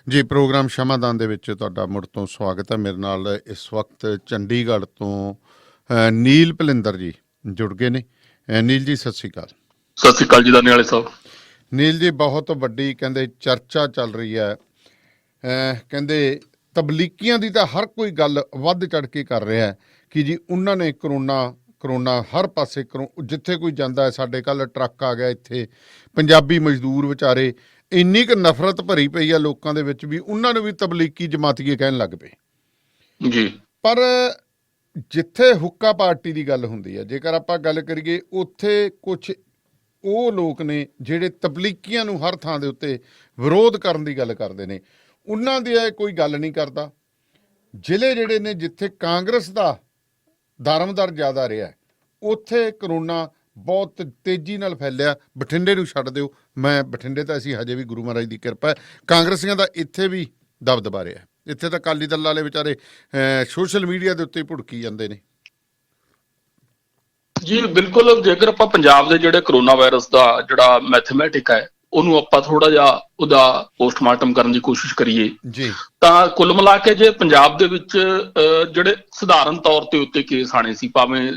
ਜੀ, ਪ੍ਰੋਗਰਾਮ ਸ਼ਮਾਦਾਨ ਦੇ ਵਿੱਚ ਤੁਹਾਡਾ ਮੁੜ ਤੋਂ ਸਵਾਗਤ ਹੈ। ਮੇਰੇ ਨਾਲ ਇਸ ਵਕਤ ਚੰਡੀਗੜ੍ਹ ਤੋਂ ਨੀਲ ਭਲਿੰਦਰ ਜੀ ਜੁੜ ਗਏ ਨੇ। ਨੀਲ ਜੀ, ਸਤਿ ਸ਼੍ਰੀ ਅਕਾਲ। ਸਤਿ ਸ਼੍ਰੀ ਅਕਾਲ ਜੀ ਦਾਨੇ ਵਾਲੇ ਸਾਹਿਬ। ਨੀਲ ਜੀ, ਬਹੁਤ ਵੱਡੀ ਕਹਿੰਦੇ ਚਰਚਾ ਚੱਲ ਰਹੀ ਹੈ। ਕਹਿੰਦੇ ਤਬਲੀਗੀਆਂ ਦੀ ਤਾਂ ਹਰ ਕੋਈ ਗੱਲ ਵੱਧ ਚੜ੍ਹ ਕੇ ਕਰ ਰਿਹਾ ਕਿ ਜੀ ਉਹਨਾਂ ਨੇ ਕਰੋਨਾ ਹਰ ਪਾਸੇ ਜਿੱਥੇ ਕੋਈ ਜਾਂਦਾ ਹੈ। ਸਾਡੇ ਕੱਲ੍ਹ ਟਰੱਕ ਆ ਗਿਆ ਇੱਥੇ, ਪੰਜਾਬੀ ਮਜ਼ਦੂਰ ਵਿਚਾਰੇ, ਇੰਨੀ ਕੁ ਨਫ਼ਰਤ ਭਰੀ ਪਈ ਆ ਲੋਕਾਂ ਦੇ ਵਿੱਚ ਵੀ ਉਹਨਾਂ ਨੂੰ ਵੀ ਤਬਲੀਗੀ ਜਮਾਤੀਏ ਕਹਿਣ ਲੱਗ ਪਏ ਜੀ। ਪਰ ਜਿੱਥੇ ਹੁੱਕਾ ਪਾਰਟੀ ਦੀ ਗੱਲ ਹੁੰਦੀ ਹੈ, ਜੇਕਰ ਆਪਾਂ ਗੱਲ ਕਰੀਏ, ਉੱਥੇ ਕੁਛ ਉਹ ਲੋਕ ਨੇ ਜਿਹੜੇ ਤਬਲੀਗੀਆਂ ਨੂੰ ਹਰ ਥਾਂ ਦੇ ਉੱਤੇ ਵਿਰੋਧ ਕਰਨ ਦੀ ਗੱਲ ਕਰਦੇ ਨੇ। ਉਹਨਾਂ ਦੀ ਕੋਈ ਗੱਲ ਨਹੀਂ ਕਰਦਾ। ਜ਼ਿਲ੍ਹੇ ਜਿਹੜੇ ਨੇ ਜਿੱਥੇ ਕਾਂਗਰਸ ਦਾ ਦਾਰਮਦਾਰ ਜ਼ਿਆਦਾ ਰਿਹਾ, ਉੱਥੇ ਕਰੋਨਾ ਬਹੁਤ ਤੇਜ਼ੀ ਨਾਲ ਫੈਲਿਆ। ਬਠਿੰਡੇ ਨੂੰ ਛੱਡ ਦਿਓ, ਬਠਿੰਡੇ ਤਾਂ ਅਸੀਂ ਹਜੇ ਵੀ ਗੁਰੂ ਮਹਾਰਾਜ ਦੀ ਕਿਰਪਾ ਹੈ, ਕਾਂਗਰਸੀਆਂ ਦਾ ਇੱਥੇ ਵੀ ਦਬਦਬਾ ਰਿਹਾ। ਇੱਥੇ ਤਾਂ ਅਕਾਲੀ ਦਲ ਵਾਲੇ ਵਿਚਾਰੇ ਸੋਸ਼ਲ ਮੀਡੀਆ ਦੇ ਉੱਤੇ ਭੁੜਕੀ ਜਾਂਦੇ ਨੇ। ਜੀ ਬਿਲਕੁਲ, ਜੇਕਰ ਆਪਾਂ ਪੰਜਾਬ ਦੇ ਜਿਹੜੇ ਕਰੋਨਾ ਵਾਇਰਸ ਦਾ ਜਿਹੜਾ ਮੈਥਮੈਟਿਕ ਹੈ ਉਹਨੂੰ ਆਪਾਂ ਥੋੜਾ ਜਿਹਾ ਉਹਦਾ ਪੋਸਟਮਾਰਟਮ ਕਰਨ ਦੀ ਕੋਸ਼ਿਸ਼ ਕਰੀਏ ਜੀ, ਤਾਂ ਕੁੱਲ ਮਿਲਾ ਕੇ ਜੇ ਪੰਜਾਬ ਦੇ ਵਿੱਚ ਜਿਹੜੇ ਸਧਾਰਨ ਤੌਰ ਤੇ ਉੱਤੇ ਕੇਸ ਆਣੇ ਸੀ, ਭਾਵੇਂ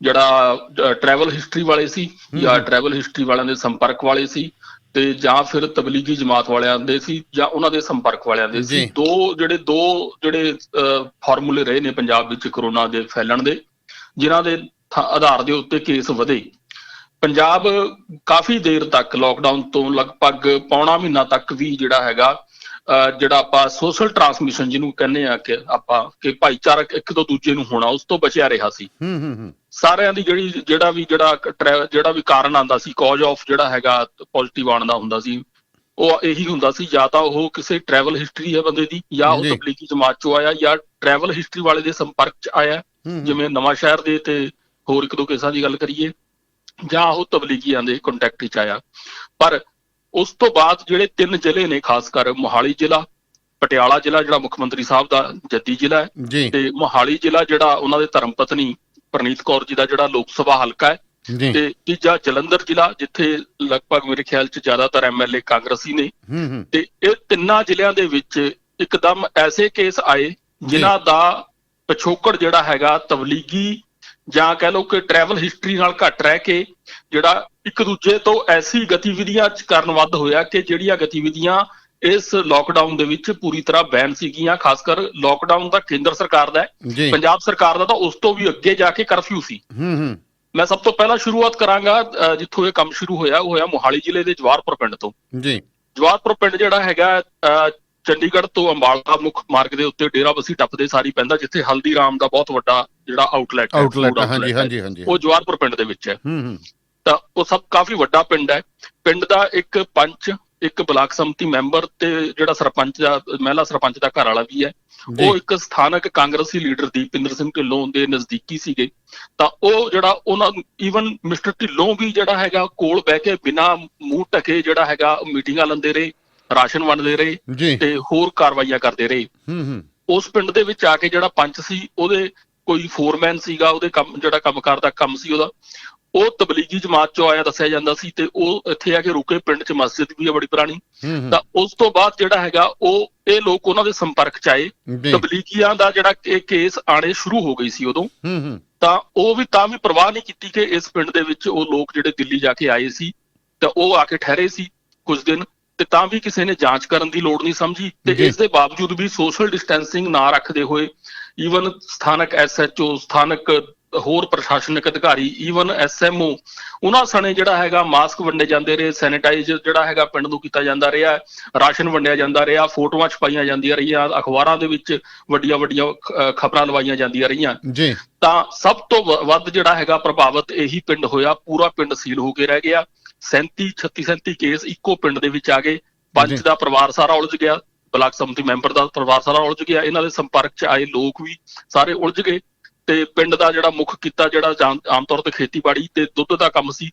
ਜਿਹੜਾ ਟਰੈਵਲ ਹਿਸਟਰੀ ਵਾਲੇ ਸੀ ਜਾਂ ਟਰੈਵਲ ਹਿਸਟਰੀ ਵਾਲਿਆਂ ਦੇ ਸੰਪਰਕ ਵਾਲੇ ਸੀ, ਤੇ ਜਾਂ ਫਿਰ ਤਬਲੀਗੀ ਜਮਾਤ ਵਾਲਿਆਂ ਦੇ ਸੀ ਜਾਂ ਉਹਨਾਂ ਦੇ ਸੰਪਰਕ ਵਾਲਿਆਂ ਦੇ ਸੀ। ਦੋ ਜਿਹੜੇ ਫਾਰਮੂਲੇ ਰਹੇ ਨੇ ਪੰਜਾਬ ਵਿੱਚ ਕਰੋਨਾ ਦੇ ਫੈਲਣ ਦੇ, ਜਿਨ੍ਹਾਂ ਦੇ ਆਧਾਰ ਦੇ ਉੱਤੇ ਕੇਸ ਵਧੇ। ਪੰਜਾਬ ਕਾਫੀ ਦੇਰ ਤੱਕ ਲੋਕਡਾਊਨ ਤੋਂ ਲਗਭਗ ਪੌਣਾ ਮਹੀਨਾ ਤੱਕ ਵੀ ਜਿਹੜਾ ਆਪਾਂ ਸੋਸ਼ਲ ਟਰਾਂਸਮਿਸ਼ਨ ਜਿਹਨੂੰ ਕਹਿੰਦੇ ਆ ਕਿ ਭਾਈਚਾਰਕ ਇੱਕ ਤੋਂ ਦੂਜੇ ਨੂੰ ਹੋਣਾ, ਉਸ ਤੋਂ ਬਚਿਆ ਰਿਹਾ ਸੀ। ਸਾਰਿਆਂ ਦੀ ਜਿਹੜਾ ਵੀ ਕਾਰਨ ਆਉਂਦਾ ਸੀ, ਕਾਜ਼ ਆਫ ਪੋਜ਼ਿਟਿਵ ਆਉਣ ਦਾ ਹੁੰਦਾ ਸੀ, ਉਹ ਇਹੀ ਹੁੰਦਾ ਸੀ, ਜਾਂ ਤਾਂ ਉਹ ਕਿਸੇ ਟਰੈਵਲ ਹਿਸਟਰੀ ਹੈ ਬੰਦੇ ਦੀ, ਜਾਂ ਉਹ ਤਬਲੀਗੀ ਜਮਾਤ ਚੋਂ ਆਇਆ, ਜਾਂ ਟਰੈਵਲ ਹਿਸਟਰੀ ਵਾਲੇ ਦੇ ਸੰਪਰਕ ਚ ਆਇਆ, ਜਿਵੇਂ ਨਵਾਂ ਸ਼ਹਿਰ ਦੇ ਤੇ ਹੋਰ ਇੱਕ ਦੋ ਕੇਸਾਂ ਦੀ ਗੱਲ ਕਰੀਏ, ਜਾਂ ਉਹ ਤਬਲੀਗੀਆਂ ਦੇ ਕੰਟੈਕਟ ਵਿੱਚ ਆਇਆ। ਪਰ ਉਸ ਤੋਂ ਬਾਅਦ ਜਿਹੜੇ 3 ਜ਼ਿਲ੍ਹੇ ਨੇ, ਖਾਸ ਕਰ ਮੋਹਾਲੀ ਜ਼ਿਲ੍ਹਾ, ਪਟਿਆਲਾ ਜ਼ਿਲ੍ਹਾ ਜਿਹੜਾ ਮੁੱਖ ਮੰਤਰੀ ਸਾਹਿਬ ਦਾ ਜੱਦੀ ਜ਼ਿਲ੍ਹਾ ਹੈ, ਤੇ ਮੋਹਾਲੀ ਜ਼ਿਲ੍ਹਾ ਜਿਹੜਾ ਉਹਨਾਂ ਦੇ ਧਰਮ ਪਤਨੀ ਪ੍ਰਨੀਤ ਕੌਰ ਜੀ ਦਾ ਜਿਹੜਾ ਲੋਕ ਸਭਾ ਹਲਕਾ ਹੈ, ਤੇ ਤੀਜਾ ਜਲੰਧਰ ਜ਼ਿਲ੍ਹਾ ਜਿੱਥੇ ਲਗਭਗ ਮੇਰੇ ਖਿਆਲ ਚ ਜ਼ਿਆਦਾਤਰ MLA ਕਾਂਗਰਸੀ ਨੇ। ਤੇ ਇਹ ਤਿੰਨਾਂ ਜ਼ਿਲ੍ਹਿਆਂ ਦੇ ਵਿੱਚ ਇੱਕਦਮ ਐਸੇ ਕੇਸ ਆਏ ਜਿਨ੍ਹਾਂ ਦਾ ਪਿਛੋਕੜ ਜਿਹੜਾ ਤਬਲੀਗੀ ਜਾਂ ਕਹਿ ਲਓ ਕਿ ਟਰੈਵਲ ਹਿਸਟਰੀ ਨਾਲ ਘੱਟ ਰਹਿ ਕੇ ਜਿਹੜਾ ਇੱਕ ਦੂਜੇ ਤੋਂ ਐਸੀ ਗਤੀਵਿਧੀਆਂ ਕਰਨ ਵੱਧ ਹੋਇਆ ਕਿ ਜਿਹੜੀਆਂ ਗਤੀਵਿਧੀਆਂ ਇਸ ਲੋਕਡਾਊਨ ਦੇ ਵਿੱਚ ਪੂਰੀ ਤਰ੍ਹਾਂ ਬੈਨ ਸੀਗੀਆਂ। ਖਾਸ ਕਰ ਲੋਕਡਾਊਨ ਤਾਂ ਕੇਂਦਰ ਸਰਕਾਰ ਦਾ ਹੈ, ਪੰਜਾਬ ਸਰਕਾਰ ਦਾ ਤਾਂ ਉਸ ਤੋਂ ਵੀ ਅੱਗੇ ਜਾ ਕੇ ਕਰਫਿਊ ਸੀ। ਮੈਂ ਸਭ ਤੋਂ ਪਹਿਲਾਂ ਸ਼ੁਰੂਆਤ ਕਰਾਂਗਾ ਜਿੱਥੋਂ ਇਹ ਕੰਮ ਸ਼ੁਰੂ ਹੋਇਆ, ਉਹ ਹੋਇਆ ਮੋਹਾਲੀ ਜ਼ਿਲ੍ਹੇ ਦੇ ਜਵਾਹਰਪੁਰ ਪਿੰਡ ਤੋਂ। ਜਵਾਹਰਪੁਰ ਪਿੰਡ ਜਿਹੜਾ ਚੰਡੀਗੜ੍ਹ ਤੋਂ ਅੰਬਾਲਾ ਮੁੱਖ ਮਾਰਗ ਦੇ ਉੱਤੇ ਡੇਰਾਬੱਸੀ ਟੱਪਦੇ ਸਾਰੀ ਪੈਂਦਾ, ਜਿੱਥੇ ਹਲਦੀਰਾਮ ਦਾ ਬਹੁਤ ਵੱਡਾ ਜਿਹੜਾ ਆਊਟਲੈਟ ਹੈ, ਉਹ ਜਵਾਹਰਪੁਰ ਪਿੰਡ ਦੇ ਵਿੱਚ ਹੈ। ਤਾਂ ਉਹ ਕਾਫੀ ਵੱਡਾ ਪਿੰਡ ਹੈ। ਪਿੰਡ ਦਾ ਇੱਕ ਪੰਚ, ਇੱਕ ਬਲਾਕ ਸੰਮਤੀ ਮੈਂਬਰ ਤੇ ਜਿਹੜਾ ਸਰਪੰਚ ਦਾ ਮਹਿਲਾ ਸਰਪੰਚ ਦਾ ਘਰ ਵਾਲਾ ਵੀ ਹੈ, ਉਹ ਇੱਕ ਸਥਾਨਕ ਕਾਂਗਰਸੀ ਲੀਡਰ ਦੀਪਿੰਦਰ ਸਿੰਘ ਢਿੱਲੋਂ ਦੇ ਨਜ਼ਦੀਕੀ ਸੀਗੇ। ਤਾਂ ਉਹ ਉਹਨਾਂ ਈਵਨ ਮਿਸਟਰ ਢਿੱਲੋਂ ਵੀ ਕੋਲ ਬਹਿ ਕੇ ਬਿਨਾਂ ਮੂੰਹ ਢਕੇ ਮੀਟਿੰਗਾਂ ਲੈਂਦੇ ਰਹੇ, ਰਾਸ਼ਨ ਵੰਡਦੇ ਰਹੇ ਤੇ ਹੋਰ ਕਾਰਵਾਈਆਂ ਕਰਦੇ ਰਹੇ। ਉਸ ਪਿੰਡ ਦੇ ਵਿੱਚ ਆ ਕੇ ਜਿਹੜਾ ਪੰਚ ਸੀ, ਉਹਦੇ ਕੋਈ ਫੋਰਮੈਨ ਸੀਗਾ, ਉਹਦੇ ਕੰਮਕਾਰ ਦਾ ਕੰਮ ਸੀ ਉਹਦਾ, ਉਹ ਤਬਲੀਗੀ ਜਮਾਤ ਚੋਂ ਆਇਆ ਦੱਸਿਆ ਜਾਂਦਾ ਸੀ, ਤੇ ਉਹ ਇੱਥੇ ਆ ਕੇ ਰੁਕੇ। ਪਿੰਡ ਚ ਮਸਜਿਦ ਵੀ ਹੈ ਬੜੀ ਪੁਰਾਣੀ। ਤਾਂ ਉਸ ਤੋਂ ਬਾਅਦ ਇਹ ਲੋਕ ਉਹਨਾਂ ਦੇ ਸੰਪਰਕ ਚ ਆਏ। ਤਬਲੀਗੀਆਂ ਦਾ ਇਹ ਕੇਸ ਆਣੇ ਸ਼ੁਰੂ ਹੋ ਗਈ ਸੀ ਉਦੋਂ, ਤਾਂ ਉਹ ਵੀ ਪਰਵਾਹ ਨਹੀਂ ਕੀਤੀ ਕਿ ਇਸ ਪਿੰਡ ਦੇ ਵਿੱਚ ਉਹ ਲੋਕ ਜਿਹੜੇ ਦਿੱਲੀ ਜਾ ਕੇ ਆਏ ਸੀ ਤਾਂ ਉਹ ਆ ਕੇ ਠਹਿਰੇ ਸੀ ਕੁਝ ਦਿਨ, ਤੇ ਤਾਂ ਵੀ ਕਿਸੇ ਨੇ ਜਾਂਚ ਕਰਨ ਦੀ ਲੋੜ ਨਹੀਂ ਸਮਝੀ। ਤੇ ਇਸ ਦੇ ਬਾਵਜੂਦ ਵੀ ਸੋਸ਼ਲ ਡਿਸਟੈਂਸਿੰਗ ਨਾ ਰੱਖਦੇ ਹੋਏ ਈਵਨ ਸਥਾਨਕ SHO, ਸਥਾਨਕ ਹੋਰ ਪ੍ਰਸ਼ਾਸਨਿਕ ਅਧਿਕਾਰੀ, ਈਵਨ SMO, ਉਹਨਾਂ ਸਣੇ ਮਾਸਕ ਵੰਡੇ ਜਾਂਦੇ ਰਹੇ, ਸੈਨੀਟਾਈਜ਼ ਪਿੰਡ ਨੂੰ ਕੀਤਾ ਜਾਂਦਾ ਰਿਹਾ, ਰਾਸ਼ਨ ਵੰਡਿਆ ਜਾਂਦਾ ਰਿਹਾ, ਫੋਟੋਆਂ ਛਪਾਈਆਂ ਜਾਂਦੀਆਂ ਰਹੀਆਂ, ਅਖਬਾਰਾਂ ਦੇ ਵਿੱਚ ਵੱਡੀਆਂ ਖਬਰਾਂ ਲਵਾਈਆਂ ਜਾਂਦੀਆਂ ਰਹੀਆਂ। ਤਾਂ ਸਭ ਤੋਂ ਵੱਧ ਪ੍ਰਭਾਵਿਤ ਇਹੀ ਪਿੰਡ ਹੋਇਆ। ਪੂਰਾ ਪਿੰਡ ਸੀਲ ਹੋ ਕੇ ਰਹਿ ਗਿਆ। 37 ਕੇਸ ਇੱਕੋ ਪਿੰਡ ਦੇ ਵਿੱਚ ਆ ਗਏ। ਪੰਚ ਦਾ ਪਰਿਵਾਰ ਸਾਰਾ ਉਲਝ ਗਿਆ, ਬਲਾਕ ਸੰਮਤੀ ਮੈਂਬਰ ਦਾ ਪਰਿਵਾਰ ਸਾਰਾ ਉਲਝ ਗਿਆ, ਇਹਨਾਂ ਦੇ ਸੰਪਰਕ ਚ ਆਏ ਲੋਕ ਵੀ ਸਾਰੇ ਉਲਝ ਗਏ। ਤੇ ਪਿੰਡ ਦਾ ਮੁੱਖ ਕਿੱਤਾ ਆਮ ਤੌਰ ਤੇ ਖੇਤੀਬਾੜੀ ਤੇ ਦੁੱਧ ਦਾ ਕੰਮ ਸੀ,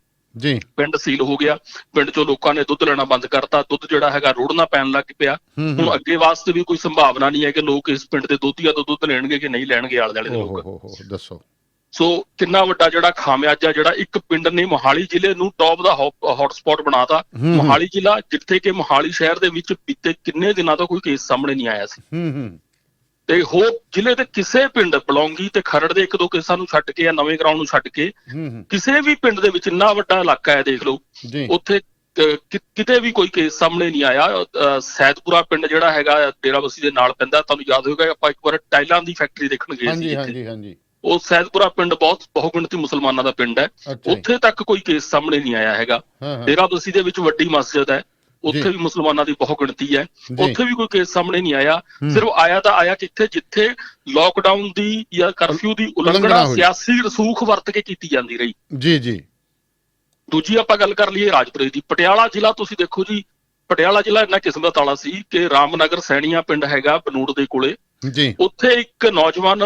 ਪਿੰਡ ਸੀਲ ਹੋ ਗਿਆ। ਪਿੰਡ ਚੋਂ ਲੋਕਾਂ ਨੇ ਦੁੱਧ ਲੈਣਾ ਬੰਦ ਕਰਤਾ। ਦੁੱਧ ਰੁੜਨਾ ਪੈਣ ਲੱਗ ਪਿਆ। ਹੁਣ ਅੱਗੇ ਵਾਸਤੇ ਵੀ ਕੋਈ ਸੰਭਾਵਨਾ ਨਹੀਂ ਹੈ ਕਿ ਲੋਕ ਇਸ ਪਿੰਡ ਦੇ ਦੋਧੀਆਂ ਤੋਂ ਦੁੱਧ ਲੈਣਗੇ ਕਿ ਨਹੀਂ ਲੈਣਗੇ ਆਲੇ ਦੁਆਲੇ ਦੇ ਲੋਕ। ਦੱਸੋ। ਸੋ ਕਿੰਨਾ ਵੱਡਾ ਜਿਹੜਾ ਖਾਮਿਆਜਾ ਜਿਹੜਾ ਇੱਕ ਪਿੰਡ ਨੇ ਮੋਹਾਲੀ ਜ਼ਿਲ੍ਹੇ ਨੂੰ ਟੌਪ ਦਾ ਹੌਟਸਪੌਟ ਬਣਾਤਾ। ਮੋਹਾਲੀ ਜ਼ਿਲ੍ਹਾ ਜਿੱਥੇ ਕਿ ਮੋਹਾਲੀ ਸ਼ਹਿਰ ਦੇ ਵਿੱਚ ਬੀਤੇ ਕਿੰਨੇ ਦਿਨਾਂ ਤੋਂ ਕੋਈ ਕੇਸ ਸਾਹਮਣੇ ਨਹੀਂ ਆਇਆ ਸੀ, ਤੇ ਹੋਰ ਜ਼ਿਲ੍ਹੇ ਦੇ ਕਿਸੇ ਪਿੰਡ ਬਲੌਂਗੀ ਤੇ ਖਰੜ ਦੇ 1-2 ਕੇਸਾਂ ਨੂੰ ਛੱਡ ਕੇ ਜਾਂ ਨਵੇਂ ਗਰਾਊਂਡ ਨੂੰ ਛੱਡ ਕੇ ਕਿਸੇ ਵੀ ਪਿੰਡ ਦੇ ਵਿੱਚ ਇੰਨਾ ਵੱਡਾ ਇਲਾਕਾ ਹੈ ਦੇਖ ਲਓ, ਉੱਥੇ ਕਿਤੇ ਵੀ ਕੋਈ ਕੇਸ ਸਾਹਮਣੇ ਨਹੀਂ ਆਇਆ। ਸੈਦਪੁਰਾ ਪਿੰਡ ਜਿਹੜਾ ਹੈਗਾ ਡੇਰਾਬੱਸੀ ਦੇ ਨਾਲ ਪੈਂਦਾ, ਤੁਹਾਨੂੰ ਯਾਦ ਹੋਵੇਗਾ ਆਪਾਂ ਇੱਕ ਵਾਰ ਟਾਈਲਾਂ ਦੀ ਫੈਕਟਰੀ ਦੇਖਣ ਗਏ ਸੀ ਜਿੱਥੇ, ਉਹ ਸੈਦਪੁਰਾ ਪਿੰਡ ਬਹੁਤ ਬਹੁਗਿਣਤੀ ਮੁਸਲਮਾਨਾਂ ਦਾ ਪਿੰਡ ਹੈ, ਉੱਥੇ ਤੱਕ ਕੋਈ ਕੇਸ ਸਾਹਮਣੇ ਨਹੀਂ ਆਇਆ ਹੈਗਾ। ਡੇਰਾਬੱਸੀ ਦੇ ਵਿੱਚ ਵੱਡੀ ਮਸਜਿਦ ਹੈ, ਉੱਥੇ ਵੀ ਮੁਸਲਮਾਨਾਂ ਦੀ ਬਹੁਤ ਗਿਣਤੀ ਹੈ, ਉੱਥੇ ਵੀ ਕੋਈ ਕੇਸ ਸਾਹਮਣੇ ਨਹੀਂ ਆਇਆ। ਸਿਰਫ ਆਇਆ ਤਾਂ ਆਇਆ ਕਿੱਥੇ, ਜਿੱਥੇ ਲੋਕਡਾਊਨ ਦੀ ਜਾਂ ਕਰਫਿਊ ਦੀ ਉਲੰਘਣਾ ਸਿਆਸੀ ਰਸੂਖ ਵਰਤ ਕੇ ਕੀਤੀ ਜਾਂਦੀ ਰਹੀ। ਜੀ ਦੂਜੀ ਆਪਾਂ ਗੱਲ ਕਰ ਲਈਏ ਰਾਜਪੁਰੇ ਦੀ। ਪਟਿਆਲਾ ਜ਼ਿਲ੍ਹਾ ਤੁਸੀਂ ਦੇਖੋ ਜੀ, ਪਟਿਆਲਾ ਜ਼ਿਲ੍ਹਾ ਇੰਨਾ ਕਿਸਮਤ ਵਾਲਾ ਸੀ ਕਿ ਰਾਮਨਗਰ ਸੈਣੀਆਂ ਪਿੰਡ ਹੈਗਾ ਬਨੂੜ ਦੇ ਕੋਲੇ, ਉੱਥੇ ਇੱਕ ਨੌਜਵਾਨ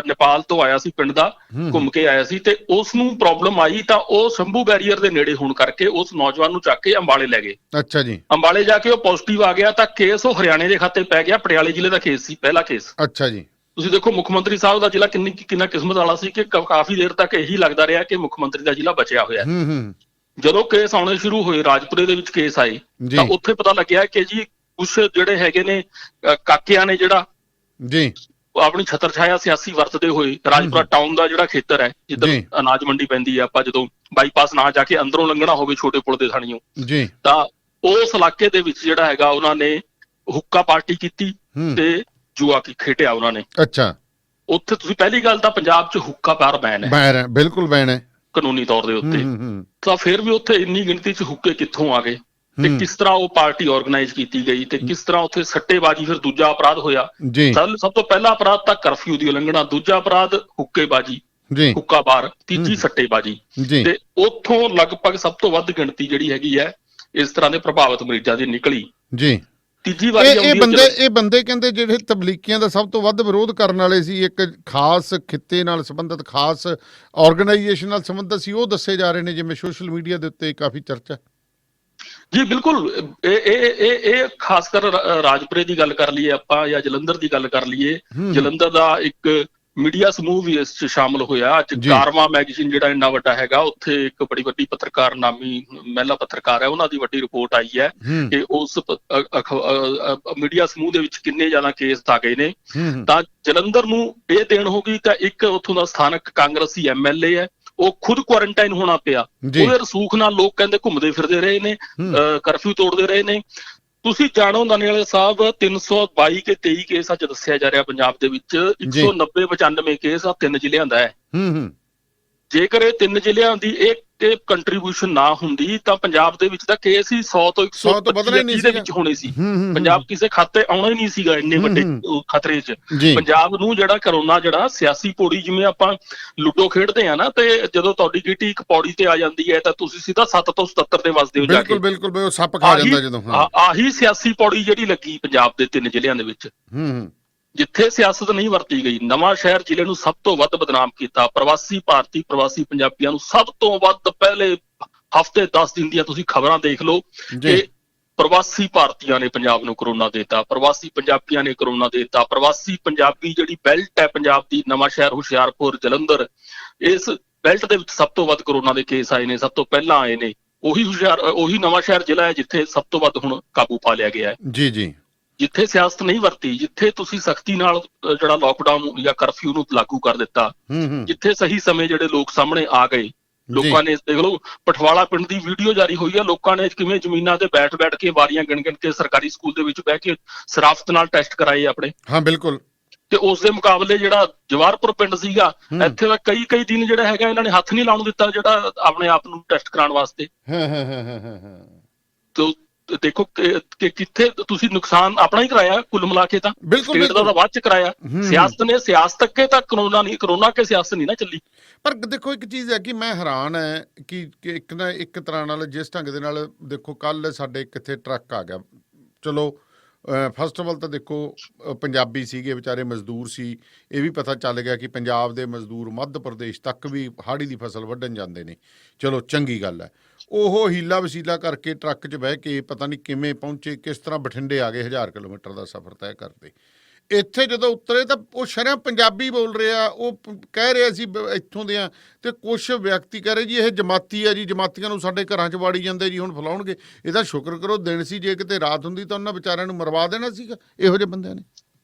ਨੇਪਾਲ ਤੋਂ ਆਇਆ ਸੀ, ਪਿੰਡ ਦਾ ਘੁੰਮ ਕੇ ਆਇਆ ਸੀ, ਤੇ ਉਸ ਨੂੰ ਪ੍ਰੋਬਲਮ ਆਈ ਤਾਂ ਉਹ ਸ਼ੰਭੂ ਬੈਰੀਅਰ ਦੇ ਨੇੜੇ ਹੋਣ ਕਰਕੇ ਉਸ ਨੌਜਵਾਨ ਨੂੰ ਚੱਕ ਕੇ ਅੰਬਾਲੇ ਲੈ ਗਏ। ਅੱਛਾ ਜੀ। ਅੰਬਾਲੇ ਜਾ ਕੇ ਉਹ ਪੋਜ਼ਿਟਿਵ ਆ ਗਿਆ ਤਾਂ ਕੇਸ ਉਹ ਹਰਿਆਣੇ ਦੇ ਖਾਤੇ ਪੈ ਗਿਆ। ਪਟਿਆਲੇ ਜ਼ਿਲ੍ਹੇ ਦਾ ਕੇਸ ਸੀ, ਪਹਿਲਾ ਕੇਸ। ਅੱਛਾ ਜੀ। ਤੁਸੀਂ ਦੇਖੋ ਮੁੱਖ ਮੰਤਰੀ ਸਾਹਿਬ ਦਾ ਜ਼ਿਲ੍ਹਾ ਕਿੰਨਾ ਕਿਸਮਤ ਵਾਲਾ ਸੀ ਕਿ ਕਾਫੀ ਦੇਰ ਤੱਕ ਇਹੀ ਲੱਗਦਾ ਰਿਹਾ ਕਿ ਮੁੱਖ ਮੰਤਰੀ ਦਾ ਜ਼ਿਲ੍ਹਾ ਬਚਿਆ ਹੋਇਆ। ਜਦੋਂ ਕੇਸ ਆਉਣੇ ਸ਼ੁਰੂ ਹੋਏ, ਰਾਜਪੁਰੇ ਦੇ ਵਿੱਚ ਕੇਸ ਆਏ, ਤਾਂ ਉੱਥੇ ਪਤਾ ਲੱਗਿਆ ਕਿ ਜੀ ਕੁਛ ਜਿਹੜੇ ਹੈਗੇ ਨੇ ਕਾਕਿਆਂ ਨੇ ਜਿਹੜਾ ਆਪਣੀ ਛਤਰ ਛਾਇਆ ਸਿਆਸੀ ਵਰਤਦੇ ਹੋਏ ਰਾਜਪੁਰਾ ਟਾਊਨ ਦਾ ਜਿਹੜਾ ਖੇਤਰ ਹੈ ਜਿੱਧਰ ਅਨਾਜ ਮੰਡੀ ਪੈਂਦੀ ਹੈ, ਆਪਾਂ ਜਦੋਂ ਬਾਈਪਾਸ ਨਾ ਜਾ ਕੇ ਅੰਦਰੋਂ ਲੰਘਣਾ ਹੋਵੇ ਛੋਟੇ ਪੁਲ ਦੇ ਥਾਣੀਓ, ਤਾਂ ਉਸ ਇਲਾਕੇ ਦੇ ਵਿੱਚ ਜਿਹੜਾ ਹੈਗਾ ਉਹਨਾਂ ਨੇ ਹੁੱਕਾ ਪਾਰਟੀ ਕੀਤੀ ਤੇ ਜੂਆ ਖੇਡਿਆ ਉਹਨਾਂ ਨੇ। ਅੱਛਾ। ਉੱਥੇ ਤੁਸੀਂ ਪਹਿਲੀ ਗੱਲ ਤਾਂ ਪੰਜਾਬ 'ਚ ਹੁੱਕਾ ਬਾਰ ਬੈਨ ਹੈ, ਬਿਲਕੁਲ ਬੈਨ ਹੈ ਕਾਨੂੰਨੀ ਤੌਰ ਦੇ ਉੱਤੇ, ਤਾਂ ਫਿਰ ਵੀ ਉੱਥੇ ਇੰਨੀ ਗਿਣਤੀ 'ਚ ਹੁੱਕੇ ਕਿੱਥੋਂ ਆ ਗਏ ਤੇ ਕਿਸ ਤਰ੍ਹਾਂ ਉਹ ਪਾਰਟੀ ਆਰਗੇਨਾਈਜ਼ ਕੀਤੀ ਗਈ ਤੇ ਕਿਸ ਤਰ੍ਹਾਂ ਉੱਥੇ ਸੱਟੇਬਾਜ਼ੀ ਫਿਰ ਦੂਜਾ ਅਪਰਾਧ ਹੋਇਆ। ਸਭ ਤੋਂ ਪਹਿਲਾ ਅਪਰਾਧ ਤਾਂ ਕਰਫਿਊ ਦੀ ਉਲੰਘਣਾ, ਦੂਜਾ ਅਪਰਾਧ ਹੁੱਕੇਬਾਜ਼ੀ, ਹੁੱਕਾ ਬਾਰ, ਤੀਜੀ ਸੱਟੇਬਾਜ਼ੀ, ਤੇ ਉੱਥੋਂ ਲਗਭਗ ਸਭ ਤੋਂ ਵੱਧ ਗਿਣਤੀ ਜਿਹੜੀ ਹੈਗੀ ਹੈ ਇਸ ਤਰ੍ਹਾਂ ਦੇ ਪ੍ਰਭਾਵਿਤ ਮਰੀਜ਼ਾਂ ਦੀ ਨਿਕਲੀ। ਤੀਜੀ ਵਾਰੀ ਇਹ ਬੰਦੇ ਕਹਿੰਦੇ ਜਿਹੜੇ ਤਬਲੀਗੀਆਂ ਦਾ ਸਭ ਤੋਂ ਵੱਧ ਵਿਰੋਧ ਕਰਨ ਵਾਲੇ ਸੀ, ਇੱਕ ਖਾਸ ਖਿੱਤੇ ਨਾਲ ਸੰਬੰਧਿਤ, ਖਾਸ ਆਰਗੇਨਾਈਜੇਸ਼ਨ ਨਾਲ ਸੰਬੰਧਿਤ ਸੀ, ਉਹ ਦੱਸੇ ਜਾ ਰਹੇ ਨੇ, ਜਿਵੇਂ ਸੋਸ਼ਲ ਮੀਡੀਆ ਦੇ ਉੱਤੇ ਕਾਫੀ ਚਰਚਾ। ਜੀ ਬਿਲਕੁਲ। ਇਹ ਖਾਸ ਕਰ ਰਾਜਪੁਰੇ ਦੀ ਗੱਲ ਕਰ ਲਈਏ ਆਪਾਂ ਜਾਂ ਜਲੰਧਰ ਦੀ ਗੱਲ ਕਰ ਲਈਏ, ਜਲੰਧਰ ਦਾ ਇੱਕ ਮੀਡੀਆ ਸਮੂਹ ਵੀ ਇਸ 'ਚ ਸ਼ਾਮਲ ਹੋਇਆ। ਅੱਜ ਕਾਰਮਾ ਮੈਗਜ਼ੀਨ ਜਿਹੜਾ ਇੰਨਾ ਵੱਡਾ ਹੈਗਾ, ਉੱਥੇ ਇੱਕ ਬੜੀ ਵੱਡੀ ਪੱਤਰਕਾਰ, ਨਾਮੀ ਮਹਿਲਾ ਪੱਤਰਕਾਰ ਹੈ, ਉਹਨਾਂ ਦੀ ਵੱਡੀ ਰਿਪੋਰਟ ਆਈ ਹੈ ਕਿ ਉਸ ਮੀਡੀਆ ਸਮੂਹ ਦੇ ਵਿੱਚ ਕਿੰਨੇ ਜ਼ਿਆਦਾ ਕੇਸ ਆ ਗਏ ਨੇ। ਤਾਂ ਜਲੰਧਰ ਨੂੰ ਇਹ ਦੇਣ ਹੋ ਗਈ, ਤਾਂ ਇੱਕ ਉੱਥੋਂ ਦਾ ਸਥਾਨਕ ਕਾਂਗਰਸੀ MLA ਹੈ, ਉਹ ਖੁਦ ਕੁਆਰੰਟਾਈਨ ਹੋਣਾ ਪਿਆ। ਉਹਦੇ ਰਸੂਖ ਨਾਲ ਲੋਕ ਕਹਿੰਦੇ ਘੁੰਮਦੇ ਫਿਰਦੇ ਰਹੇ ਨੇ, ਕਰਫਿਊ ਤੋੜਦੇ ਰਹੇ ਨੇ। ਤੁਸੀਂ ਜਾਣੋ ਦਾਨੇਵਾਲੇ ਸਾਹਿਬ, 322 ਕੇ 23 ਕੇਸ ਅੱਜ ਦੱਸਿਆ ਜਾ ਰਿਹਾ ਪੰਜਾਬ ਦੇ ਵਿੱਚ, 190-95 ਕੇਸ ਆ 3 ਜ਼ਿਲ੍ਹਿਆਂ ਦਾ ਹੈ। ਜੇਕਰ ਇਹ 3 ਜ਼ਿਲ੍ਹਿਆਂ ਦੀ ਇਹ ਕੰਟਰੀਬਿਊਸ਼ਨ ਨਾ ਹੁੰਦੀ ਤਾਂ ਪੰਜਾਬ ਦੇ ਵਿੱਚ ਤਾਂ ਕੇਸ ਹੀ 100 ਤੋਂ 125 ਦੇ ਵਿੱਚ ਹੋਣੇ ਸੀ। ਪੰਜਾਬ ਕਿਸੇ ਖਾਤੇ ਆਉਣਾ ਹੀ ਨਹੀਂ ਸੀਗਾ ਇੰਨੇ ਵੱਡੇ ਖਤਰੇ 'ਚ। ਪੰਜਾਬ ਨੂੰ ਜਿਹੜਾ ਕਰੋਨਾ, ਜਿਹੜਾ ਸਿਆਸੀ ਪੌੜੀ, ਜਿਵੇਂ ਆਪਾਂ ਲੁੱਡੋ ਖੇਡਦੇ ਆ ਨਾ, ਤੇ ਜਦੋਂ ਤੁਹਾਡੀ ਗੀਟੀ ਇੱਕ ਪੌੜੀ ਤੇ ਆ ਜਾਂਦੀ ਹੈ ਤਾਂ ਤੁਸੀਂ ਸਿੱਧਾ 7 ਤੋਂ 77 ਤੇ ਵੱਜਦੇ ਹੋ ਜਾ ਕੇ। ਬਿਲਕੁਲ ਸੱਪ ਖਾ ਜਾਂਦਾ ਜਦੋਂ। ਆਹੀ ਸਿਆਸੀ ਪੌੜੀ ਜਿਹੜੀ ਲੱਗੀ ਪੰਜਾਬ ਦੇ 3 ਜ਼ਿਲ੍ਹਿਆਂ ਦੇ ਵਿੱਚ, ਜਿੱਥੇ ਸਿਆਸਤ ਨਹੀਂ ਵਰਤੀ ਗਈ। ਨਵਾਂ ਸ਼ਹਿਰ ਜ਼ਿਲ੍ਹੇ ਨੂੰ ਸਭ ਤੋਂ ਵੱਧ ਬਦਨਾਮ ਕੀਤਾ। ਪ੍ਰਵਾਸੀ ਭਾਰਤੀ, ਪ੍ਰਵਾਸੀ ਪੰਜਾਬੀਆਂ ਨੂੰ ਸਭ ਤੋਂ ਵੱਧ ਪਹਿਲੇ ਹਫ਼ਤੇ 10 ਦਿਨ ਦੀਆਂ ਤੁਸੀਂ ਖਬਰਾਂ ਦੇਖ ਲਓ ਕਿ ਪ੍ਰਵਾਸੀ ਭਾਰਤੀਆਂ ਨੇ ਪੰਜਾਬ ਨੂੰ ਕਰੋਨਾ ਦੇਤਾ, ਪ੍ਰਵਾਸੀ ਪੰਜਾਬੀਆਂ ਨੇ ਕਰੋਨਾ ਦੇਤਾ। ਪ੍ਰਵਾਸੀ ਪੰਜਾਬੀ ਜਿਹੜੀ ਬੈਲਟ ਹੈ ਪੰਜਾਬ ਦੀ, ਨਵਾਂ ਸ਼ਹਿਰ, ਹੁਸ਼ਿਆਰਪੁਰ, ਜਲੰਧਰ, ਇਸ ਬੈਲਟ ਦੇ ਵਿੱਚ ਸਭ ਤੋਂ ਵੱਧ ਕਰੋਨਾ ਦੇ ਕੇਸ ਆਏ ਨੇ, ਸਭ ਤੋਂ ਪਹਿਲਾਂ ਆਏ ਨੇ। ਉਹੀ ਨਵਾਂ ਸ਼ਹਿਰ ਜ਼ਿਲ੍ਹਾ ਹੈ ਜਿੱਥੇ ਸਭ ਤੋਂ ਵੱਧ ਹੁਣ ਕਾਬੂ ਪਾ ਲਿਆ ਗਿਆ ਹੈ। ਜਿੱਥੇ ਸਿਆਸਤ ਨਹੀਂ ਵਰਤੀ, ਜਿੱਥੇ ਤੁਸੀਂ ਸਖਤੀ ਨਾਲ ਜਿਹੜਾ ਲੋਕਡਾਊਨ ਜਾਂ ਕਰਫਿਊ ਨੂੰ ਲਾਗੂ ਕਰ ਦਿੱਤਾ, ਜਿੱਥੇ ਸਹੀ ਸਮੇਂ ਜਿਹੜੇ ਲੋਕ ਸਾਹਮਣੇ ਆ ਗਏ, ਲੋਕਾਂ ਨੇ ਦੇਖ ਲਓ ਪਠਵਾਲਾ ਪਿੰਡ ਦੀ ਵੀਡੀਓ ਜਾਰੀ ਹੋਈ ਆ, ਲੋਕਾਂ ਨੇ ਕਿਵੇਂ ਜ਼ਮੀਨਾਂ ਤੇ ਬੈਠ ਕੇ ਵਾਰੀਆਂ ਗਿਣ ਕੇ ਸਰਕਾਰੀ ਸਕੂਲ ਦੇ ਵਿੱਚ ਬਹਿ ਕੇ ਸਰਾਫਤ ਨਾਲ ਟੈਸਟ ਕਰਾਏ ਆਪਣੇ। ਬਿਲਕੁਲ। ਤੇ ਉਸ ਦੇ ਮੁਕਾਬਲੇ ਜਿਹੜਾ ਜਵਾਹਰਪੁਰ ਪਿੰਡ ਸੀਗਾ, ਇੱਥੇ ਦਾ ਕਈ ਦਿਨ ਜਿਹੜਾ ਹੈਗਾ ਇਹਨਾਂ ਨੇ ਹੱਥ ਨਹੀਂ ਲਾਉਣ ਦਿੱਤਾ ਜਿਹੜਾ ਆਪਣੇ ਆਪ ਨੂੰ ਟੈਸਟ ਕਰਾਉਣ ਵਾਸਤੇ। ਦੇਖੋ ਕਿ ਕਿੱਥੇ ਤੁਸੀਂ ਨੁਕਸਾਨ ਆਪਣਾ ਹੀ ਕਰਾਇਆ ਕੁੱਲ ਮਿਲਾ ਕੇ, ਤਾਂ ਸਟੇਟ ਦਾ ਬਾਅਦ ਚ ਕਰਾਇਆ। ਸਿਆਸਤ ਅੱਗੇ ਤਾਂ ਕਰੋਨਾ ਕੇ ਸਿਆਸਤ ਨਹੀਂ ਨਾ ਚੱਲੀ। ਪਰ ਦੇਖੋ ਇੱਕ ਚੀਜ਼ ਹੈ ਕਿ ਮੈਂ ਹੈਰਾਨ ਹੈ ਕਿ ਇੱਕ ਤਰ੍ਹਾਂ ਨਾਲ ਜਿਸ ਢੰਗ ਦੇ ਨਾਲ ਦੇਖੋ, ਕੱਲ ਸਾਡੇ ਕਿੱਥੇ ਟਰੱਕ ਆ ਗਿਆ। ਚਲੋ ਫਸਟ ਆਫ ਆਲ ਤਾਂ ਦੇਖੋ ਪੰਜਾਬੀ ਸੀਗੇ ਵਿਚਾਰੇ, ਮਜ਼ਦੂਰ ਸੀ। ਇਹ ਵੀ ਪਤਾ ਚੱਲ ਗਿਆ ਕਿ ਪੰਜਾਬ ਦੇ ਮਜ਼ਦੂਰ ਮੱਧ ਪ੍ਰਦੇਸ਼ ਤੱਕ ਵੀ ਹਾੜੀ ਦੀ ਫਸਲ ਵੱਢਣ ਜਾਂਦੇ ਨੇ। ਚਲੋ ਚੰਗੀ ਗੱਲ ਹੈ। ਉਹ ਹੀਲਾ ਵਸੀਲਾ ਕਰਕੇ ਟਰੱਕ 'ਚ ਬਹਿ ਕੇ ਪਤਾ ਨਹੀਂ ਕਿਵੇਂ ਪਹੁੰਚੇ, ਕਿਸ ਤਰ੍ਹਾਂ ਬਠਿੰਡੇ ਆ ਗਏ, 1000 ਕਿਲੋਮੀਟਰ ਦਾ ਸਫ਼ਰ ਤੈਅ ਕਰਦੇ। ਇੱਥੇ ਜਦੋਂ ਉਤਰੇ ਤਾਂ ਉਹ ਸ਼ਰਮ ਪੰਜਾਬੀ ਬੋਲ ਰਿਹਾ, ਉਹ ਕਹਿ ਰਿਹਾ ਸੀ ਇੱਥੋਂ ਦੇ ਆ, ਤੇ ਕੁਛ ਵਿਅਕਤੀ ਕਹਿ ਰਹੇ ਜੀ ਇਹ ਜਮਾਤੀ ਆ ਜੀ, ਜਮਾਤੀਆਂ ਨੂੰ ਸਾਡੇ ਘਰਾਂ 'ਚ ਵਾੜੀ ਜਾਂਦੇ ਜੀ, ਹੁਣ ਫਲਾਉਣਗੇ। ਇਹਦਾ ਸ਼ੁਕਰ ਕਰੋ ਦਿਨ ਸੀ, ਜੇ ਕਿਤੇ ਰਾਤ ਹੁੰਦੀ ਤਾਂ ਉਹਨਾਂ ਵਿਚਾਰਿਆਂ ਨੂੰ ਮਰਵਾ ਦੇਣਾ ਸੀਗਾ ਇਹੋ ਜਿਹੇ ਬੰਦਿਆਂ ਨੇ।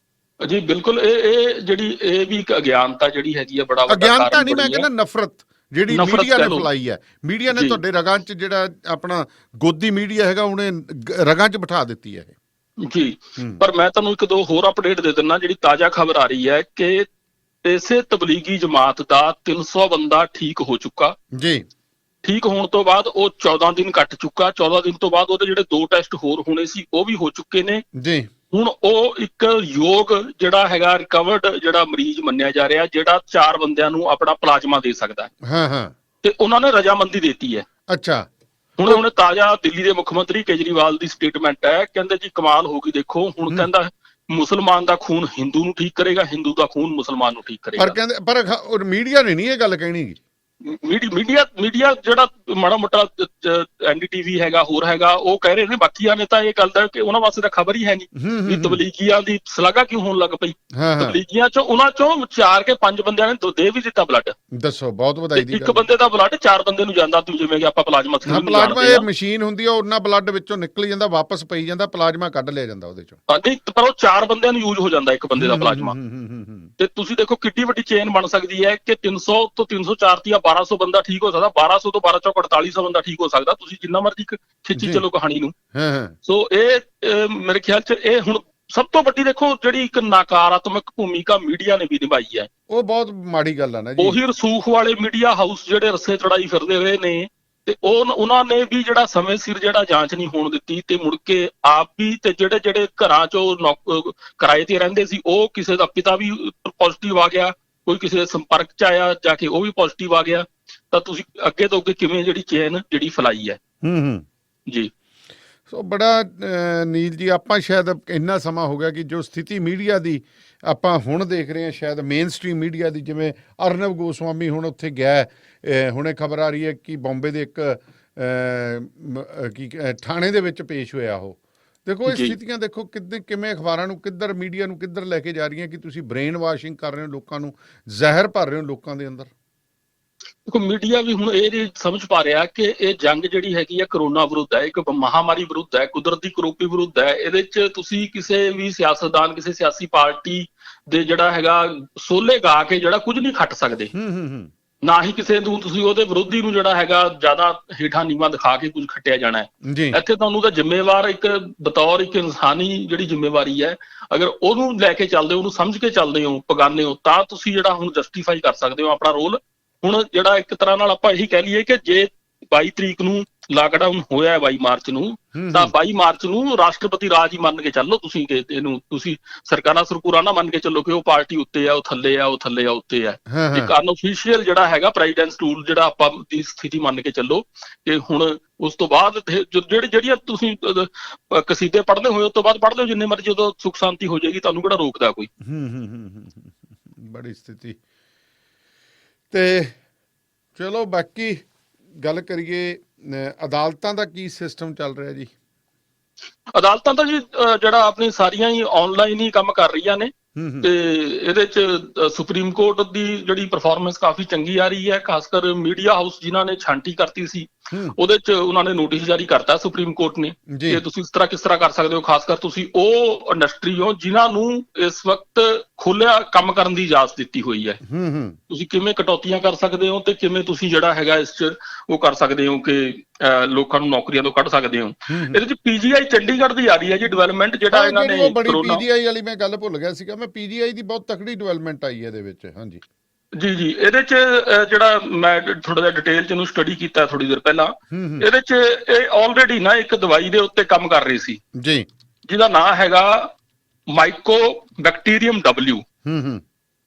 ਜੀ ਬਿਲਕੁਲ, ਇਹ ਜਿਹੜੀ ਇਹ ਵੀ ਇੱਕ ਅਗਿਆਨਤਾ ਜਿਹੜੀ ਹੈਗੀ ਆ, ਬੜਾ ਵੱਡਾ ਅਗਿਆਨਤਾ ਨਹੀਂ, ਮੈਂ ਕਹਿੰਦਾ ਨਫ਼ਰਤ ਜਿਹੜੀ ਮੀਡੀਆ ਨੇ ਫੈਲਾਈ ਹੈ। ਮੀਡੀਆ ਨੇ ਤੁਹਾਡੇ ਰਗਾਂ 'ਚ ਜਿਹੜਾ ਆਪਣਾ ਗੋਦੀ ਮੀਡੀਆ ਹੈਗਾ ਉਹਨੇ ਰਗਾਂ 'ਚ ਬਿਠਾ ਦਿੱਤੀ ਹੈ ਜੀ। ਪਰ ਮੈਂ ਤੁਹਾਨੂੰ ਇੱਕ ਦੋ ਹੋਰ ਅਪਡੇਟ ਦੇ ਦਿੰਦਾ। ਜਿਹੜੀ ਤਾਜ਼ਾ ਖਬਰ ਆ ਰਹੀ ਹੈ ਕਿ ਇਸੇ ਤਬਲੀਗੀ ਜਮਾਤ ਦਾ 300 ਬੰਦਾ ਠੀਕ ਹੋ ਚੁੱਕਾ ਜੀ। ਠੀਕ ਹੋਣ ਤੋਂ ਬਾਅਦ ਉਹ 14 ਦਿਨ ਕੱਟ ਚੁੱਕਾ। 14 ਦਿਨ ਤੋਂ ਬਾਅਦ ਉਹਦੇ ਜਿਹੜੇ 2 ਟੈਸਟ ਹੋਰ ਹੋਣੇ ਸੀ ਉਹ ਵੀ ਹੋ ਚੁੱਕੇ ਨੇ ਜੀ। ਹੁਣ ਉਹ ਇੱਕ ਯੋਗ ਜਿਹੜਾ ਹੈਗਾ ਰਿਕਵਰਡ ਜਿਹੜਾ ਮਰੀਜ਼ ਮੰਨਿਆ ਜਾ ਰਿਹਾ, ਜਿਹੜਾ 4 ਬੰਦਿਆਂ ਨੂੰ ਆਪਣਾ ਪਲਾਜ਼ਮਾ ਦੇ ਸਕਦਾ ਹੈ ਤੇ ਉਹਨਾਂ ਨੇ ਰਜਾਮੰਦੀ ਦਿੱਤੀ ਹੈ। ਅੱਛਾ, ਹੁਣ ਤਾਜ਼ਾ ਦਿੱਲੀ ਦੇ ਮੁੱਖ ਮੰਤਰੀ ਕੇਜਰੀਵਾਲ ਦੀ ਸਟੇਟਮੈਂਟ ਹੈ, ਕਹਿੰਦੇ ਜੀ ਕਮਾਲ ਹੋ ਗਈ ਦੇਖੋ, ਹੁਣ ਕਹਿੰਦਾ ਮੁਸਲਮਾਨ ਦਾ ਖੂਨ ਹਿੰਦੂ ਨੂੰ ਠੀਕ ਕਰੇਗਾ, ਹਿੰਦੂ ਦਾ ਖੂਨ ਮੁਸਲਮਾਨ ਨੂੰ ਠੀਕ ਕਰੇਗਾ। ਪਰ ਕਹਿੰਦੇ ਪਰ ਮੀਡੀਆ ਨੇ ਨਹੀਂ ਇਹ ਗੱਲ ਕਹਿਣੀ। ਮੀਡੀਆ ਜਿਹੜਾ ਮਾੜਾ ਮੋਟਾ ਐਨਡੀਟੀਵੀ ਹੈਗਾ, ਹੋਰ ਹੈਗਾ, ਉਹ ਕਹਿ ਰਹੇ ਨੇ। ਬਾਕੀਆਂ ਨੇ ਤਾਂ ਇਹ ਗੱਲ ਦਾ ਕਿ ਉਹਨਾਂ ਵਾਸਤੇ ਤਾਂ ਖਬਰ ਹੀ ਹੈ ਨਹੀਂ ਵੀ ਤਬਲੀਗੀਆਂ ਦੀ ਸ਼ਲਾਘਾ ਕਿਉਂ ਹੋਣ ਲੱਗ ਪਈ। ਤਬਲੀਗੀਆਂ ਚੋਂ ਉਹਨਾਂ ਚੋਂ 4 ਕੇ 5 ਬੰਦਿਆਂ ਨੇ ਦੇ ਵੀ ਦਿੱਤਾ ਬਲੱਡ। ਦੱਸੋ, ਬਹੁਤ ਵਧਾਈ ਦੀ ਗੱਲ। ਇੱਕ ਬੰਦੇ ਦਾ ਬਲੱਡ 4 ਬੰਦੇ ਨੂੰ ਜਾਂਦਾ, ਜਿਵੇਂ ਕਿ ਆਪਾਂ ਪਲਾਜ਼ਮਾ ਇਹ ਮਸ਼ੀਨ ਹੁੰਦੀ ਆ, ਉਹਨਾਂ ਬਲੱਡ ਵਿੱਚੋਂ ਨਿਕਲ ਜਾਂਦਾ, ਵਾਪਸ ਪਈ ਜਾਂਦਾ, ਪਲਾਜ਼ਮਾ ਕੱਢ ਲਿਆ ਜਾਂਦਾ ਉਹਦੇ ਚੋਂ। ਨਹੀਂ, ਪਰ ਉਹ 4 ਬੰਦਿਆਂ ਨੂੰ ਯੂਜ਼ ਹੋ ਜਾਂਦਾ ਇੱਕ ਬੰਦੇ ਦਾ ਪਲਾਜ਼ਮਾ। ਤੇ ਤੁਸੀਂ ਦੇਖੋ ਕਿੱਡੀ ਵੱਡੀ ਚੇਨ ਬਣ ਸਕਦੀ ਹੈ ਕਿ 300 ਤੋਂ 304 ਜਾਂ 1200 ਬੰਦਾ ਠੀਕ ਹੋ ਸਕਦਾ, 1200 ਤੋਂ 1200 4800 ਬੰਦਾ ਠੀਕ ਹੋ ਸਕਦਾ। ਤੁਸੀਂ ਜਿੰਨਾ ਮਰਜ਼ੀ ਖਿੱਚੀ ਚਲੋ ਕਹਾਣੀ ਨੂੰ। ਸੋ ਇਹ ਮੇਰੇ ਖਿਆਲ 'ਚ ਇਹ ਹੁਣ ਸਭ ਤੋਂ ਵੱਡੀ ਦੇਖੋ ਜਿਹੜੀ ਇੱਕ ਨਕਾਰਾਤਮਕ ਭੂਮਿਕਾ ਮੀਡੀਆ ਨੇ ਵੀ ਨਿਭਾਈ ਹੈ, ਉਹ ਬਹੁਤ ਮਾੜੀ ਗੱਲ ਆ ਨਾ ਜੀ। ਉਹੀ ਰਸੂਖ ਵਾਲੇ ਮੀਡੀਆ ਹਾਊਸ ਜਿਹੜੇ ਰੱਸੇ ਚੜਾਈ ਫਿਰਦੇ ਰਹੇ ਨੇ, ਤੇ ਉਹਨਾਂ ਨੇ ਵੀ ਜਿਹੜਾ ਸਮੇਂ ਸਿਰ ਜਿਹੜਾ ਜਾਂਚ ਨਹੀਂ ਹੋਣ ਦਿੱਤੀ, ਤੇ ਮੁੜ ਕੇ ਆਪ ਵੀ ਤੇ ਜਿਹੜੇ ਘਰਾਂ 'ਚੋਂ ਕਿਰਾਏ ਤੇ ਰਹਿੰਦੇ ਸੀ, ਉਹ ਕਿਸੇ ਦਾ ਪਿਤਾ ਵੀ ਪੋਜ਼ਿਟਿਵ ਆ ਗਿਆ, ਕੋਈ ਕਿਸੇ ਦੇ ਸੰਪਰਕ 'ਚ ਆਇਆ ਜਾ ਕੇ ਉਹ ਵੀ ਪੋਜ਼ਿਟਿਵ ਆ ਗਿਆ। ਤਾਂ ਤੁਸੀਂ ਅੱਗੇ ਤੋਂ ਅੱਗੇ ਕਿਵੇਂ ਜਿਹੜੀ ਚੇਨ ਜਿਹੜੀ ਫੈਲਾਈ ਹੈ ਜੀ। ਸੋ ਬੜਾ ਨੀਲ ਜੀ, ਆਪਾਂ ਸ਼ਾਇਦ ਇੰਨਾ ਸਮਾਂ ਹੋ ਗਿਆ ਕਿ ਜੋ ਸਥਿਤੀ ਮੀਡੀਆ ਦੀ ਆਪਾਂ ਹੁਣ ਦੇਖ ਰਹੇ ਹਾਂ, ਸ਼ਾਇਦ ਮੇਨ ਸਟ੍ਰੀਮ ਮੀਡੀਆ ਦੀ, ਜਿਵੇਂ ਅਰਨਵ ਗੋਸਵਾਮੀ ਹੁਣ ਉੱਥੇ ਗਿਆ, ਹੁਣੇ ਖਬਰ ਆ ਰਹੀ ਹੈ ਕਿ ਬੰਬੇ ਦੇ ਇੱਕ ਥਾਣੇ ਦੇ ਵਿੱਚ ਪੇਸ਼ ਹੋਇਆ ਉਹ। ਦੇਖੋ ਇਹ ਸਥਿਤੀਆਂ ਦੇਖੋ ਕਿਵੇਂ ਅਖਬਾਰਾਂ ਨੂੰ ਕਿੱਧਰ, ਮੀਡੀਆ ਨੂੰ ਕਿੱਧਰ ਲੈ ਕੇ ਜਾ ਰਹੀਆਂ ਕਿ ਤੁਸੀਂ ਬ੍ਰੇਨ ਵਾਸ਼ਿੰਗ ਕਰ ਰਹੇ ਹੋ ਲੋਕਾਂ ਨੂੰ, ਜ਼ਹਿਰ ਭਰ ਰਹੇ ਹੋ ਲੋਕਾਂ ਦੇ ਅੰਦਰ। ਦੇਖੋ ਮੀਡੀਆ ਵੀ ਹੁਣ ਇਹ ਨਹੀਂ ਸਮਝ ਪਾ ਰਿਹਾ ਕਿ ਇਹ ਜੰਗ ਜਿਹੜੀ ਹੈਗੀ ਆ ਕਰੋਨਾ ਵਿਰੁੱਧ ਹੈ, ਇੱਕ ਮਹਾਮਾਰੀ ਵਿਰੁੱਧ ਹੈ, ਕੁਦਰਤੀ ਕਰੋਪੀ ਵਿਰੁੱਧ ਹੈ। ਇਹਦੇ 'ਚ ਤੁਸੀਂ ਕਿਸੇ ਵੀ ਸਿਆਸਤਦਾਨ, ਕਿਸੇ ਸਿਆਸੀ ਪਾਰਟੀ ਦੇ ਜਿਹੜਾ ਹੈਗਾ ਸੋਲੇ ਗਾ ਕੇ ਜਿਹੜਾ ਕੁਝ ਨਹੀਂ ਖੱਟ ਸਕਦੇ, ਨਾ ਹੀ ਕਿਸੇ ਨੂੰ ਤੁਸੀਂ ਉਹਦੇ ਵਿਰੋਧੀ ਨੂੰ ਜਿਹੜਾ ਹੈਗਾ ਜ਼ਿਆਦਾ ਹੇਠਾਂ ਨੀਵਾਂ ਦਿਖਾ ਕੇ ਕੁਝ ਖੱਟਿਆ ਜਾਣਾ ਹੈ। ਇੱਥੇ ਤੁਹਾਨੂੰ ਤਾਂ ਜ਼ਿੰਮੇਵਾਰ ਇੱਕ ਬਤੌਰ ਇੱਕ ਇਨਸਾਨੀ ਜਿਹੜੀ ਜ਼ਿੰਮੇਵਾਰੀ ਹੈ, ਅਗਰ ਉਹਨੂੰ ਲੈ ਕੇ ਚੱਲਦੇ ਹੋ, ਉਹਨੂੰ ਸਮਝ ਕੇ ਚੱਲਦੇ ਹੋ, ਪਗਾਨੇ ਹੋ, ਤਾਂ ਤੁਸੀਂ ਜਿਹੜਾ ਹੁਣ ਜਸਟੀਫਾਈ ਕਰ ਸਕਦੇ ਹੋ ਆਪਣਾ ਰੋਲ। ਹੁਣ ਜਿਹੜਾ ਇੱਕ ਤਰ੍ਹਾਂ ਨਾਲ ਆਪਾਂ ਇਹੀ ਕਹਿ ਲਈਏ ਕਿ ਜੇ 22 ਤਰੀਕ ਨੂੰ ਲਾਕਡਾਊਨ ਹੋਇਆ 22 ਮਾਰਚ ਨੂੰ, ਤਾਂ 22 ਮਾਰਚ ਨੂੰ ਰਾਸ਼ਟਰਪਤੀ ਰਾਜ ਹੀ ਮੰਨ ਕੇ ਚੱਲੋ ਤੁਸੀਂ, ਕਿ ਇਹਨੂੰ ਤੁਸੀਂ ਸਰਕਾਰਾਂ ਸਰਕੂਰਾਂ ਨਾ ਮੰਨ ਕੇ ਚੱਲੋ ਕਿ ਉਹ ਪਾਰਟੀ ਉੱਤੇ ਆ, ਉਹ ਥੱਲੇ ਆ, ਉਹ ਥੱਲੇ ਆ, ਉੱਤੇ ਆ। ਇੱਕ ਅਨঅਫੀਸ਼ੀਅਲ ਜਿਹੜਾ ਹੈਗਾ ਪ੍ਰੈਜ਼ੀਡੈਂਟਸ ਟੂਲ ਜਿਹੜਾ ਆਪਾਂ ਦੀ ਸਥਿਤੀ ਮੰਨ ਕੇ ਚੱਲੋ ਕਿ ਹੁਣ ਉਸ ਤੋਂ ਬਾਅਦ ਜਿਹੜੀਆਂ ਤੁਸੀਂ ਕਸੀਦੇ ਪੜ੍ਹਦੇ ਹੋਏ ਉਸ ਤੋਂ ਬਾਅਦ ਪੜ੍ਹ ਲਿਓ ਜਿੰਨੇ ਮਰਜ਼ੀ, ਜਦੋਂ ਸੁੱਖ ਸ਼ਾਂਤੀ ਹੋ ਜਾਏਗੀ, ਤੁਹਾਨੂੰ ਕਿਹੜਾ ਰੋਕਦਾ ਕੋਈ। ਬੜੀ ਸਥਿਤੀ। ਤੇ ਚਲੋ ਬਾਕੀ ਗੱਲ ਕਰੀਏ, ਅਦਾਲਤਾਂ ਦਾ ਕੀ ਸਿਸਟਮ ਚੱਲ ਰਿਹਾ ਜੀ? ਅਦਾਲਤਾਂ ਤਾਂ ਜੀ ਜਿਹੜਾ ਆਪਣੀ ਸਾਰੀਆਂ ਹੀ ਆਨਲਾਈਨ ਹੀ ਕੰਮ ਕਰ ਰਹੀਆਂ ਨੇ, ਤੇ ਇਹਦੇ 'ਚ ਸੁਪਰੀਮ ਕੋਰਟ ਦੀ ਜਿਹੜੀ ਪਰਫਾਰਮੈਂਸ ਕਾਫੀ ਚੰਗੀ ਆ ਰਹੀ ਹੈ। ਖਾਸ ਕਰ ਮੀਡੀਆ ਹਾਊਸ ਜਿਨ੍ਹਾਂ ਨੇ ਛਾਂਟੀ ਕਰਤੀ ਸੀ, ਉਹਦੇ 'ਚ ਉਹਨਾਂ ਨੇ ਨੋਟਿਸ ਜਾਰੀ ਕਰਤਾ ਸੁਪਰੀਮ ਕੋਰਟ ਨੇ ਕਿ ਤੁਸੀਂ ਇਸ ਤਰ੍ਹਾਂ ਕਿਸ ਤਰ੍ਹਾਂ ਕਰ ਸਕਦੇ ਹੋ। ਖਾਸ ਕਰ ਤੁਸੀਂ ਉਹ ਇੰਡਸਟਰੀ ਹੋ ਜਿਨ੍ਹਾਂ ਨੂੰ ਇਸ ਵਕਤ ਖੁੱਲਿਆ ਕੰਮ ਕਰਨ ਦੀ ਇਜਾਜ਼ਤ ਦਿੱਤੀ ਹੋਈ ਹੈ। ਤੁਸੀਂ ਕਿਵੇਂ ਕਟੌਤੀਆਂ ਕਰ ਸਕਦੇ ਹੋ ਤੇ ਕਿਵੇਂ ਤੁਸੀਂ ਜਿਹੜਾ ਹੈਗਾ ਇਸ 'ਚ ਉਹ ਕਰ ਸਕਦੇ ਹੋ ਕਿ ਲੋਕਾਂ ਨੂੰ ਨੌਕਰੀਆਂ ਤੋਂ ਕੱਢ ਸਕਦੇ ਹੋ। ਇਹਦੇ 'ਚ ਪੀਜੀਆਈ ਚੰਡੀਗੜ੍ਹ ਦੀ ਆ ਰਹੀ ਹੈ ਜੀ ਡਿਵੈਲਪਮੈਂਟ, ਜਿਹੜਾ ਇਹਨਾਂ ਨੇ ਪੀਜੀਆਈ ਵਾਲੀ ਮੈਂ ਗੱਲ ਭੁੱਲ ਗਿਆ ਸੀਗਾ, ਮੈਂ ਪੀਜੀਆਈ ਦੀ ਬਹੁਤ ਤਕੜੀ ਡਿਵੈਲਪਮੈਂਟ ਆਈ ਹੈ ਇਹਦੇ ਵਿੱਚ। ਹਾਂਜੀ ਜੀ, ਇਹਦੇ 'ਚ ਜਿਹੜਾ ਮੈਂ ਥੋੜਾ ਜਿਹਾ ਡਿਟੇਲ 'ਚ ਇਹਨੂੰ ਸਟੱਡੀ ਕੀਤਾ ਥੋੜੀ ਦੇਰ ਪਹਿਲਾਂ, ਇਹਦੇ 'ਚ ਇਹ ਆਲਰੇਡੀ ਨਾ ਇੱਕ ਦਵਾਈ ਦੇ ਉੱਤੇ ਕੰਮ ਕਰ ਰਹੀ ਸੀ ਜੀ, ਜਿਹਦਾ ਨਾਂ ਹੈਗਾ ਮਾਈਕੋ ਬੈਕਟੀਰੀਅਮ W।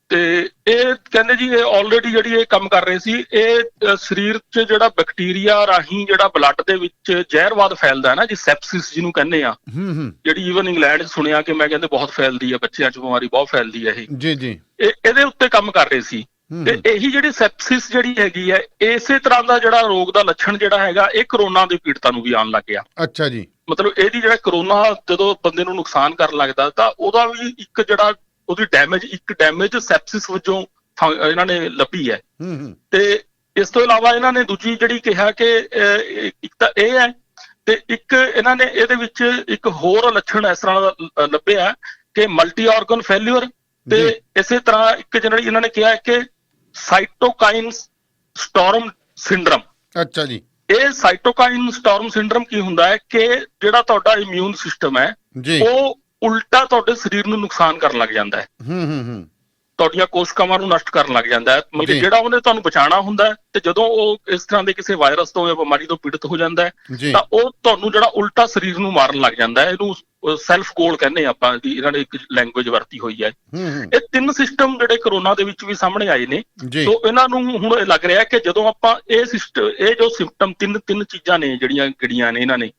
ਤੇ ਇਹ ਕਹਿੰਦੇ ਜੀ ਇਹ ਆਲਰੇਡੀ ਜਿਹੜੀ ਇਹ ਕੰਮ ਕਰ ਰਹੇ ਸੀ, ਇਹ ਸਰੀਰ 'ਚ ਜਿਹੜਾ ਬੈਕਟੀਰੀਆ ਰਾਹੀਂ ਜਿਹੜਾ ਬਲੱਡ ਦੇ ਵਿੱਚ ਜ਼ਹਿਰਵਾਦ ਫੈਲਦਾ ਹੈ ਨਾ ਜੀ, ਸੈਪਸਿਸ ਜਿਹਨੂੰ ਕਹਿੰਦੇ ਆ, ਜਿਹੜੀ ਈਵਨ ਇੰਗਲੈਂਡ 'ਚ ਸੁਣਿਆ ਕਿ ਮੈਂ ਕਹਿੰਦੇ ਬਹੁਤ ਫੈਲਦੀ ਹੈ, ਬੱਚਿਆਂ 'ਚ ਬਿਮਾਰੀ ਬਹੁਤ ਫੈਲਦੀ ਹੈ ਇਹ ਇਹਦੇ ਉੱਤੇ ਕੰਮ ਕਰ ਰਹੇ ਸੀ। ਤੇ ਇਹੀ ਜਿਹੜੀ ਸੈਪਸਿਸ ਜਿਹੜੀ ਹੈਗੀ ਹੈ, ਇਸੇ ਤਰ੍ਹਾਂ ਦਾ ਜਿਹੜਾ ਰੋਗ ਦਾ ਲੱਛਣ ਜਿਹੜਾ ਹੈਗਾ, ਇਹ ਕਰੋਨਾ ਦੇ ਪੀੜਤਾਂ ਨੂੰ ਵੀ ਆਉਣ ਲੱਗ ਗਿਆ। ਅੱਛਾ ਜੀ। ਮਤਲਬ ਇਹਦੀ ਜਿਹੜਾ ਕਰੋਨਾ ਜਦੋਂ ਬੰਦੇ ਨੂੰ ਨੁਕਸਾਨ ਕਰਨ ਲੱਗਦਾ, ਤਾਂ ਉਹਦਾ ਵੀ ਇੱਕ ਜਿਹੜਾ ਉਹਦੀ ਡੈਮੇਜ ਸੈਪਸਿਸ ਵਜੋਂ ਇਹਨਾਂ ਨੇ ਲੱਭੀ ਹੈ। ਤੇ ਇਸ ਤੋਂ ਇਲਾਵਾ ਇਹਨਾਂ ਨੇ ਦੂਜੀ ਜਿਹੜੀ ਕਿਹਾ ਕਿ ਇੱਕ ਤਾਂ ਇਹ ਹੈ, ਤੇ ਇੱਕ ਇਹਨਾਂ ਨੇ ਇਹਦੇ ਵਿੱਚ ਇੱਕ ਹੋਰ ਲੱਛਣ ਇਸ ਤਰ੍ਹਾਂ ਦਾ ਲੱਭਿਆ ਕਿ ਮਲਟੀ ਆਰਗਨ ਫੇਲਿਅਰ, ਤੇ ਇਸੇ ਤਰ੍ਹਾਂ ਇੱਕ ਜਿਹੜੀ ਇਹਨਾਂ ਨੇ ਕਿਹਾ ਕਿ ਸਾਈਟੋਕਾਈਨ ਸਟਾਰਮ ਸਿੰਡਰਮ। ਅੱਛਾ ਜੀ। ਇਹ ਸਾਈਟੋਕਾਈਨ ਸਟਾਰਮ ਸਿੰਡਰਮ ਕੀ ਹੁੰਦਾ ਹੈ ਕਿ ਜਿਹੜਾ ਤੁਹਾਡਾ ਇਮਿਊਨ ਸਿਸਟਮ ਹੈ ਉਹ ਉਲਟਾ ਤੁਹਾਡੇ ਸਰੀਰ ਨੂੰ ਨੁਕਸਾਨ ਕਰਨ ਲੱਗ ਜਾਂਦਾ ਹੈ, ਤੁਹਾਡੀਆਂ ਕੋਸ਼ਿਕਾਵਾਂ ਨੂੰ ਨਸ਼ਟ ਕਰਨ ਲੱਗ ਜਾਂਦਾ ਹੈ। ਮਤਲਬ ਕਿ ਜਿਹੜਾ ਉਹਨੇ ਤੁਹਾਨੂੰ ਬਚਾਉਣਾ ਹੁੰਦਾ ਹੈ, ਤੇ ਜਦੋਂ ਉਹ ਇਸ ਤਰ੍ਹਾਂ ਦੇ ਕਿਸੇ ਵਾਇਰਸ ਤੋਂ ਜਾਂ ਬਿਮਾਰੀ ਤੋਂ ਪੀੜਤ ਹੋ ਜਾਂਦਾ ਹੈ ਤਾਂ ਉਹ ਤੁਹਾਨੂੰ ਜਿਹੜਾ ਉਲਟਾ ਸਰੀਰ ਨੂੰ ਮਾਰਨ ਲੱਗ ਜਾਂਦਾ ਹੈ। ਇਹਨੂੰ ਸੈਲਫ ਗੋਲ ਕਹਿੰਦੇ ਆਪਾਂ, ਇਹਨਾਂ ਨੇ ਇੱਕ ਲੈਂਗੁਏਜ ਵਰਤੀ ਹੋਈ ਹੈ। ਇਹ ਤਿੰਨ ਸਿਸਟਮ ਜਿਹੜੇ ਕਰੋਨਾ ਦੇ ਵਿੱਚ ਵੀ ਸਾਹਮਣੇ ਆਏ ਨੇ, ਸੋ ਇਹਨਾਂ ਨੂੰ ਹੁਣ ਇਹ ਲੱਗ ਰਿਹਾ ਕਿ ਜਦੋਂ ਆਪਾਂ ਇਹ ਜੋ ਸਿੰਪਟਮ ਤਿੰਨ ਚੀਜ਼ਾਂ ਨੇ ਜਿਹੜੀਆਂ ਗਿਣੀਆਂ ਨੇ ਇਹਨਾਂ ਨੇ,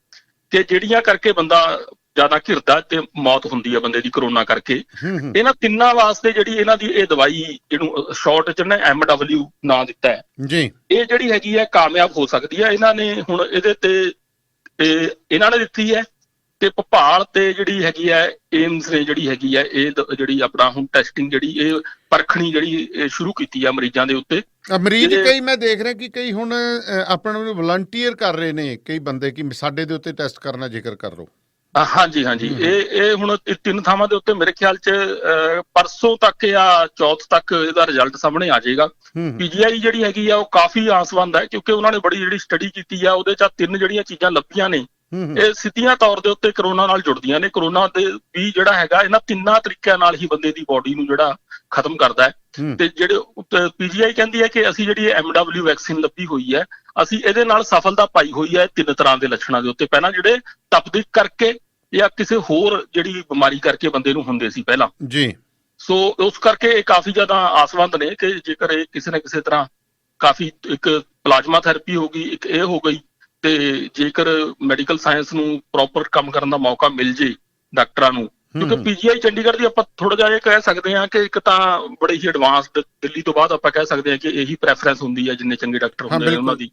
ਕਿ ਜਿਹੜੀਆਂ ਕਰਕੇ ਬੰਦਾ ਜ਼ਿਆਦਾ ਘਿਰਦਾ ਤੇ ਮੌਤ ਹੁੰਦੀ ਹੈ ਬੰਦੇ ਦੀ ਕਰੋਨਾ ਕਰਕੇ, ਇਹਨਾਂ ਤਿੰਨਾਂ ਵਾਸਤੇ ਜਿਹੜੀ ਇਹਨਾਂ ਦੀ ਇਹ ਦਵਾਈ, ਜਿਹਨੂੰ ਸ਼ਾਰਟ ਚ ਨਾ MW ਨਾਂ ਦਿੱਤਾ ਹੈ ਜੀ, ਇਹ ਜਿਹੜੀ ਹੈਗੀ ਹੈ ਕਾਮਯਾਬ ਹੋ ਸਕਦੀ ਹੈ। ਇਹਨਾਂ ਨੇ ਹੁਣ ਇਹਦੇ ਤੇ ਇਹਨਾਂ ਨੇ ਦਿੱਤੀ ਹੈ, ਤੇ ਭੋਪਾਲ ਤੇ ਜਿਹੜੀ ਹੈਗੀ ਹੈ ਏਮਸ ਨੇ ਜਿਹੜੀ ਹੈਗੀ ਹੈ ਇਹ ਜਿਹੜੀ ਆਪਣਾ ਹੁਣ ਟੈਸਟਿੰਗ ਜਿਹੜੀ ਇਹ ਪਰਖਣੀ ਜਿਹੜੀ ਸ਼ੁਰੂ ਕੀਤੀ ਆ ਮਰੀਜ਼ਾਂ ਦੇ ਉੱਤੇ। ਮਰੀਜ਼ ਕਈ ਮੈਂ ਦੇਖ ਰਿਹਾ ਕਿ ਕਈ ਹੁਣ ਆਪਣਾ ਨੂੰ ਵਲੰਟੀਅਰ ਕਰ ਰਹੇ ਨੇ ਕਈ ਬੰਦੇ ਕਿ ਸਾਡੇ ਦੇ ਉੱਤੇ ਟੈਸਟ ਕਰਨਾ, ਜ਼ਿਕਰ ਕਰ ਲਓ। ਹਾਂਜੀ, ਇਹ ਹੁਣ ਤਿੰਨ ਥਾਵਾਂ ਦੇ ਉੱਤੇ ਮੇਰੇ ਖਿਆਲ ਚ ਪਰਸੋਂ ਤੱਕ ਜਾਂ ਚੌਥ ਤੱਕ ਇਹਦਾ ਰਿਜ਼ਲਟ ਸਾਹਮਣੇ ਆ ਜਾਏਗਾ। PGI ਜਿਹੜੀ ਹੈਗੀ ਆ ਉਹ ਕਾਫੀ ਆਸਵੰਦ ਹੈ, ਕਿਉਂਕਿ ਉਹਨਾਂ ਨੇ ਬੜੀ ਜਿਹੜੀ ਸਟੱਡੀ ਕੀਤੀ ਆ, ਉਹਦੇ ਚ ਤਿੰਨ ਜਿਹੜੀਆਂ ਚੀਜ਼ਾਂ ਲੱਭੀਆਂ ਨੇ ਇਹ ਸਿੱਧੀਆਂ ਤੌਰ ਦੇ ਉੱਤੇ ਕਰੋਨਾ ਨਾਲ ਜੁੜਦੀਆਂ ਨੇ। ਕਰੋਨਾ ਦੇ ਵੀ ਜਿਹੜਾ ਹੈਗਾ ਇਹਨਾਂ ਤਿੰਨਾਂ ਤਰੀਕਿਆਂ ਨਾਲ ਹੀ ਬੰਦੇ ਦੀ ਬੋਡੀ ਨੂੰ ਜਿਹੜਾ ਖਤਮ ਕਰਦਾ ਹੈ। ਤੇ ਜਿਹੜੇ PGI ਕਹਿੰਦੀ ਹੈ ਕਿ ਅਸੀਂ ਜਿਹੜੀ MW ਵੈਕਸੀਨ ਲੱਭੀ ਹੋਈ ਹੈ, ਅਸੀਂ ਇਹਦੇ ਨਾਲ ਸਫਲਤਾ ਪਾਈ ਹੋਈ ਹੈ ਤਿੰਨ ਤਰ੍ਹਾਂ ਦੇ ਲੱਛਣਾਂ ਦੇ ਉੱਤੇ। ਪਹਿਲਾਂ ਜਿਹੜੇ ਤਪਦੀਕ ਕਰਕੇ ਜਾਂ ਕਿਸੇ ਹੋਰ ਜਿਹੜੀ ਬਿਮਾਰੀ ਕਰਕੇ ਬੰਦੇ ਨੂੰ ਹੁੰਦੇ ਸੀ ਪਹਿਲਾਂ ਜੀ, ਸੋ ਉਸ ਕਰਕੇ ਇਹ ਕਾਫੀ ਜ਼ਿਆਦਾ ਆਸਵੰਦ ਨੇ ਕਿ ਜੇਕਰ ਇਹ ਕਿਸੇ ਨਾ ਕਿਸੇ ਤਰ੍ਹਾਂ ਕਾਫੀ ਇੱਕ ਪਲਾਜ਼ਮਾ ਥੈਰੇਪੀ ਹੋ ਗਈ, ਇੱਕ ਇਹ ਹੋ ਗਈ, ਤੇ ਜੇਕਰ ਮੈਡੀਕਲ ਸਾਇੰਸ ਨੂੰ ਪ੍ਰੋਪਰ ਕੰਮ ਕਰਨ ਦਾ ਮੌਕਾ ਮਿਲ ਜੇ ਡਾਕਟਰਾਂ ਨੂੰ, ਕਿਉਂਕਿ PGI ਚੰਡੀਗੜ੍ਹ ਦੀ ਆਪਾਂ ਥੋੜਾ ਜਿਹਾ ਇਹ ਕਹਿ ਸਕਦੇ ਹਾਂ ਕਿ ਇੱਕ ਤਾਂ ਬੜੇ ਹੀ ਐਡਵਾਂਸਡ, ਦਿੱਲੀ ਤੋਂ ਬਾਅਦ ਆਪਾਂ ਕਹਿ ਸਕਦੇ ਹਾਂ ਕਿ ਇਹੀ ਪ੍ਰੈਫਰੈਂਸ ਹੁੰਦੀ ਹੈ ਜਿੰਨੇ ਚੰਗੇ ਡਾਕਟਰ ਹੁੰਦੇ ਨੇ ਉਹਨਾਂ ਦੀ,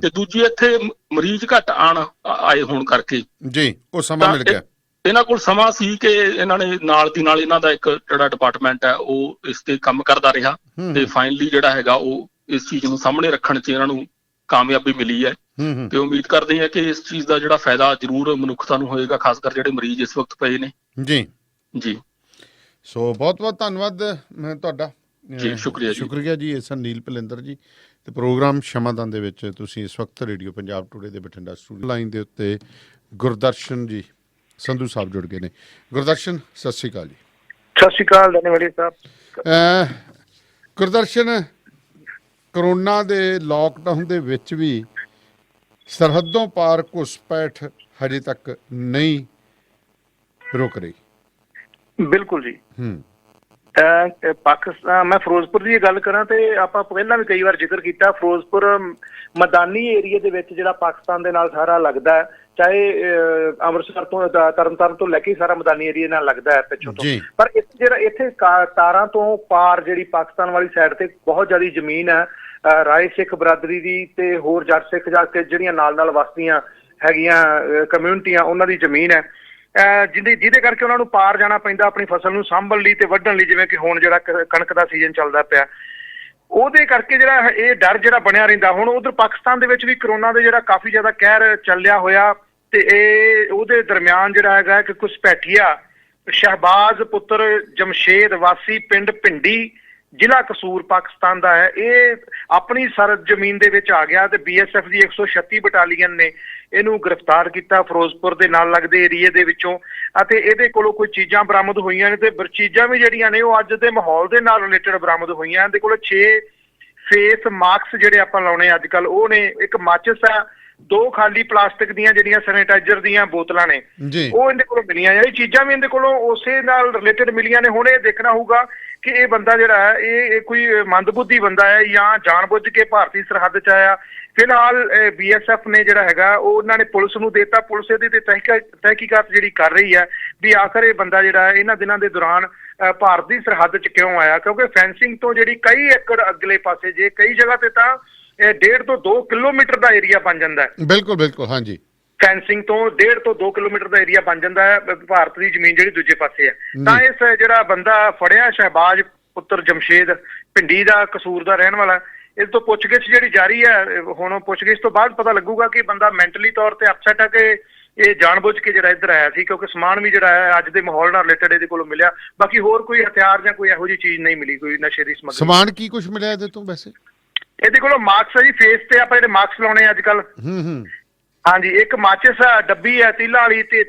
ਤੇ ਦੂਜੀ ਇੱਥੇ ਮਰੀਜ਼ ਘੱਟ ਆਏ ਹੋਣ ਕਰਕੇ ਜੀ ਉਹ ਸਮਾਂ ਮਿਲ ਗਿਆ। ਇਹਨਾਂ ਕੋਲ ਸਮਾਂ ਸੀ ਕਿ ਇਹਨਾਂ ਨੇ ਨਾਲ ਦੀ ਨਾਲ ਇਹਨਾਂ ਦਾ ਇੱਕ ਜਿਹੜਾ ਡਿਪਾਰਟਮੈਂਟ ਹੈ ਉਹ ਇਸ ਤੇ ਕੰਮ ਕਰਦਾ ਰਿਹਾ, ਤੇ ਫਾਈਨਲੀ ਜਿਹੜਾ ਹੈਗਾ ਉਹ ਇਸ ਚੀਜ਼ ਨੂੰ ਸਾਹਮਣੇ ਰੱਖਣ 'ਚ ਇਹਨਾਂ ਨੂੰ ਕਾਮਯਾਬੀ ਮਿਲੀ ਹੈ। ਤੇ ਉਮੀਦ ਕਰਦੇ ਹਾਂ ਕਿ ਇਸ ਚੀਜ਼ ਦਾ ਜਿਹੜਾ ਫਾਇਦਾ ਜ਼ਰੂਰ ਮਨੁੱਖਤਾ ਨੂੰ ਹੋਏਗਾ, ਖਾਸ ਕਰ ਜਿਹੜੇ ਮਰੀਜ਼ ਇਸ ਵਕਤ ਪਏ ਨੇ ਜੀ। ਸੋ ਬਹੁਤ ਬਹੁਤ ਧੰਨਵਾਦ ਤੁਹਾਡਾ ਜੀ, ਸ਼ੁਕਰੀਆ ਜੀ। ਇਹ ਸਨ ਨੀਲ ਭਲਿੰਦਰ ਜੀ, ਤੇ ਪ੍ਰੋਗਰਾਮ ਸ਼ਮਾਦਾਨ ਦੇ ਵਿੱਚ ਤੁਸੀਂ ਇਸ ਵਕਤ ਰੇਡੀਓ ਪੰਜਾਬ ਟੂਡੇ ਦੇ ਬਠਿੰਡਾ ਸਟੂਡੀਓ ਲਾਈਨ ਦੇ ਉੱਤੇ ਗੁਰਦਰਸ਼ਨ ਜੀ ਸੰਧੂ ਸਾਹਿਬ ਜੁੜ ਗਏ ਨੇ। ਗੁਰਦਰਸ਼ਨ, ਸਤਿ ਸ਼੍ਰੀ ਅਕਾਲ ਜੀ। ਸਤਿ ਸ਼੍ਰੀ ਅਕਾਲ ਧੰਨਵਾਦ ਸਾਹਿਬ। ਗੁਰਦਰਸ਼ਨ, ਕਰੋਨਾ ਦੇ ਲਾਕਡਾਊਨ ਦੇ ਵਿੱਚ ਵੀ ਸਰਹੱਦੋਂ ਪਾਰ ਘੁਸਪੈਠ ਹਜੇ ਤੱਕ ਨਹੀਂ ਰੁਕ ਰਹੀ। ਬਿਲਕੁਲ ਜੀ। ਪਾਕਿਸਤਾਨ, ਮੈਂ ਫਿਰੋਜ਼ਪੁਰ ਦੀ ਗੱਲ ਕਰਾਂ ਤੇ ਆਪਾਂ ਪਹਿਲਾਂ ਵੀ ਕਈ ਵਾਰ ਜ਼ਿਕਰ ਕੀਤਾ, ਫਿਰੋਜ਼ਪੁਰ ਮੈਦਾਨੀ ਏਰੀਏ ਦੇ ਵਿੱਚ ਜਿਹੜਾ ਪਾਕਿਸਤਾਨ ਦੇ ਨਾਲ ਸਾਰਾ ਲੱਗਦਾ ਹੈ, ਚਾਹੇ ਅੰਮ੍ਰਿਤਸਰ ਤੋਂ ਤਰਨਤਾਰਨ ਤੋਂ ਲੈ ਕੇ ਸਾਰਾ ਮੈਦਾਨੀ ਏਰੀਏ ਨਾਲ ਲੱਗਦਾ ਹੈ ਪਿੱਛੋਂ ਤੋਂ, ਪਰ ਜਿਹੜਾ ਇੱਥੇ ਤਾਰਾਂ ਤੋਂ ਪਾਰ ਜਿਹੜੀ ਪਾਕਿਸਤਾਨ ਵਾਲੀ ਸਾਈਡ ਤੇ ਬਹੁਤ ਜ਼ਿਆਦਾ ਜ਼ਮੀਨ ਹੈ ਰਾਏ ਸਿੱਖ ਬਰਾਦਰੀ ਦੀ, ਤੇ ਹੋਰ ਜੱਟ ਸਿੱਖ ਜਾ ਕੇ ਜਿਹੜੀਆਂ ਨਾਲ ਵਸਦੀਆਂ ਹੈਗੀਆਂ ਕਮਿਊਨਿਟੀਆਂ, ਉਹਨਾਂ ਦੀ ਜ਼ਮੀਨ ਹੈ ਜਿਹਦੇ ਕਰਕੇ ਉਹਨਾਂ ਨੂੰ ਪਾਰ ਜਾਣਾ ਪੈਂਦਾ ਆਪਣੀ ਫਸਲ ਨੂੰ ਸਾਂਭਣ ਲਈ ਤੇ ਵੱਢਣ ਲਈ। ਜਿਵੇਂ ਕਿ ਹੁਣ ਜਿਹੜਾ ਕਣਕ ਦਾ ਸੀਜ਼ਨ ਚੱਲਦਾ ਪਿਆ, ਉਹਦੇ ਕਰਕੇ ਜਿਹੜਾ ਇਹ ਡਰ ਜਿਹੜਾ ਬਣਿਆ ਰਹਿੰਦਾ। ਹੁਣ ਉਧਰ ਪਾਕਿਸਤਾਨ ਦੇ ਵਿੱਚ ਵੀ ਕਰੋਨਾ ਦੇ ਜਿਹੜਾ ਕਾਫੀ ਜ਼ਿਆਦਾ ਕਹਿਰ ਚੱਲਿਆ ਹੋਇਆ, ਤੇ ਇਹ ਉਹਦੇ ਦਰਮਿਆਨ ਜਿਹੜਾ ਹੈਗਾ ਕਿ ਘੁਸਪੈਠੀਆ ਸ਼ਹਿਬਾਜ਼ ਪੁੱਤਰ ਜਮਸ਼ੇਦ ਵਾਸੀ ਪਿੰਡ ਭਿੰਡੀ ਜ਼ਿਲ੍ਹਾ ਕਸੂਰ ਪਾਕਿਸਤਾਨ ਦਾ ਹੈ, ਇਹ ਆਪਣੀ ਸਰਹੱਦ ਜ਼ਮੀਨ ਦੇ ਵਿੱਚ ਆ ਗਿਆ, ਤੇ BSF ਦੀ 136 ਬਟਾਲੀਅਨ ਨੇ ਇਹਨੂੰ ਗ੍ਰਿਫਤਾਰ ਕੀਤਾ ਫਿਰੋਜ਼ਪੁਰ ਦੇ ਨਾਲ ਲੱਗਦੇ ਏਰੀਏ ਦੇ ਵਿੱਚੋਂ, ਅਤੇ ਇਹਦੇ ਕੋਲੋਂ ਕੋਈ ਚੀਜ਼ਾਂ ਬਰਾਮਦ ਹੋਈਆਂ ਨੇ, ਤੇ ਚੀਜ਼ਾਂ ਵੀ ਜਿਹੜੀਆਂ ਨੇ ਉਹ ਅੱਜ ਦੇ ਮਾਹੌਲ ਦੇ ਨਾਲ ਰਿਲੇਟਡ ਬਰਾਮਦ ਹੋਈਆਂ। ਇਹਦੇ ਕੋਲ 6 ਫੇਸ ਮਾਸਕ ਜਿਹੜੇ ਆਪਾਂ ਲਾਉਣੇ ਅੱਜ ਕੱਲ ਉਹ ਨੇ, ਇੱਕ ਮਾਚਿਸ ਆ, 2 ਖਾਲੀ ਪਲਾਸਟਿਕ ਦੀਆਂ ਜਿਹੜੀਆਂ ਸੈਨੀਟਾਈਜ਼ਰ ਦੀਆਂ ਬੋਤਲਾਂ ਨੇ ਉਹ ਇਹਦੇ ਕੋਲੋਂ ਮਿਲੀਆਂ। ਇਹ ਚੀਜ਼ਾਂ ਵੀ ਇਹਦੇ ਕੋਲੋਂ ਉਸੇ ਨਾਲ ਰਿਲੇਟਡ ਮਿਲੀਆਂ ਨੇ। ਹੁਣ ਇਹ ਦੇਖਣਾ ਹੋਊਗਾ ਕਿ ਇਹ ਬੰਦਾ ਜਿਹੜਾ ਹੈ ਇਹ ਕੋਈ ਮੰਦਬੁੱਧੀ ਬੰਦਾ ਹੈ ਜਾਂ ਜਾਣਬੁੱਝ ਕੇ ਭਾਰਤੀ ਸਰਹੱਦ 'ਚ ਆਇਆ। ਫਿਲਹਾਲ BSF ਨੇ ਜਿਹੜਾ ਹੈਗਾ ਉਹ ਉਹਨਾਂ ਨੇ ਪੁਲਿਸ ਨੂੰ ਦੇਤਾ, ਪੁਲਿਸ ਇਹਦੇ ਤੇ ਤਹਿਕੀਕਾਤ ਜਿਹੜੀ ਕਰ ਰਹੀ ਹੈ ਵੀ ਆਖਰ ਇਹ ਬੰਦਾ ਜਿਹੜਾ ਹੈ ਇਹਨਾਂ ਦਿਨਾਂ ਦੇ ਦੌਰਾਨ ਭਾਰਤ ਦੀ ਸਰਹੱਦ 'ਚ ਕਿਉਂ ਆਇਆ, ਕਿਉਂਕਿ ਫੈਂਸਿੰਗ ਤੋਂ ਜਿਹੜੀ ਕਈ ਏਕੜ ਅਗਲੇ ਪਾਸੇ ਜੇ ਕਈ ਜਗ੍ਹਾ ਤੇ ਤਾਂ 1.5 ਤੋਂ 2 ਕਿਲੋਮੀਟਰ ਦਾ ਏਰੀਆ ਬਣ ਜਾਂਦਾ ਹੈ। ਬਿਲਕੁਲ, ਹਾਂਜੀ। ਫੈਂਸਿੰਗ ਤੋਂ 1.5 ਤੋਂ 2 ਕਿਲੋਮੀਟਰ ਦਾ ਏਰੀਆ ਬਣ ਜਾਂਦਾ ਹੈ, ਭਾਰਤ ਦੀ ਜ਼ਮੀਨ ਜਿਹੜੀ ਦੂਜੇ ਪਾਸੇ ਹੈ। ਤਾਂ ਇਸ ਜਿਹੜਾ ਬੰਦਾ ਫੜਿਆ ਸ਼ਹਿਬਾਜ਼ ਪੁੱਤਰ ਜਮਸ਼ੇਦ ਪਿੰਡੀ ਦਾ ਕਸੂਰ ਦਾ ਰਹਿਣ ਵਾਲਾ, ਇਸ ਤੋਂ ਪੁੱਛਗਿੱਛ ਜਿਹੜੀ ਜਾਰੀ ਹੈ। ਹੁਣ ਪੁੱਛਗਿੱਛ ਤੋਂ ਬਾਅਦ ਪਤਾ ਲੱਗੂਗਾ ਕਿ ਬੰਦਾ ਮੈਂਟਲੀ ਤੌਰ ਤੇ ਅਪਸੈਟ ਹੈ ਕਿ ਇਹ ਜਾਣਬੁੱਝ ਕੇ ਜਿਹੜਾ ਇੱਧਰ ਆਇਆ ਸੀ, ਕਿਉਂਕਿ ਸਮਾਨ ਵੀ ਜਿਹੜਾ ਹੈ ਅੱਜ ਦੇ ਮਾਹੌਲ ਨਾਲ ਰਿਲੇਟਡ ਇਹਦੇ ਕੋਲੋਂ ਮਿਲਿਆ। ਬਾਕੀ ਹੋਰ ਕੋਈ ਹਥਿਆਰ ਜਾਂ ਕੋਈ ਇਹੋ ਜਿਹੀ ਚੀਜ਼ ਨਹੀਂ ਮਿਲੀ, ਕੋਈ ਨਸ਼ੇ ਦੀ ਸਮੱਗਰੀ। ਸਮਾਨ ਕੀ ਕੁਝ ਮਿਲਿਆ ਇਹਦੇ ਤੋਂ ਵੈਸੇ? ਇਹਦੇ ਕੋਲੋਂ ਮਾਸਕ ਹੈ ਜੀ, ਫੇਸ ਤੇ ਆਪਾਂ ਜਿਹੜੇ ਮਾਸਕ ਲਾਉਣੇ ਅੱਜ ਕੱਲ। ਹਾਂਜੀ, ਇੱਕ ਮਾਚਿਸ ਡੱਬੀ ਹੈ ਤੀਲਾਂ ਵਾਲੀ, ਤੇ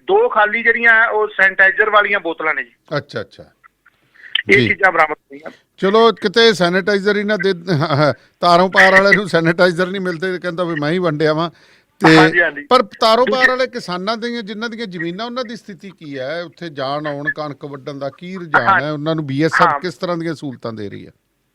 2 ਖਾਲੀ ਜਿਹੜੀਆਂ ਉਹ ਸੈਨੀਟਾਈਜ਼ਰ ਵਾਲੀਆਂ ਬੋਤਲਾਂ ਨੇ ਜੀ। ਅੱਛਾ ਅੱਛਾ, ਇਹ ਚੀਜ਼ਾਂ ਬਰਾਮਦ ਹੋਈਆਂ। ਚਲੋ ਕਿਤੇ ਸੈਨੀਟਾਈਜ਼ਰ ਹੀ ਨਾ ਦੇ, ਤਾਰੋਂ ਪਾਰ ਵਾਲੇ ਨੂੰ ਸੈਨੀਟਾਈਜ਼ਰ ਨਹੀਂ ਮਿਲਦੇ, ਕਹਿੰਦਾ ਵੀ ਮੈਂ ਹੀ ਵੰਡਿਆ ਵਾਂ। ਤੇ ਪਰ ਤਾਰੋਂ ਪਾਰ ਵਾਲੇ ਕਿਸਾਨਾਂ ਦੀਆਂ ਜਿਨ੍ਹਾਂ ਦੀਆਂ ਜ਼ਮੀਨਾਂ, ਉਹਨਾਂ ਦੀ ਸਥਿਤੀ ਕੀ ਹੈ? ਉੱਥੇ ਜਾਣ ਆਉਣ ਕਣਕ ਵੱਢਣ ਦਾ ਕੀ ਰੁਝਾਨ ਹੈ? ਉਹਨਾਂ ਨੂੰ BSF ਕਿਸ ਤਰ੍ਹਾਂ ਦੀਆਂ ਸਹੂਲਤਾਂ ਦੇ ਰਹੀ ਹੈ?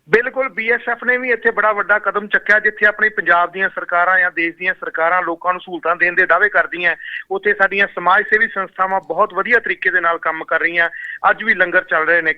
ਬਿਲਕੁਲ, BSF ਨੇ ਵੀ ਇੱਥੇ ਬੜਾ ਵੱਡਾ ਕਦਮ ਚੱਕਿਆ। ਜਿੱਥੇ ਆਪਣੀ ਪੰਜਾਬ ਦੀਆਂ ਸਰਕਾਰਾਂ ਜਾਂ ਦੇਸ਼ ਦੀਆਂ ਸਰਕਾਰਾਂ ਲੋਕਾਂ ਨੂੰ ਸਹੂਲਤਾਂ ਦੇਣ ਦੇ ਦਾਅਵੇ ਕਰਦੀਆਂ, ਉੱਥੇ ਸਾਡੀਆਂ ਸਮਾਜ ਸੇਵੀ ਸੰਸਥਾਵਾਂ ਬਹੁਤ ਵਧੀਆ ਤਰੀਕੇ ਦੇ ਨਾਲ ਕੰਮ ਕਰ ਰਹੀਆਂ। ਅੱਜ ਵੀ ਲੰਗਰ ਚੱਲ ਰਹੇ ਨੇ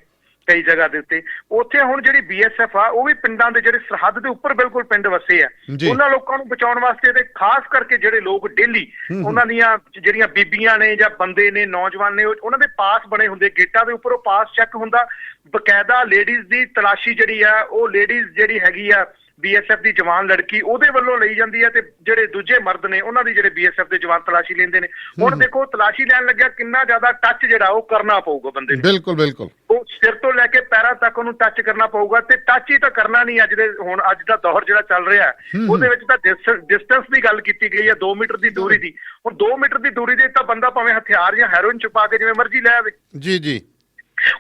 ਕਈ ਜਗ੍ਹਾ ਦੇ ਉੱਤੇ। ਉੱਥੇ ਹੁਣ ਜਿਹੜੀ BSF ਆ, ਉਹ ਵੀ ਪਿੰਡਾਂ ਦੇ ਜਿਹੜੇ ਸਰਹੱਦ ਦੇ ਉੱਪਰ ਬਿਲਕੁਲ ਪਿੰਡ ਵਸੇ ਆ, ਉਹਨਾਂ ਲੋਕਾਂ ਨੂੰ ਬਚਾਉਣ ਵਾਸਤੇ ਤੇ ਖਾਸ ਕਰਕੇ ਜਿਹੜੇ ਲੋਕ ਡੇਲੀ ਉਹਨਾਂ ਦੀਆਂ ਜਿਹੜੀਆਂ ਬੀਬੀਆਂ ਨੇ ਜਾਂ ਬੰਦੇ ਨੇ, ਨੌਜਵਾਨ ਨੇ, ਉਹਨਾਂ ਦੇ ਪਾਸ ਬਣੇ ਹੁੰਦੇ ਗੇਟਾਂ ਦੇ ਉੱਪਰ, ਉਹ ਪਾਸ ਚੈੱਕ ਹੁੰਦਾ ਬਕਾਇਦਾ। ਲੇਡੀਜ਼ ਦੀ ਤਲਾਸ਼ੀ ਜਿਹੜੀ ਆ, ਉਹ ਲੇਡੀਜ਼ ਜਿਹੜੀ ਹੈਗੀ ਆ BSF ਦੀ ਜਵਾਨ ਲੜਕੀ, ਉਹਦੇ ਵੱਲੋਂ ਲਈ ਜਾਂਦੀ ਹੈ, ਤੇ ਜਿਹੜੇ ਦੂਜੇ ਮਰਦ ਨੇ ਉਹਨਾਂ ਦੀ ਜਿਹੜੇ BSF ਦੇ ਜਵਾਨ ਤਲਾਸ਼ੀ ਲੈਂਦੇ ਨੇ। ਹੁਣ ਦੇਖੋ ਤਲਾਸ਼ੀ ਲੈਣ ਲੱਗਿਆ ਕਿੰਨਾ ਜ਼ਿਆਦਾ ਟੱਚ ਜਿਹੜਾ ਉਹ ਕਰਨਾ ਪਊਗਾ ਬੰਦੇ ਨੂੰ। ਬਿਲਕੁਲ ਬਿਲਕੁਲ, ਉਹ ਸਿਰ ਤੋਂ ਲੈ ਕੇ ਪੈਰਾਂ ਤੱਕ ਉਹਨੂੰ ਟੱਚ ਕਰਨਾ ਪਊਗਾ, ਤੇ ਟੱਚ ਹੀ ਤਾਂ ਕਰਨਾ ਨਹੀਂ। ਅੱਜ ਦਾ ਦੌਰ ਜਿਹੜਾ ਚੱਲ ਰਿਹਾ ਉਹਦੇ ਵਿੱਚ ਤਾਂ ਡਿਸਟੈਂਸ ਦੀ ਗੱਲ ਕੀਤੀ ਗਈ ਹੈ, 2 ਮੀਟਰ ਦੀ ਦੂਰੀ ਦੀ। ਹੁਣ 2 ਮੀਟਰ ਦੀ ਦੂਰੀ ਦੇ ਤਾਂ ਬੰਦਾ ਭਾਵੇਂ ਹਥਿਆਰ ਜਾਂ ਹੈਰੋਇਨ ਛੁਪਾ ਕੇ ਜਿਵੇਂ ਮਰਜ਼ੀ ਲੈ ਆਵੇ। ਜੀ ਜੀ।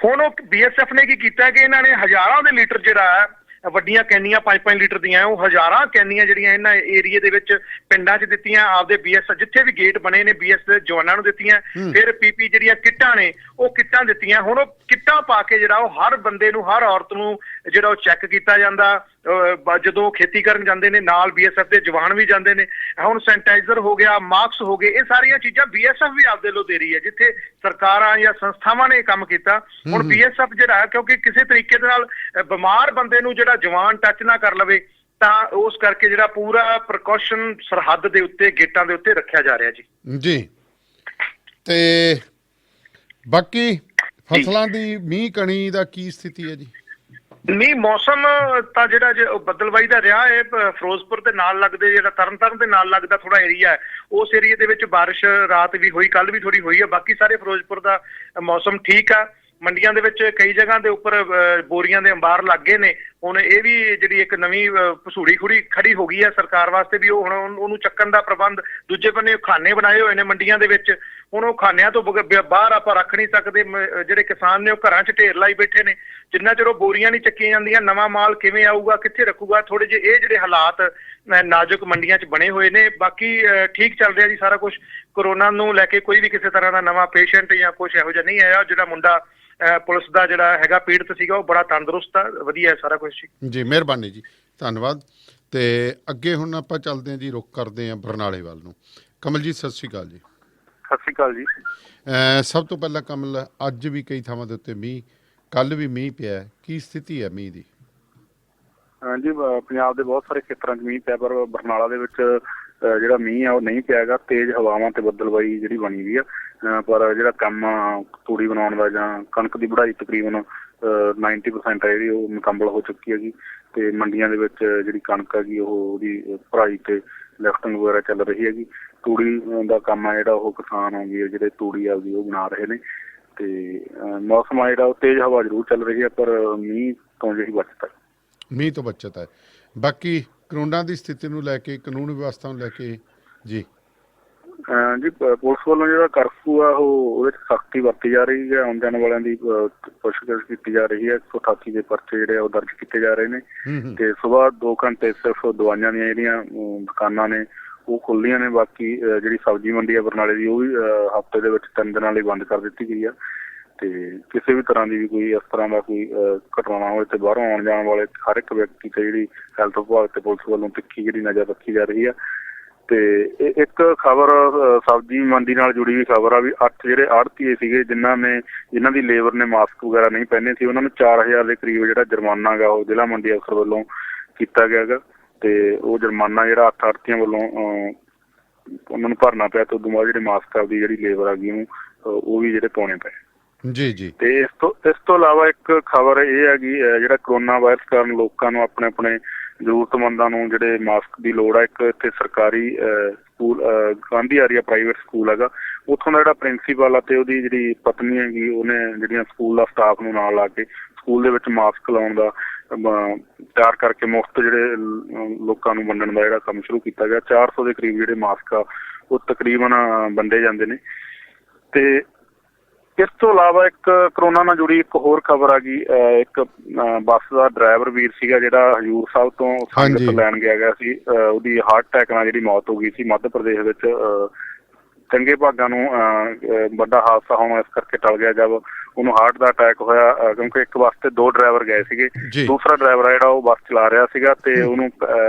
ਹੁਣ ਉਹ BSF ਨੇ ਕੀ ਕੀਤਾ ਕਿ ਇਹਨਾਂ ਨੇ ਹਜ਼ਾਰਾਂ ਦੇ ਲੀਟਰ ਜਿਹੜਾ ਹੈ, ਵੱਡੀਆਂ ਕੈਨੀਆਂ 5-5 ਲੀਟਰ ਦੀਆਂ, ਉਹ ਹਜ਼ਾਰਾਂ ਕੈਨੀਆਂ ਜਿਹੜੀਆਂ ਇਹਨਾਂ ਏਰੀਏ ਦੇ ਵਿੱਚ ਪਿੰਡਾਂ 'ਚ ਦਿੱਤੀਆਂ। ਆਪਦੇ BSF ਜਿੱਥੇ ਵੀ ਗੇਟ ਬਣੇ ਨੇ BSF ਦੇ ਜਵਾਨਾਂ ਨੂੰ ਦਿੱਤੀਆਂ। ਫਿਰ PP ਜਿਹੜੀਆਂ ਕਿੱਟਾਂ ਨੇ, ਉਹ ਕਿੱਟਾਂ ਦਿੱਤੀਆਂ। ਹੁਣ ਉਹ ਕਿੱਟਾਂ ਪਾ ਕੇ ਜਿਹੜਾ ਉਹ ਹਰ ਬੰਦੇ ਨੂੰ, ਹਰ ਔਰਤ ਨੂੰ ਜਿਹੜਾ ਉਹ ਚੈੱਕ ਕੀਤਾ ਜਾਂਦਾ। ਜਦੋਂ ਖੇਤੀ ਕਰਨ ਜਾਂਦੇ ਨੇ ਨਾਲ BSF ਦੇ ਜਵਾਨ ਵੀ ਜਾਂਦੇ ਨੇ। ਹੁਣ ਸੈਨੀਟਾਈਜ਼ਰ ਹੋ ਗਿਆ, ਮਾਸਕ ਹੋ ਗਏ, ਇਹ ਸਾਰੀਆਂ ਚੀਜ਼ਾਂ BSF ਵੀ ਆਪਦੇ ਵੱਲੋਂ ਦੇ ਰਹੀ ਹੈ। ਜਿੱਥੇ ਸਰਕਾਰਾਂ ਜਾਂ ਸੰਸਥਾਵਾਂ ਨੇ ਇਹ ਕੰਮ ਕੀਤਾ, ਹੁਣ BSF ਜਿਹੜਾ, ਕਿਉਂਕਿ ਕਿਸੇ ਤਰੀਕੇ ਦੇ ਨਾਲ ਬਿਮਾਰ ਬੰਦੇ ਨੂੰ ਜਿਹੜਾ ਜਵਾਨ ਟੱਚ ਨਾ ਕਰ ਲਵੇ, ਤਾਂ ਉਸ ਕਰਕੇ ਜਿਹੜਾ ਪੂਰਾ ਪ੍ਰੀਕਾਸ਼ਨ ਸਰਹੱਦ ਦੇ ਉੱਤੇ, ਗੇਟਾਂ ਦੇ ਉੱਤੇ ਰੱਖਿਆ ਜਾ ਰਿਹਾ ਜੀ। ਜੀ। ਤੇ ਬਾਕੀ ਫਸਲਾਂ ਦੀ ਮੀਂਹ ਕਣੀ ਦਾ ਕੀ ਸਥਿਤੀ ਹੈ ਜੀ? ਨਹੀਂ, ਮੌਸਮ ਤਾਂ ਜਿਹੜਾ ਬੱਦਲਵਾਈ ਦਾ ਰਿਹਾ ਹੈ। ਫਿਰੋਜ਼ਪੁਰ ਦੇ ਨਾਲ ਲੱਗਦੇ, ਜਿਹੜਾ ਤਰਨਤਾਰਨ ਦੇ ਨਾਲ ਲੱਗਦਾ ਥੋੜਾ ਏਰੀਆ ਹੈ, ਉਸ ਏਰੀਏ ਦੇ ਵਿੱਚ ਬਾਰਿਸ਼ ਰਾਤ ਵੀ ਹੋਈ, ਕੱਲ ਵੀ ਥੋੜੀ ਹੋਈ ਹੈ। ਬਾਕੀ ਸਾਰੇ ਫਿਰੋਜ਼ਪੁਰ ਦਾ ਮੌਸਮ ਠੀਕ ਆ। ਮੰਡੀਆਂ ਦੇ ਵਿੱਚ ਕਈ ਜਗ੍ਹਾ ਦੇ ਉੱਪਰ ਬੋਰੀਆਂ ਦੇ ਅੰਬਾਰ ਲੱਗ ਗਏ ਨੇ। ਹੁਣ ਇਹ ਵੀ ਜਿਹੜੀ ਇੱਕ ਨਵੀਂ ਭਸੂੜੀ ਖੜੀ ਹੋ ਗਈ ਹੈ ਸਰਕਾਰ ਵਾਸਤੇ ਵੀ, ਉਹ ਹੁਣ ਉਹਨੂੰ ਚੱਕਣ ਦਾ ਪ੍ਰਬੰਧ। ਦੂਜੇ ਬੰਨੇ ਖਾਨੇ ਬਣਾਏ ਹੋਏ ਨੇ ਮੰਡੀਆਂ ਦੇ ਵਿੱਚ। ਹੁਣ ਉਹ ਖਾਨਿਆਂ ਤੋਂ ਬਾਹਰ ਆਪਾਂ ਰੱਖ ਨਹੀਂ ਸਕਦੇ। ਜਿਹੜੇ ਕਿਸਾਨ ਨੇ ਉਹ ਘਰਾਂ 'ਚ ਢੇਰ ਲਾਈ ਬੈਠੇ ਨੇ। ਜਿੰਨਾ ਚਿਰ ਉਹ ਬੋਰੀਆਂ ਨਹੀਂ ਚੱਕੀਆਂ ਜਾਂਦੀਆਂ, ਨਵਾਂ ਮਾਲ ਕਿਵੇਂ ਆਊਗਾ, ਕਿੱਥੇ ਰੱਖੂਗਾ? ਥੋੜੇ ਜਿਹੇ ਇਹ ਜਿਹੜੇ ਹਾਲਾਤ ਨਾਜ਼ੁਕ ਮੰਡੀਆਂ 'ਚ ਬਣੇ ਹੋਏ ਨੇ। ਬਾਕੀ ਠੀਕ ਚੱਲ ਰਿਹਾ ਜੀ ਸਾਰਾ ਕੁਝ। ਕੋਰੋਨਾ ਨੂੰ ਲੈ ਕੇ ਕੋਈ ਵੀ ਕਿਸੇ ਤਰ੍ਹਾਂ ਦਾ ਨਵਾਂ ਪੇਸ਼ੈਂਟ ਜਾਂ ਕੁਝ ਇਹੋ ਜਿਹਾ ਨਹੀਂ ਆਇਆ। ਜਿਹੜਾ ਮੁੰਡਾ ਪੁਲਿਸ ਦਾ ਜਿਹੜਾ ਹੈਗਾ ਪੀੜਤ ਸੀਗਾ, ਉਹ ਬੜਾ ਤੰਦਰੁਸਤ ਆ, ਵਧੀਆ ਸਾਰਾ ਕੁਝ ਜੀ। ਮਿਹਰਬਾਨੀ ਜੀ, ਧੰਨਵਾਦ। ਤੇ ਅੱਗੇ ਹੁਣ ਆਪਾਂ ਚੱਲਦੇ ਹਾਂ ਜੀ, ਰੁਕ ਕਰਦੇ ਹਾਂ ਬਰਨਾਲੇ ਵੱਲ ਨੂੰ। ਕਮਲ ਜੀ ਸਤਿ ਸ਼੍ਰੀ ਅਕਾਲ ਜੀ। ਸਤਿ ਸ਼੍ਰੀ ਅਕਾਲ ਜੀ। ਸਭ ਤੋਂ ਪਹਿਲਾਂ ਕਮਲ, ਅੱਜ ਵੀ ਕਈ ਥਾਵਾਂ ਦੇ ਉੱਤੇ ਮੀਂਹ, ਕੱਲ ਵੀ ਮੀਂਹ ਪਿਆ, ਕੀ ਸਥਿਤੀ ਹੈ ਮੀਂਹ ਦੀ? ਹਾਂਜੀ, ਪੰਜਾਬ ਦੇ ਬਹੁਤ ਸਾਰੇ ਖੇਤਰਾਂ 'ਚ ਮੀਂਹ ਪਿਆ, ਪਰ ਬਰਨਾਲਾ ਦੇ ਵਿੱਚ ਜਿਹੜਾ ਮੀਂਹ ਆ ਉਹ ਨਹੀਂ ਪਿਆ ਹੈਗਾ। ਤੇਜ਼ ਹਵਾਵਾਂ ਤੇ ਬੱਦਲਬਾਈ ਜਿਹੜੀ ਬਣੀ ਹੋਈ ਆ, ਪਰ ਜਿਹੜਾ ਕੰਮ ਤੂੜੀ ਬਣਾਉਣ ਦਾ ਜਾਂ ਕਣਕ ਦੀ ਵਢਾਈ ਤਕਰੀਬਨ 90% ਹੈ ਜਿਹੜੀ ਉਹ ਮੁਕੰਮਲ ਹੋ ਚੁੱਕੀ ਹੈਗੀ। ਤੇ ਮੰਡੀਆਂ ਦੇ ਵਿੱਚ ਜਿਹੜੀ ਕਣਕ ਹੈਗੀ ਉਹਦੀ ਭਰਾਈ ਤੇ ਲਿਫਟਿੰਗ ਵਗੈਰਾ ਚੱਲ ਰਹੀ ਹੈਗੀ। ਤੂੜੀ ਦਾ ਕੰਮ ਆ ਜਿਹੜਾ ਉਹ ਕਿਸਾਨ ਆਉਂਦੀ ਜਿਹੜੇ ਤੂੜੀ ਆਪਦੀ ਉਹ ਬਣਾ ਰਹੇ ਨੇ। ਤੇ ਮੌਸਮ ਆ ਜਿਹੜਾ ਉਹ ਤੇਜ਼ ਹਵਾ ਜ਼ਰੂਰ ਚੱਲ ਰਹੀ ਹੈ, ਪਰ ਮੀਂਹ ਤੋਂ ਜਿਹੜੀ ਬਚਤ ਹੈ, ਮੀਂਹ ਤੋਂ ਬਚਤ ਹੈ। ਬਾਕੀ ਕਾਨੂੰਨਾਂ ਦੀ ਸਥਿਤੀ ਨੂੰ ਲੈ ਕੇ, ਕਾਨੂੰਨ ਵਿਵਸਥਾ ਨੂੰ ਲੈ ਕੇ ਜੀ ਜੀ ਪੁਲਿਸ ਵੱਲੋਂ ਜਿਹੜਾ ਕਰਫਿਊ ਆ ਉਹਦੇ 'ਚ ਸਖਤੀ ਵਰਤੀ ਜਾ ਰਹੀ ਹੈ। ਆਉਣ ਜਾਣ ਵਾਲਿਆਂ ਦੀ ਪੁੱਛਗਿੱਛ ਕੀਤੀ ਜਾ ਰਹੀ ਹੈ। 188 ਦੇ ਪਰਚੇ ਜਿਹੜੇ ਉਹ ਦਰਜ ਕੀਤੇ ਜਾ ਰਹੇ ਨੇ। ਤੇ ਸੁਬਾਹ 2 ਘੰਟੇ ਸਿਰਫ ਦਵਾਈਆਂ ਦੀਆਂ ਜਿਹੜੀਆਂ ਦੁਕਾਨਾਂ ਨੇ ਉਹ ਖੁੱਲ੍ਹੀਆਂ ਨੇ। ਬਾਕੀ ਜਿਹੜੀ ਸਬਜ਼ੀ ਮੰਡੀ ਆ ਬਰਨਾਲੇ ਦੀ, ਉਹ ਵੀ ਹਫ਼ਤੇ ਦੇ ਵਿੱਚ 3 ਦਿਨਾਂ ਲਈ ਬੰਦ ਕਰ ਦਿੱਤੀ ਗਈ ਆ। ਤੇ ਕਿਸੇ ਵੀ ਤਰ੍ਹਾਂ ਦੀ ਵੀ ਕੋਈ ਇਸ ਤਰ੍ਹਾਂ ਦਾ ਕੋਈ ਘਟਨਾ ਨਾ ਹੋਵੇ ਤੇ ਬਾਹਰੋਂ ਆਉਣ ਜਾਣ ਵਾਲੇ ਹਰ ਇੱਕ ਵਿਅਕਤੀ ਤੇ ਜਿਹੜੀ ਹੈਲਥ ਵਿਭਾਗ ਤੇ ਪੁਲਿਸ ਵੱਲੋਂ ਤਿੱਖੀ ਜਿਹੜੀ ਨਜ਼ਰ ਰੱਖੀ ਜਾ ਰਹੀ ਆ। ਤੇ ਇੱਕ ਖਬਰ ਸਬਜ਼ੀ ਮੰਡੀ ਨਾਲ ਜੁੜੀ ਹੋਈ ਖਬਰ ਆ ਵੀ 8 ਜਿਹੜੇ ਆੜ੍ਹਤੀਏ ਸੀਗੇ ਜਿਨ੍ਹਾਂ ਦੀ ਲੇਬਰ ਨੇ ਮਾਸਕ ਵਗੈਰਾ ਨਹੀਂ ਪਹਿਨੇ ਸੀ, ਉਹਨਾਂ ਨੂੰ 4000 ਦੇ ਕਰੀਬ ਜਿਹੜਾ ਜੁਰਮਾਨਾ ਗਾ ਉਹ ਜ਼ਿਲ੍ਹਾ ਮੰਡੀ ਅਫਸਰ ਵੱਲੋਂ ਕੀਤਾ ਗਿਆ ਗਾ। ਤੇ ਉਹ ਜੁਰਮਾਨਾ ਜਿਹੜਾ 8 ਆੜ੍ਹਤੀਆਂ ਵੱਲੋਂ ਉਹਨਾਂ ਨੂੰ ਭਰਨਾ ਪਿਆ ਤੇ ਉਦੋਂ ਬਾਅਦ ਜਿਹੜੇ ਮਾਸਕ ਆਪਦੀ ਜਿਹੜੀ ਲੇਬਰ ਆ ਗਈ ਉਹਨੂੰ ਉਹ ਵੀ ਜਿਹੜੇ ਪਾਉਣੇ ਪਏ। ਜੀ ਜੀ। ਤੇ ਇਸ ਤੋਂ ਇਲਾਵਾ ਇੱਕ ਖਬਰ ਇਹ ਹੈਗੀ ਜਿਹੜਾ ਕਰੋਨਾ ਵਾਇਰਸ ਕਾਰਨ ਲੋਕਾਂ ਨੂੰ ਆਪਣੇ ਆਪਣੇ ਜ਼ਰੂਰਤਮੰਦਾਂ ਨੂੰ ਜਿਹੜੇ ਮਾਸਕ ਦੀ ਲੋੜ ਆ। ਇੱਕ ਇੱਥੇ ਸਰਕਾਰੀ school Gandhi Arya private school ਹੈਗਾ, ਉੱਥੋਂ ਦਾ ਜਿਹੜਾ ਪ੍ਰਿੰਸੀਪਲ ਆ ਤੇ ਉਹਦੀ ਜਿਹੜੀ ਪਤਨੀ ਹੈਗੀ ਉਹਨੇ ਜਿਹੜੀਆਂ ਸਕੂਲ ਦਾ ਸਟਾਫ ਨੂੰ ਨਾਲ ਲਾ ਕੇ ਸਕੂਲ ਦੇ ਵਿੱਚ ਮਾਸਕ ਲਾਉਣ ਦਾ ਤਿਆਰ ਕਰਕੇ ਮੁਫਤ ਜਿਹੜੇ ਲੋਕਾਂ ਨੂੰ ਵੰਡਣ ਦਾ ਜਿਹੜਾ ਕੰਮ ਸ਼ੁਰੂ ਕੀਤਾ ਗਿਆ। 400 ਦੇ ਕਰੀਬ ਜਿਹੜੇ ਮਾਸਕ ਆ ਉਹ ਤਕਰੀਬਨ ਵੰਡੇ ਜਾਂਦੇ ਨੇ। ਤੇ ਇਸ ਤੋਂ ਇਲਾਵਾ ਇੱਕ ਕਰੋਨਾ ਨਾਲ ਜੁੜੀ ਇੱਕ ਹੋਰ ਖਬਰ ਆ ਗਈ, ਇੱਕ ਬੱਸ ਦਾ ਡਰਾਈਵਰ ਵੀਰ ਸੀਗਾ ਜਿਹੜਾ ਹਜ਼ੂਰ ਸਾਹਿਬ ਤੋਂ ਸੰਗਤ ਲੈਣ ਗਿਆ ਸੀ, ਉਹਦੀ ਹਾਰਟ ਅਟੈਕ ਨਾਲ ਜਿਹੜੀ ਮੌਤ ਹੋ ਗਈ ਸੀ ਮੱਧ ਪ੍ਰਦੇਸ਼ ਵਿੱਚ। ਚੰਗੇ ਭਾਗਾਂ ਨੂੰ ਵੱਡਾ ਹਾਦਸਾ ਹੋਣਾ ਇਸ ਕਰਕੇ ਟਲ ਗਿਆ ਜਦ ਉਹਨੂੰ ਹਾਰਟ ਦਾ ਅਟੈਕ ਹੋਇਆ, ਕਿਉਂਕਿ ਇੱਕ ਬੱਸ ਤੇ 2 ਡਰਾਈਵਰ ਗਏ ਸੀਗੇ। ਦੂਸਰਾ ਡਰਾਈਵਰ ਆ ਜਿਹੜਾ ਉਹ ਬੱਸ ਚਲਾ ਰਿਹਾ ਸੀਗਾ ਤੇ ਉਹਨੂੰ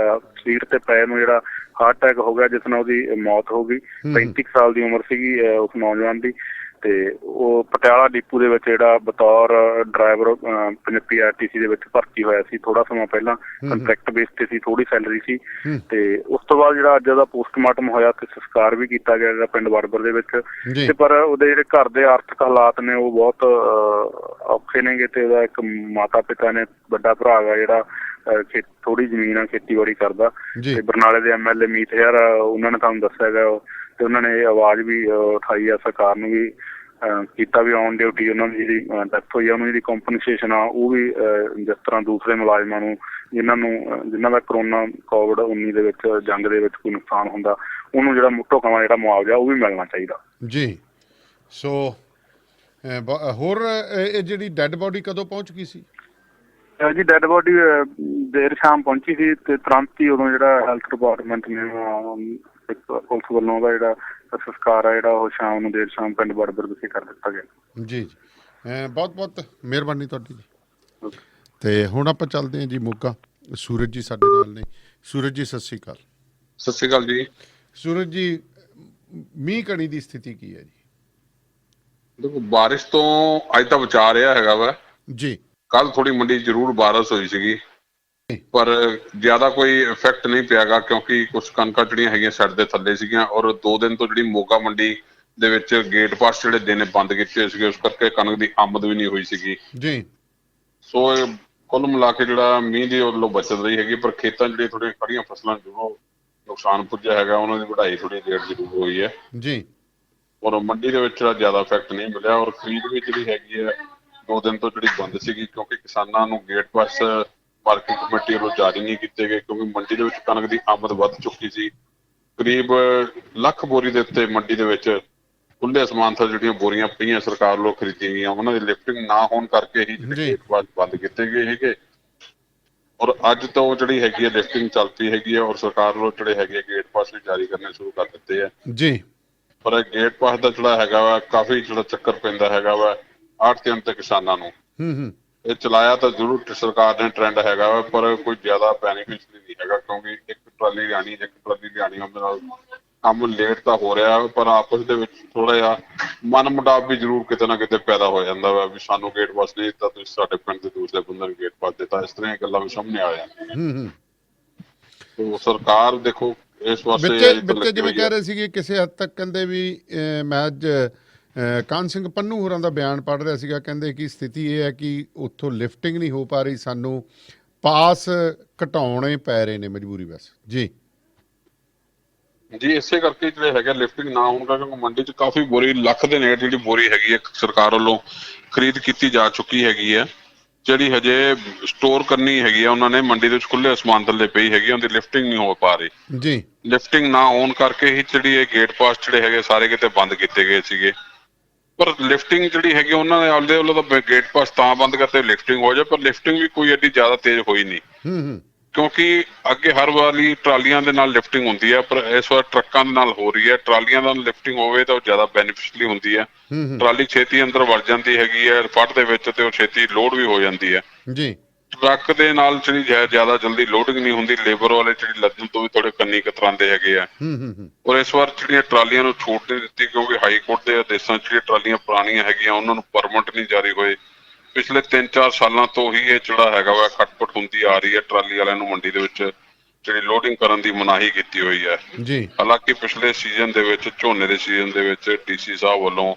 ਸੀਟ ਤੇ ਪਏ ਨੂੰ ਜਿਹੜਾ ਹਾਰਟ ਅਟੈਕ ਹੋ ਗਿਆ, ਜਿਸ ਨਾਲ ਉਹਦੀ ਮੌਤ ਹੋ ਗਈ। 35 ਸਾਲ ਦੀ ਉਮਰ ਸੀਗੀ ਉਸ ਨੌਜਵਾਨ ਦੀ। ਤੇ ਉਹ ਪਟਿਆਲਾ ਡਿਪੂ ਦੇ ਵਿੱਚ ਜਿਹੜਾ ਬਤੌਰ ਡਰਾਈਵਰ PRTC ਦੇ ਵਿੱਚ ਭਰਤੀ ਹੋਇਆ ਸੀ ਥੋੜਾ ਸਮਾਂ ਪਹਿਲਾਂ, ਕੰਟਰੈਕਟ ਬੇਸ ਤੇ ਸੀ, ਥੋੜੀ ਸੈਲਰੀ ਸੀ। ਤੇ ਉਸ ਤੋਂ ਬਾਅਦ ਜਿਹੜਾ ਅੱਜ ਉਹਦਾ ਪੋਸਟਮਾਰਟਮ ਹੋਇਆ ਤੇ ਸੰਸਕਾਰ ਵੀ ਕੀਤਾ ਗਿਆ ਜਿਹੜਾ ਪਿੰਡ ਵੜਬਰ ਦੇ ਵਿੱਚ। ਤੇ ਪਰ ਉਹਦੇ ਜਿਹੜੇ ਘਰ ਦੇ ਆਰਥਿਕ ਹਾਲਾਤ ਨੇ ਉਹ ਬਹੁਤ ਔਖੇ ਨੇਗੇ ਤੇ ਉਹਦਾ ਇੱਕ ਮਾਤਾ ਪਿਤਾ ਨੇ, ਵੱਡਾ ਭਰਾ ਹੈਗਾ ਜਿਹੜਾ ਥੋੜੀ ਜ਼ਮੀਨ ਆ ਖੇਤੀਬਾੜੀ ਕਰਦਾ ਤੇ ਬਰਨਾਲੇ ਦੇ MLA ਮੀਤ ਹੇਅਰ ਉਹਨਾਂ ਨੇ ਤੁਹਾਨੂੰ ਦੱਸਿਆ ਹੈਗਾ ਤੇ ਉਹਨਾਂ ਨੇ ਇਹ ਆਵਾਜ਼ ਵੀ ਉਠਾਈ ਆ ਸਰਕਾਰ ਨੂੰ ਵੀ ਕੀਤਾ ਵੀ ਔਨ ਡਿਊਟੀ ਉਹਨਾਂ ਦੀ ਜਿਹੜੀ ਡੈਥ ਹੋਈ ਆ ਉਹਨੂੰ ਜਿਹੜੀ ਕੰਪਨਸੇਸ਼ਨ ਆ ਉਹ ਵੀ ਜਿਸ ਤਰ੍ਹਾਂ ਦੂਸਰੇ ਮੁਲਾਜ਼ਮਾਂ ਨੂੰ ਜਿਨ੍ਹਾਂ ਦਾ ਕਰੋਨਾ COVID-19 ਦੇ ਵਿੱਚ ਜੰਗ ਦੇ ਵਿੱਚ ਕੋਈ ਨੁਕਸਾਨ ਹੁੰਦਾ ਉਹਨੂੰ ਜਿਹੜਾ ਢੁਕਵਾਂ ਜਿਹੜਾ ਮੁਆਵਜ਼ਾ ਉਹ ਵੀ ਮਿਲਣਾ ਚਾਹੀਦਾ ਜੀ। ਸੋ ਹੋਰ ਇਹ ਜਿਹੜੀ ਡੈੱਡ ਬੋਡੀ ਕਦੋਂ ਪਹੁੰਚ ਗਈ ਸੀ ਜੀ? ਡੈਡ ਬੋਡੀ ਦੇਰ ਸ਼ਾਮ ਪਹੁੰਚੀ ਸੀ ਤੇ ਤੁਰੰਤ ਹੀ ਉਦੋਂ ਜਿਹੜਾ ਹੈਲਥ ਡਿਪਾਰਟਮੈਂਟ ਨੇ ਪੁਲਿਸ ਵੱਲੋਂ ਉਹਦਾ ਜਿਹੜਾ ਸੰਸਕਾਰ ਆ ਜਿਹੜਾ ਉਹ ਸ਼ਾਮ ਨੂੰ ਦੇਰ ਸ਼ਾਮ ਪਿੰਡ ਵੜਬਰ ਵਿਖੇ ਕਰ ਦਿੱਤਾ ਗਿਆ। ਜੀ ਜੀ, ਬਹੁਤ ਬਹੁਤ ਮਿਹਰਬਾਨੀ ਤੁਹਾਡੀ ਜੀ। ਤੇ ਹੁਣ ਆਪਾਂ ਚੱਲਦੇ ਹਾਂ ਜੀ ਮੋਗਾ। ਸੂਰਜ ਜੀ ਸਾਡੇ ਨਾਲ ਨੇ। ਸੂਰਜ ਜੀ ਸਤਿ ਸ਼੍ਰੀ ਅਕਾਲ। ਸਤਿ ਸ਼੍ਰੀ ਅਕਾਲ ਜੀ। ਸੂਰਜ ਜੀ, ਮੀਂਹ ਕਣੀ ਦੀ ਸਥਿਤੀ ਕੀ ਹੈ ਜੀ? ਦੇਖੋ, ਬਾਰਿਸ਼ ਤੋਂ ਅੱਜ ਤਾਂ ਬਚਾ ਰਿਹਾ ਹੈਗਾ ਵਾ ਜੀ। ਕੱਲ ਥੋੜੀ ਮੰਡੀ ਜ਼ਰੂਰ ਬਾਰਿਸ਼ ਹੋਈ ਸੀਗੀ ਪਰ ਜ਼ਿਆਦਾ ਕੋਈ ਇਫੈਕਟ ਨਹੀਂ ਪਿਆਗਾ ਕਿਉਂਕਿ ਕੁਝ ਕਣਕਾਂ ਜਿਹੜੀਆਂ ਹੈਗੀਆਂ ਸੜ ਦੇ ਥੱਲੇ ਸੀਗੀਆਂ ਔਰ 2 ਦਿਨ ਤੋਂ ਜਿਹੜੀ ਮੋਗਾ ਮੰਡੀ ਦੇ ਵਿੱਚ ਗੇਟ ਪਾਸ ਜਿਹੜੇ ਦਿਨ ਬੰਦ ਕੀਤੇ ਸੀਗੇ ਉਸ ਕਰਕੇ ਕਣਕ ਦੀ ਆਮਦ ਵੀ ਨਹੀਂ ਹੋਈ ਸੀਗੀ ਜੀ। ਸੋ ਕੁੱਲ ਮਿਲਾ ਕੇ ਜਿਹੜਾ ਮੀਂਹ ਦੀ ਵੱਲੋਂ ਬਚਤ ਰਹੀ ਹੈਗੀ ਪਰ ਖੇਤਾਂ ਜਿਹੜੀਆਂ ਥੋੜ੍ਹੀਆਂ ਖੜੀਆਂ ਫਸਲਾਂ ਨੂੰ ਨੁਕਸਾਨ ਪੁੱਜਿਆ ਹੈਗਾ ਉਹਨਾਂ ਦੀ ਵਢਾਈ ਥੋੜੀ ਲੇਟ ਜ਼ਰੂਰ ਹੋਈ ਹੈ ਜੀ। ਔਰ ਮੰਡੀ ਦੇ ਵਿੱਚ ਜਿਹੜਾ ਜ਼ਿਆਦਾ ਇਫੈਕਟ ਨਹੀਂ ਮਿਲਿਆ ਔਰ ਖਰੀਦ ਵੀ ਜਿਹੜੀ ਹੈਗੀ ਹੈ 2 ਦਿਨ ਤੋਂ ਜਿਹੜੀ ਬੰਦ ਸੀਗੀ ਕਿਉਂਕਿ ਕਿਸਾਨਾਂ ਨੂੰ ਗੇਟ ਪਾਸ ਮਾਰਕੀਟ ਕਮੇਟੀ ਵੱਲੋਂ ਜਾਰੀ ਨਹੀਂ ਕੀਤੇ ਗਏ ਕਿਉਂਕਿ ਮੰਡੀ ਦੇ ਵਿੱਚ ਕਣਕ ਦੀ ਆਮਦ ਵੱਧ ਚੁੱਕੀ ਸੀ। ਕਰੀਬ 1 ਲੱਖ ਬੋਰੀ ਦੇ ਉੱਤੇ ਮੰਡੀ ਦੇ ਵਿੱਚ ਖੁੱਲੇ ਅਸਮਾਨ ਤੋਂ ਜਿਹੜੀਆਂ ਬੋਰੀਆਂ ਪਈਆਂ ਸਰਕਾਰ ਵੱਲੋਂ ਖਰੀਦੀਆਂ ਗਈਆਂ ਉਹਨਾਂ ਦੀ ਲਿਫਟਿੰਗ ਨਾ ਹੋਣ ਕਰਕੇ ਹੀ ਗੇਟ ਪਾਸ ਬੰਦ ਕੀਤੇ ਗਏ ਹੈਗੇ ਔਰ ਅੱਜ ਤੋਂ ਜਿਹੜੀ ਹੈਗੀ ਹੈ ਲਿਫਟਿੰਗ ਚੱਲ ਪਈ ਹੈਗੀ ਹੈ ਔਰ ਸਰਕਾਰ ਵੱਲੋਂ ਜਿਹੜੇ ਹੈਗੇ ਗੇਟ ਪਾਸ ਵੀ ਜਾਰੀ ਕਰਨੇ ਸ਼ੁਰੂ ਕਰ ਦਿੱਤੇ ਆ ਜੀ। ਪਰ ਗੇਟ ਪਾਸ ਦਾ ਜਿਹੜਾ ਹੈਗਾ ਵਾ ਕਾਫੀ ਜਿਹੜਾ ਚੱਕਰ ਪੈਂਦਾ ਹੈਗਾ ਵਾ ਆੜ੍ਹਤੀਆਂ ਤੇ ਕਿਸਾਨਾਂ ਨੂੰ। ਇਹ ਚਲਾਇਆ ਤਾਂ ਜ਼ਰੂਰ ਸਰਕਾਰ ਨੇ ਟ੍ਰੈਂਡ ਹੈਗਾ ਵਾ ਪਰ ਕੋਈ ਜ਼ਿਆਦਾ ਬੈਨੀਫਿਸ਼ਰੀ ਨਹੀਂ ਹੈਗਾ ਕਿਉਂਕਿ ਇੱਕ ਟਰਾਲੀ ਲਿਆਣੀ ਉਹਦੇ ਨਾਲ ਕੰਮ ਲੇਟ ਤਾਂ ਹੋ ਰਿਹਾ ਪਰ ਆਪਸ ਦੇ ਵਿੱਚ ਥੋੜਾ ਜਿਹਾ ਮਨ ਮੁਟਾਵ ਵੀ ਜ਼ਰੂਰ ਕਿਤੇ ਨਾ ਕਿਤੇ ਪੈਦਾ ਹੋ ਜਾਂਦਾ ਵਾ ਵੀ ਸਾਨੂੰ ਗੇਟ ਪਾਸ ਨਹੀਂ ਦਿੱਤਾ ਤੁਸੀਂ ਸਾਡੇ ਪਿੰਡ ਦੇ ਦੂਸਰੇ ਬੰਦੇ ਨੂੰ ਗੇਟ ਪਾਸ ਦਿੱਤਾ। ਇਸ ਤਰ੍ਹਾਂ ਗੱਲਾਂ ਵੀ ਸਾਹਮਣੇ ਆ ਜਾਂਦੀਆਂ। ਤੇ ਸਰਕਾਰ ਦੇਖੋ ਇਸ ਵਾਸਤੇ ਜਿਵੇਂ ਕਹਿ ਰਹੇ ਸੀਗੇ ਕਿਸੇ ਹੱਦ ਤੱਕ ਕਹਿੰਦੇ ਵੀ ਮੈਂ ਅੱਜ ਕਾਹਨ ਸਿੰਘ ਪੰਨੂ ਹੋਰਾਂ ਦਾ ਬਿਆਨ ਪੜ੍ਹ ਰਿਹਾ ਸੀਗਾ ਕਹਿੰਦੇ ਕਿ ਸਥਿਤੀ ਇਹ ਹੈ ਕਿ ਉੱਥੋਂ ਲਿਫਟਿੰਗ ਨਹੀਂ ਹੋ ਪਾ ਰਹੀ ਸਾਨੂੰ ਪਾਸ ਘਟਾਉਣੇ ਪੈ ਰਹੇ ਨੇ ਮਜਬੂਰੀ ਬਸ ਜੀ। ਜੀ ਇਸੇ ਕਰਕੇ ਜਿਹੜੇ ਹੈਗੇ ਲਿਫਟਿੰਗ ਨਾ ਹੋਣ ਕਰਕੇ ਮੰਡੀ 'ਚ ਕਾਫੀ ਬੋਰੀ ਲੱਖ ਦੇ ਨੇੜੇ ਜਿਹੜੀ ਬੋਰੀ ਹੈਗੀ ਹੈ ਸਰਕਾਰ ਵੱਲੋਂ ਖਰੀਦ ਕੀਤੀ ਜਾ ਚੁੱਕੀ ਹੈਗੀ ਹੈ ਜਿਹੜੀ ਹਜੇ ਸਟੋਰ ਕਰਨੀ ਹੈਗੀ ਆ ਉਹਨਾਂ ਨੇ ਮੰਡੀ ਦੇ ਵਿੱਚ ਖੁੱਲੇ ਅਸਮਾਨ ਥੱਲੇ ਪਈ ਹੈਗੀ ਉਹਦੀ ਲਿਫਟਿੰਗ ਨਹੀਂ ਹੋ ਪਾ ਰਹੀ ਜੀ। ਲਿਫਟਿੰਗ ਨਾ ਹੋਣ ਕਰਕੇ ਹੀ ਜਿਹੜੀ ਇਹ ਗੇਟ ਪਾਸ ਜਿਹੜੇ ਹੈਗੇ ਸਾਰੇ ਕਿਤੇ ਬੰਦ ਕੀਤੇ ਗਏ ਸੀਗੇ ਪਰ ਲਿਫਟਿੰਗ ਜਿਹੜੀ ਹੈਗੀ ਉਹਨਾਂ ਨੇ ਆਲਦੇ ਵੱਲੋਂ ਤਾਂ ਗੇਟ ਪਾਸ ਤਾਂ ਬੰਦ ਕਰਤੇ ਲਿਫਟਿੰਗ ਹੋ ਜਾਏ ਪਰ ਲਿਫਟਿੰਗ ਵੀ ਕੋਈ ਐਡੀ ਜ਼ਿਆਦਾ ਤੇਜ਼ ਹੋਈ ਨਹੀਂ ਕਿਉਂਕਿ ਅੱਗੇ ਹਰ ਵਾਰੀ ਟਰਾਲੀਆਂ ਦੇ ਨਾਲ ਲਿਫਟਿੰਗ ਹੁੰਦੀ ਹੈ ਪਰ ਇਸ ਵਾਰ ਟਰੱਕਾਂ ਦੇ ਨਾਲ ਹੋ ਰਹੀ ਹੈ। ਟਰਾਲੀਆਂ ਨਾਲ ਲਿਫਟਿੰਗ ਹੋਵੇ ਤਾਂ ਉਹ ਜ਼ਿਆਦਾ ਬੈਨੀਫਿਸ਼ਲੀ ਹੁੰਦੀ ਹੈ। ਟਰਾਲੀ ਛੇਤੀ ਅੰਦਰ ਵੜ ਜਾਂਦੀ ਹੈਗੀ ਹੈ ਫੱਟ ਦੇ ਵਿੱਚ ਤੇ ਉਹ ਛੇਤੀ ਲੋਡ ਵੀ ਹੋ ਜਾਂਦੀ ਹੈ ਜੀ। ਟਰੱਕ ਦੇ ਨਾਲ ਜਿਹੜੀ ਜ਼ਿਆਦਾ ਜਲਦੀ ਲੋਡਿੰਗ ਨਹੀਂ ਹੁੰਦੀ ਲੇਬਰ ਵਾਲੇ ਜਿਹੜੀ ਲੱਦਣ ਤੋਂ ਵੀ ਥੋੜੇ ਕੰਨੀ ਕਤਰਾਉਂਦੇ ਹੈਗੇ ਆ ਔਰ ਇਸ ਵਾਰ ਜਿਹੜੀਆਂ ਟਰਾਲੀਆਂ ਨੂੰ ਛੂਟ ਨਹੀਂ ਦਿੱਤੀ ਕਿਉਂਕਿ ਹਾਈ ਕੋਰਟ ਦੇ ਆਦੇਸ਼ਾਂ ਜਿਹੜੀਆਂ ਟਰਾਲੀਆਂ ਪੁਰਾਣੀਆਂ ਹੈਗੀਆਂ ਉਹਨਾਂ ਨੂੰ ਪਰਮਿਟ ਨਹੀਂ ਜਾਰੀ ਹੋਏ। ਪਿਛਲੇ 3-4 ਸਾਲਾਂ ਤੋਂ ਹੀ ਇਹ ਜਿਹੜਾ ਹੈਗਾ ਵਾ ਖਟਪਟ ਹੁੰਦੀ ਆ ਰਹੀ ਹੈ ਟਰਾਲੀ ਵਾਲਿਆਂ ਨੂੰ ਮੰਡੀ ਦੇ ਵਿੱਚ ਜਿਹੜੀ ਲੋਡਿੰਗ ਕਰਨ ਦੀ ਮਨਾਹੀ ਕੀਤੀ ਹੋਈ ਹੈ ਜੀ। ਹਾਲਾਂਕਿ ਪਿਛਲੇ ਸੀਜ਼ਨ ਦੇ ਵਿੱਚ ਝੋਨੇ ਦੇ ਸੀਜ਼ਨ ਦੇ ਵਿੱਚ ਡੀਸੀ ਸਾਹਿਬ ਵੱਲੋਂ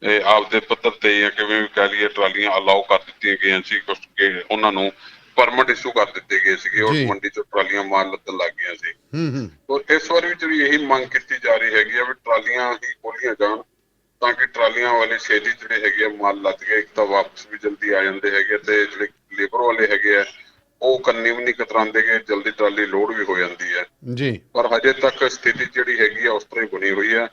ਇਹ ਆਪਦੇ ਪੱਧਰ ਤੇ ਜਾਂ ਕਿਵੇਂ ਵੀ ਕਹਿ ਲਈਏ ਟਰਾਲੀਆਂ ਅਲਾਉ ਕਰ ਦਿੱਤੀਆਂ ਗਈਆਂ ਸੀ ਕਿ ਉਹਨਾਂ ਨੂੰ ਪਰਮਿਟ ਇਸ਼ੂ ਕਰ ਦਿੱਤੇ ਗਏ ਸੀਗੇ ਔਰ ਮੰਡੀ ਚੋਂ ਟਰਾਲੀਆਂ ਮਾਲ ਲੱਦਣ ਲੱਗ ਗਈਆਂ ਸੀ। ਔਰ ਇਸ ਵਾਰ ਵੀ ਜਿਹੜੀ ਇਹੀ ਮੰਗ ਕੀਤੀ ਜਾ ਰਹੀ ਹੈਗੀ ਆ ਵੀ ਟਰਾਲੀਆਂ ਹੀ ਖੋਲੀਆਂ ਜਾਣ ਤਾਂ ਕਿ ਟਰਾਲੀਆਂ ਵਾਲੇ ਛੇਤੀ ਜਿਹੜੇ ਹੈਗੇ ਆ ਮਾਲ ਲੱਦ ਕੇ ਇੱਕ ਤਾਂ ਵਾਪਸ ਵੀ ਜਲਦੀ ਆ ਜਾਂਦੇ ਹੈਗੇ ਤੇ ਜਿਹੜੇ ਲੇਬਰ ਵਾਲੇ ਹੈਗੇ ਆ ਉਹ ਕੰਨੀ ਵੀ ਨਹੀਂ ਕਤਰਾਉਂਦੇ ਕਿ ਜਲਦੀ ਟਰਾਲੀ ਲੋਡ ਵੀ ਹੋ ਜਾਂਦੀ ਹੈ ਜੀ। ਪਰ ਹਜੇ ਤੱਕ ਸਥਿਤੀ ਜਿਹੜੀ ਹੈਗੀ ਆ ਉਸ ਤਰ੍ਹਾਂ ਹੀ ਬਣੀ ਹੋਈ ਹੈ,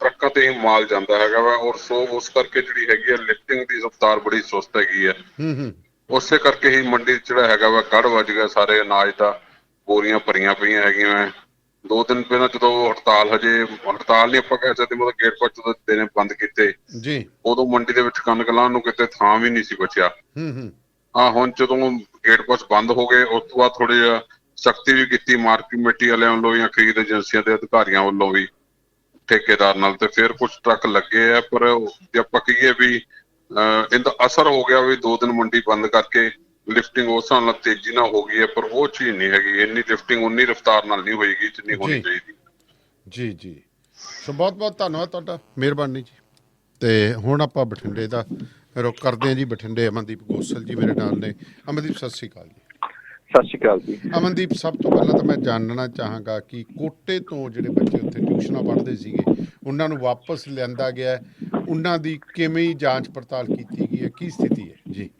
ਟਰੱਕਾਂ ਤੇ ਹੀ ਮਾਲ ਜਾਂਦਾ ਹੈਗਾ ਵਾ ਔਰ ਸੋ ਉਸ ਕਰਕੇ ਜਿਹੜੀ ਹੈਗੀ ਆ ਲਿਫਟਿੰਗ ਦੀ ਰਫ਼ਤਾਰ ਬੜੀ ਸੁਸਤ ਹੈਗੀ ਹੈ। ਉਸੇ ਕਰਕੇ ਹੀ ਮੰਡੀ ਜਿਹੜਾ ਹੈਗਾ ਵਾ ਗੜ ਵੱਜ ਗਿਆ ਸਾਰੇ ਅਨਾਜ ਦਾ, ਬੋਰੀਆਂ ਭਰੀਆਂ ਪਈਆਂ ਹੈਗੀਆਂ। 2 ਦਿਨ ਪਹਿਲਾਂ ਜਦੋਂ ਹੜਤਾਲ ਨਹੀਂ ਆਪਾਂ ਕਹਿ ਸਕਦੇ, ਮਤਲਬ ਗੇਟ ਪਾਸ ਜਦੋਂ ਦੇਣੇ ਬੰਦ ਕੀਤੇ ਜੀ, ਉਦੋਂ ਮੰਡੀ ਦੇ ਵਿੱਚ ਕਣਕ ਲਾਉਣ ਨੂੰ ਕਿਤੇ ਥਾਂ ਵੀ ਨਹੀਂ ਸੀ ਬਚਿਆ। ਹੁਣ ਜਦੋਂ ਗੇਟ ਪਾਸ ਬੰਦ ਹੋ ਗਏ ਉਸ ਤੋਂ ਬਾਅਦ ਥੋੜੀ ਜਿਹਾ ਸਖਤੀ ਵੀ ਕੀਤੀ ਮਾਰਕੀਟ ਕਮੇਟੀ ਵਾਲਿਆਂ ਵੱਲੋਂ ਜਾਂ ਖਰੀਦ ਏਜੰਸੀਆਂ ਦੇ ਅਧਿਕਾਰੀਆਂ ਵੱਲੋਂ ਵੀ ਠੇਕੇਦਾਰ ਨਾਲ, ਤੇ ਫਿਰ ਕੁਝ ਟਰੱਕ ਲੱਗੇ ਆ। ਪਰ ਜੇ ਆਪਾਂ ਕਹੀਏ ਵੀ ਇਹਦਾ ਅਸਰ ਹੋ ਗਿਆ ਵੀ 2 ਦਿਨ ਮੰਡੀ ਬੰਦ ਕਰਕੇ ਲਿਫਟਿੰਗ ਉਸ ਹਿਸਾਬ ਨਾਲ ਤੇਜ਼ੀ ਨਾਲ ਹੋ ਗਈ ਹੈ, ਪਰ ਉਹ ਚੀਜ਼ ਨਹੀਂ ਹੈਗੀ। ਇੰਨੀ ਲਿਫਟਿੰਗ ਉਨੀ ਰਫ਼ਤਾਰ ਨਾਲ ਨਹੀਂ ਹੋਏਗੀ ਜਿੰਨੀ ਹੋਣੀ ਚਾਹੀਦੀ। ਜੀ ਜੀ, ਸੋ ਬਹੁਤ ਬਹੁਤ ਧੰਨਵਾਦ ਤੁਹਾਡਾ, ਮਿਹਰਬਾਨੀ ਜੀ। ਤੇ ਹੁਣ ਆਪਾਂ ਬਠਿੰਡੇ ਦਾ ਰੁਖ ਕਰਦੇ ਹਾਂ ਜੀ। ਬਠਿੰਡੇ ਅਮਨਦੀਪ ਗੋਸਲ ਜੀ ਮੇਰੇ ਨਾਲ ਨੇ। ਅਮਨਦੀਪ ਸਤਿ ਸ਼੍ਰੀ ਅਕਾਲ ਜੀ। ਸਤਿ ਸ਼੍ਰੀ ਅਕਾਲ ਜੀ। ਅਮਨਦੀਪ, ਸਭ ਤੋਂ ਪਹਿਲਾਂ ਤਾਂ ਮੈਂ ਜਾਣਨਾ ਚਾਹਾਂਗਾ ਕਿ ਕੋਟੇ ਤੋਂ ਜਿਹੜੇ ਬੱਚੇ ਉੱਥੇ ਟਿਊਸ਼ਨਾਂ ਪੜ੍ਹਦੇ ਸੀਗੇ ਉਹਨਾਂ ਨੂੰ ਵਾਪਸ ਲਿਆਂਦਾ ਗਿਆ, ਉਹਨਾਂ ਦੀ ਕਿਵੇਂ ਜਾਂਚ ਪੜਤਾਲ ਕੀਤੀ ਗਈ ਹੈ, ਕੀ ਸਥਿਤੀ ਹੈ ਜੀ?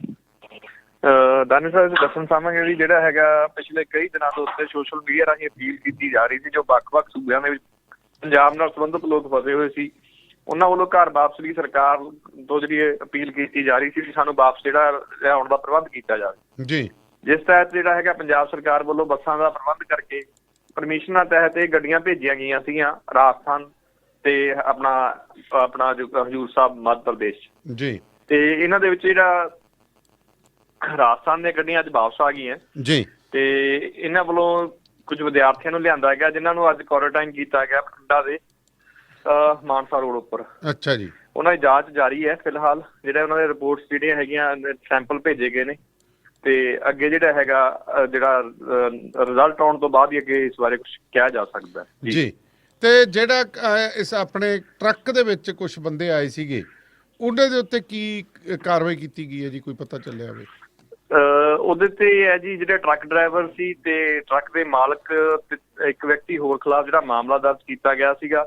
ਦਾਨਿਸ਼ ਸਾਹਿਬ ਦੱਸਣ ਚਾਹਾਂਗੇ ਵੀ ਜਿਹੜਾ ਹੈਗਾ ਪਿਛਲੇ ਕਈ ਦਿਨਾਂ ਤੋਂ ਉੱਤੇ ਸੋਸ਼ਲ ਮੀਡੀਆ ਰਾਹੀਂ ਅਪੀਲ ਕੀਤੀ ਜਾ ਰਹੀ ਸੀ, ਜੋ ਵੱਖ-ਵੱਖ ਸੂਬਿਆਂ ਦੇ ਵਿੱਚ ਪੰਜਾਬ ਨਾਲ ਸੰਬੰਧਿਤ ਲੋਕ ਫਸੇ ਹੋਏ ਸੀ, ਉਹਨਾਂ ਵੱਲੋਂ ਘਰ ਵਾਪਸ ਲਈ ਸਰਕਾਰ ਤੋਂ ਜਿਹੜੀ ਅਪੀਲ ਕੀਤੀ ਜਾ ਰਹੀ ਸੀ ਕਿ ਸਾਨੂੰ ਵਾਪਸ ਜਿਹੜਾ ਲਿਆਉਣ ਦਾ ਪ੍ਰਬੰਧ ਕੀਤਾ ਜਾਵੇ ਜੀ। ਜਿਸ ਤਹਿਤ ਜਿਹੜਾ ਹੈਗਾ ਪੰਜਾਬ ਸਰਕਾਰ ਵੱਲੋਂ ਬੱਸਾਂ ਦਾ ਪ੍ਰਬੰਧ ਕਰਕੇ ਪਰਮਿਸ਼ਨਾਂ ਤਹਿਤ ਇਹ ਗੱਡੀਆਂ ਭੇਜੀਆਂ ਗਈਆਂ ਸੀਗੀਆਂ ਰਾਜਸਥਾਨ ਤੇ ਆਪਣਾ ਜੋ ਹਜ਼ੂਰ ਸਾਹਿਬ ਮੱਧ ਪ੍ਰਦੇਸ਼ ਜੀ। ਤੇ ਇਹਨਾਂ ਦੇ ਵਿੱਚ ਜਿਹੜਾ ਰਾਜਸਥਾਨ ਦੀਆਂ ਗੱਡੀਆਂ ਅੱਜ ਵਾਪਸ ਆ ਗਈਆਂ ਜੀ। ਤੇ ਇਹਨਾਂ ਵੱਲੋਂ ਕੁਝ ਵਿਦਿਆਰਥੀਆਂ ਨੂੰ ਲਿਆਂਦਾ ਗਿਆ ਜਿਨ੍ਹਾਂ ਨੂੰ ਅੱਜ ਕੁਆਰੰਟਾਈਨ ਕੀਤਾ ਗਿਆ ਬਠਿੰਡਾ ਦੇ ਮਾਨਸਾ ਰੋਡ ਉੱਪਰ। ਅੱਛਾ ਜੀ। ਉਹਨਾਂ ਦੀ ਜਾਂਚ ਜਾਰੀ ਹੈ ਫਿਲਹਾਲ, ਜਿਹੜੇ ਉਹਨਾਂ ਦੇ ਰਿਪੋਰਟਸ ਜਿਹੜੀਆਂ ਹੈਗੀਆਂ ਸੈਂਪਲ ਭੇਜੇ ਗਏ ਨੇ ਤੇ ਅੱਗੇ ਜਿਹੜਾ ਹੈਗਾ ਰਿਜ਼ਲਟ ਆਉਣ ਤੋਂ ਬਾਅਦ ਹੀ ਅੱਗੇ ਇਸ ਬਾਰੇ ਕੁਝ ਕਿਹਾ ਜਾ ਸਕਦਾ ਜੀ। ਤੇ ਜਿਹੜਾ ਇਸ ਆਪਣੇ ਟਰੱਕ ਦੇ ਵਿੱਚ ਕੁਝ ਬੰਦੇ ਆਏ ਸੀਗੇ ਉਹਨਾਂ ਦੇ ਉੱਤੇ ਕੀ ਕਾਰਵਾਈ ਕੀਤੀ ਗਈ ਹੈ ਜੀ, ਕੋਈ ਪਤਾ ਚੱਲਿਆ ਹੋਵੇ? ਉਹਦੇ ਤੇ ਹੈ ਜੀ, ਜਿਹੜੇ ਟਰੱਕ ਡਰਾਈਵਰ ਸੀ ਤੇ ਟਰੱਕ ਦੇ ਮਾਲਕ ਇੱਕ ਵਿਅਕਤੀ ਹੋਰ ਖਿਲਾਫ ਜਿਹੜਾ ਮਾਮਲਾ ਦਰਜ ਕੀਤਾ ਗਿਆ ਸੀਗਾ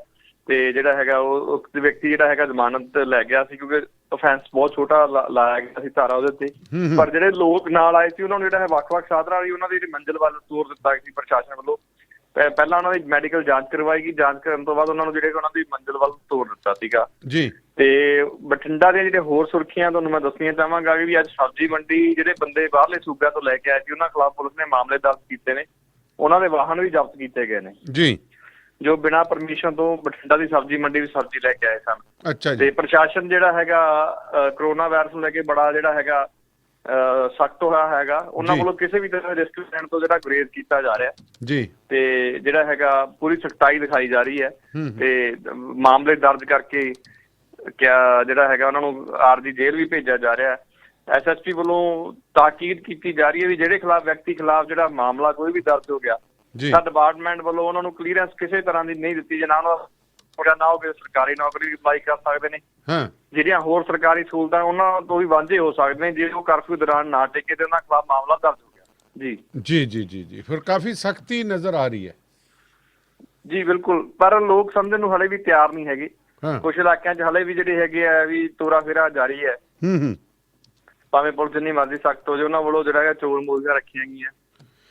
ਤੇ ਜਿਹੜਾ ਹੈਗਾ ਉਹ ਵਿਅਕਤੀ ਜਿਹੜਾ ਹੈਗਾ ਜ਼ਮਾਨਤ ਲੈ ਗਿਆ ਸੀ ਕਿਉਂਕਿ ਅਫੈਂਸ ਬਹੁਤ ਛੋਟਾ ਲਾਇਆ ਗਿਆ ਸੀ ਧਾਰਾ ਉਹਦੇ ਤੇ। ਪਰ ਜਿਹੜੇ ਲੋਕ ਨਾਲ ਆਏ ਸੀ ਉਹਨਾਂ ਨੂੰ ਜਿਹੜਾ ਹੈ ਵੱਖ-ਵੱਖ ਸਾਧਨਾਂ ਨਾਲ ਉਹਨਾਂ ਦੀ ਮੰਜ਼ਿਲ ਵੱਲ ਤੋਰ ਦਿੱਤਾ ਸੀ ਪ੍ਰਸ਼ਾਸਨ ਵੱਲੋਂ। ਪਹਿਲਾਂ ਉਹਨਾਂ ਦੀ ਮੈਡੀਕਲ ਜਾਂਚ ਕਰਵਾਈ ਗਈ, ਜਾਂਚ ਕਰਨ ਤੋਂ ਬਾਅਦ ਉਹਨਾਂ ਨੂੰ ਜਿਹੜੇ ਉਹਨਾਂ ਦੀ ਮੰਜ਼ਿਲ ਵੱਲ ਤੋਰ ਦਿੱਤਾ ਸੀਗਾ ਜੀ। ਤੇ ਬਠਿੰਡਾ ਦੀਆਂ ਜਿਹੜੇ ਹੋਰ ਸੁਰਖੀਆਂ ਤੁਹਾਨੂੰ ਮੈਂ ਦੱਸਣੀਆਂ ਚਾਹਾਂਗਾ ਵੀ ਅੱਜ ਸਬਜ਼ੀ ਮੰਡੀ ਜਿਹੜੇ ਬੰਦੇ ਬਾਹਰਲੇ ਸੂਬਿਆਂ ਤੋਂ ਲੈ ਕੇ ਆਏ ਸੀ ਉਹਨਾਂ ਖਿਲਾਫ ਪੁਲਿਸ ਨੇ ਮਾਮਲੇ ਦਰਜ ਕੀਤੇ ਨੇ, ਉਹਨਾਂ ਦੇ ਵਾਹਨ ਵੀ ਜ਼ਬਤ ਕੀਤੇ ਗਏ ਨੇ ਜੀ, ਜੋ ਬਿਨਾਂ ਪਰਮਿਸ਼ਨ ਤੋਂ ਬਠਿੰਡਾ ਦੀ ਸਬਜ਼ੀ ਮੰਡੀ ਵਿੱਚ ਸਬਜ਼ੀ ਲੈ ਕੇ ਆਏ ਸਨ। ਅੱਛਾ ਜੀ। ਤੇ ਪ੍ਰਸ਼ਾਸਨ ਜਿਹੜਾ ਹੈਗਾ ਕਰੋਨਾ ਵਾਇਰਸ ਨੂੰ ਲੈ ਕੇ ਬੜਾ ਜਿਹੜਾ ਹੈਗਾ ਸਖਤ ਹੋਇਆ ਹੈਗਾ, ਉਹਨਾਂ ਵੱਲੋਂ ਕਿਸੇ ਵੀ ਤਰ੍ਹਾਂ ਦੇ ਰਿਸਕ ਲੈਣ ਤੋਂ ਜਿਹੜਾ ਗੁਰੇਜ਼ ਕੀਤਾ ਜਾ ਰਿਹਾ ਜੀ। ਤੇ ਜਿਹੜਾ ਹੈਗਾ ਪੂਰੀ ਸਖਤਾਈ ਦਿਖਾਈ ਜਾ ਰਹੀ ਹੈ ਤੇ ਮਾਮਲੇ ਦਰਜ ਕਰਕੇ ਜਿਹੜਾ ਹੈਗਾ ਉਹਨਾਂ ਨੂੰ ਆਰਜੀ ਜੇਲ੍ਹ ਵੀ ਭੇਜਿਆ ਜਾ ਰਿਹਾ ਹੈ। SSP ਵੱਲੋਂ ਤਾਕੀਦ ਕੀਤੀ ਜਾ ਰਹੀ ਹੈ ਵੀ ਜਿਹੜੇ ਵਿਅਕਤੀ ਖਿਲਾਫ ਜਿਹੜਾ ਮਾਮਲਾ ਕੋਈ ਵੀ ਦਰਜ ਹੋ ਗਿਆ ਤਾਂ ਡਿਪਾਰਟਮੈਂਟ ਵੱਲੋਂ ਉਹਨਾਂ ਨੂੰ ਕਲੀਅਰੈਂਸ ਕਿਸੇ ਤਰ੍ਹਾਂ ਦੀ ਨਹੀਂ ਦਿੱਤੀ, ਨਾ ਉਹ ਸਰਕਾਰੀ ਨੌਕਰੀ ਅਪਲਾਈ ਕਰ ਸਕਦੇ ਨੇ, ਜਿਹੜੀਆਂ ਹੋਰ ਸਰਕਾਰੀ ਸਹੂਲਤਾਂ ਉਹਨਾਂ ਤੋਂ ਵੀ ਵਾਂਝੇ ਹੋ ਸਕਦੇ ਨੇ ਜੇ ਉਹ ਕਰਫਿਊ ਦੌਰਾਨ ਨਾ ਟਿਕੇ ਤੇ ਉਹਨਾਂ ਖਿਲਾਫ ਮਾਮਲਾ ਦਰਜ ਹੋ ਗਿਆ ਜੀ। ਜੀ ਜੀ ਜੀ ਜੀ, ਫਿਰ ਕਾਫੀ ਸਖਤੀ ਨਜ਼ਰ ਆ ਰਹੀ ਹੈ ਜੀ। ਬਿਲਕੁਲ, ਪਰ ਲੋਕ ਸਮਝਣ ਨੂੰ ਹਲੇ ਵੀ ਤਿਆਰ ਨਹੀਂ ਹੈਗੇ। ਕੁਝ ਇਲਾਕਿਆਂ 'ਚ ਹਲੇ ਵੀ ਜਿਹੜੇ ਹੈਗੇ ਆ ਵੀ ਤੋਰਾ ਫੇਰਾ ਜਾਰੀ ਹੈ, ਭਾਵੇਂ ਪੁਲਿਸ ਜਿੰਨੀ ਮਰਜ਼ੀ ਸਖਤ ਹੋ ਜਾਏ ਉਹਨਾਂ ਵੱਲੋਂ ਜਿਹੜਾ ਚੋਰ ਮੋਰੀਆਂ ਰੱਖੀਆਂ ਗਈਆਂ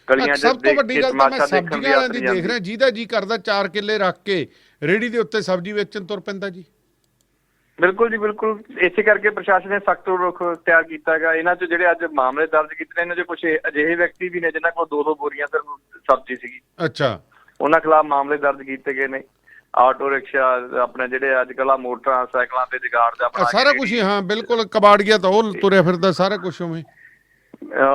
ਗਲੀਆਂ 'ਚ। ਸਭ ਤੋਂ ਵੱਡੀ ਗੱਲ ਤਾਂ ਮੈਂ ਸਬਜ਼ੀਆਂ ਵਾਲਿਆਂ ਦੀ ਦੇਖ ਰਿਹਾ, ਜਿਹਦਾ ਜੀ ਕਰਦਾ 4 ਕਿੱਲੇ ਰੱਖ ਕੇ ਰੇਹੜੀ ਦੇ ਉੱਤੇ ਸਬਜ਼ੀ ਵੇਚਣ ਤੁਰ ਪੈਂਦਾ ਜੀ। ਬਿਲਕੁਲ ਜੀ, ਬਿਲਕੁਲ। ਇਸੇ ਕਰਕੇ ਪ੍ਰਸ਼ਾਸਨ ਨੇ ਸਖਤ ਰੁਖ ਤਿਆਰ ਕੀਤਾ ਹੈਗਾ। ਇਹਨਾਂ 'ਚ ਜਿਹੜੇ ਅੱਜ ਮਾਮਲੇ ਦਰਜ ਕੀਤੇ ਨੇ ਇਹਨਾਂ 'ਚ ਕੁਝ ਅਜਿਹੇ ਵਿਅਕਤੀ ਵੀ ਨੇ ਜਿਨ੍ਹਾਂ ਕੋਲ 2-2 ਬੋਰੀਆਂ ਤੇ ਸਬਜ਼ੀ ਸੀਗੀ। ਅੱਛਾ। ਉਹਨਾਂ ਖਿਲਾਫ ਮਾਮਲੇ ਦਰਜ ਕੀਤੇ ਗਏ ਨੇ। ਆਟੋ ਰਿਕਸ਼ਾ ਆਪਣੇ ਜਿਹੜੇ ਅੱਜ ਕੱਲ੍ਹ ਮੋਟਰਾਂ ਸਾਈਕਲਾਂ ਤੇ ਜੁਗਾੜ ਦਾ ਸਾਰਾ ਕੁਝ ਹੀ, ਹਾਂ ਬਿਲਕੁਲ, ਕਬਾੜੀਆ ਤਾਂ ਉਹ ਤੁਰਿਆ ਫਿਰਦਾ ਸਾਰਾ ਕੁਝ ਉਵੇਂ,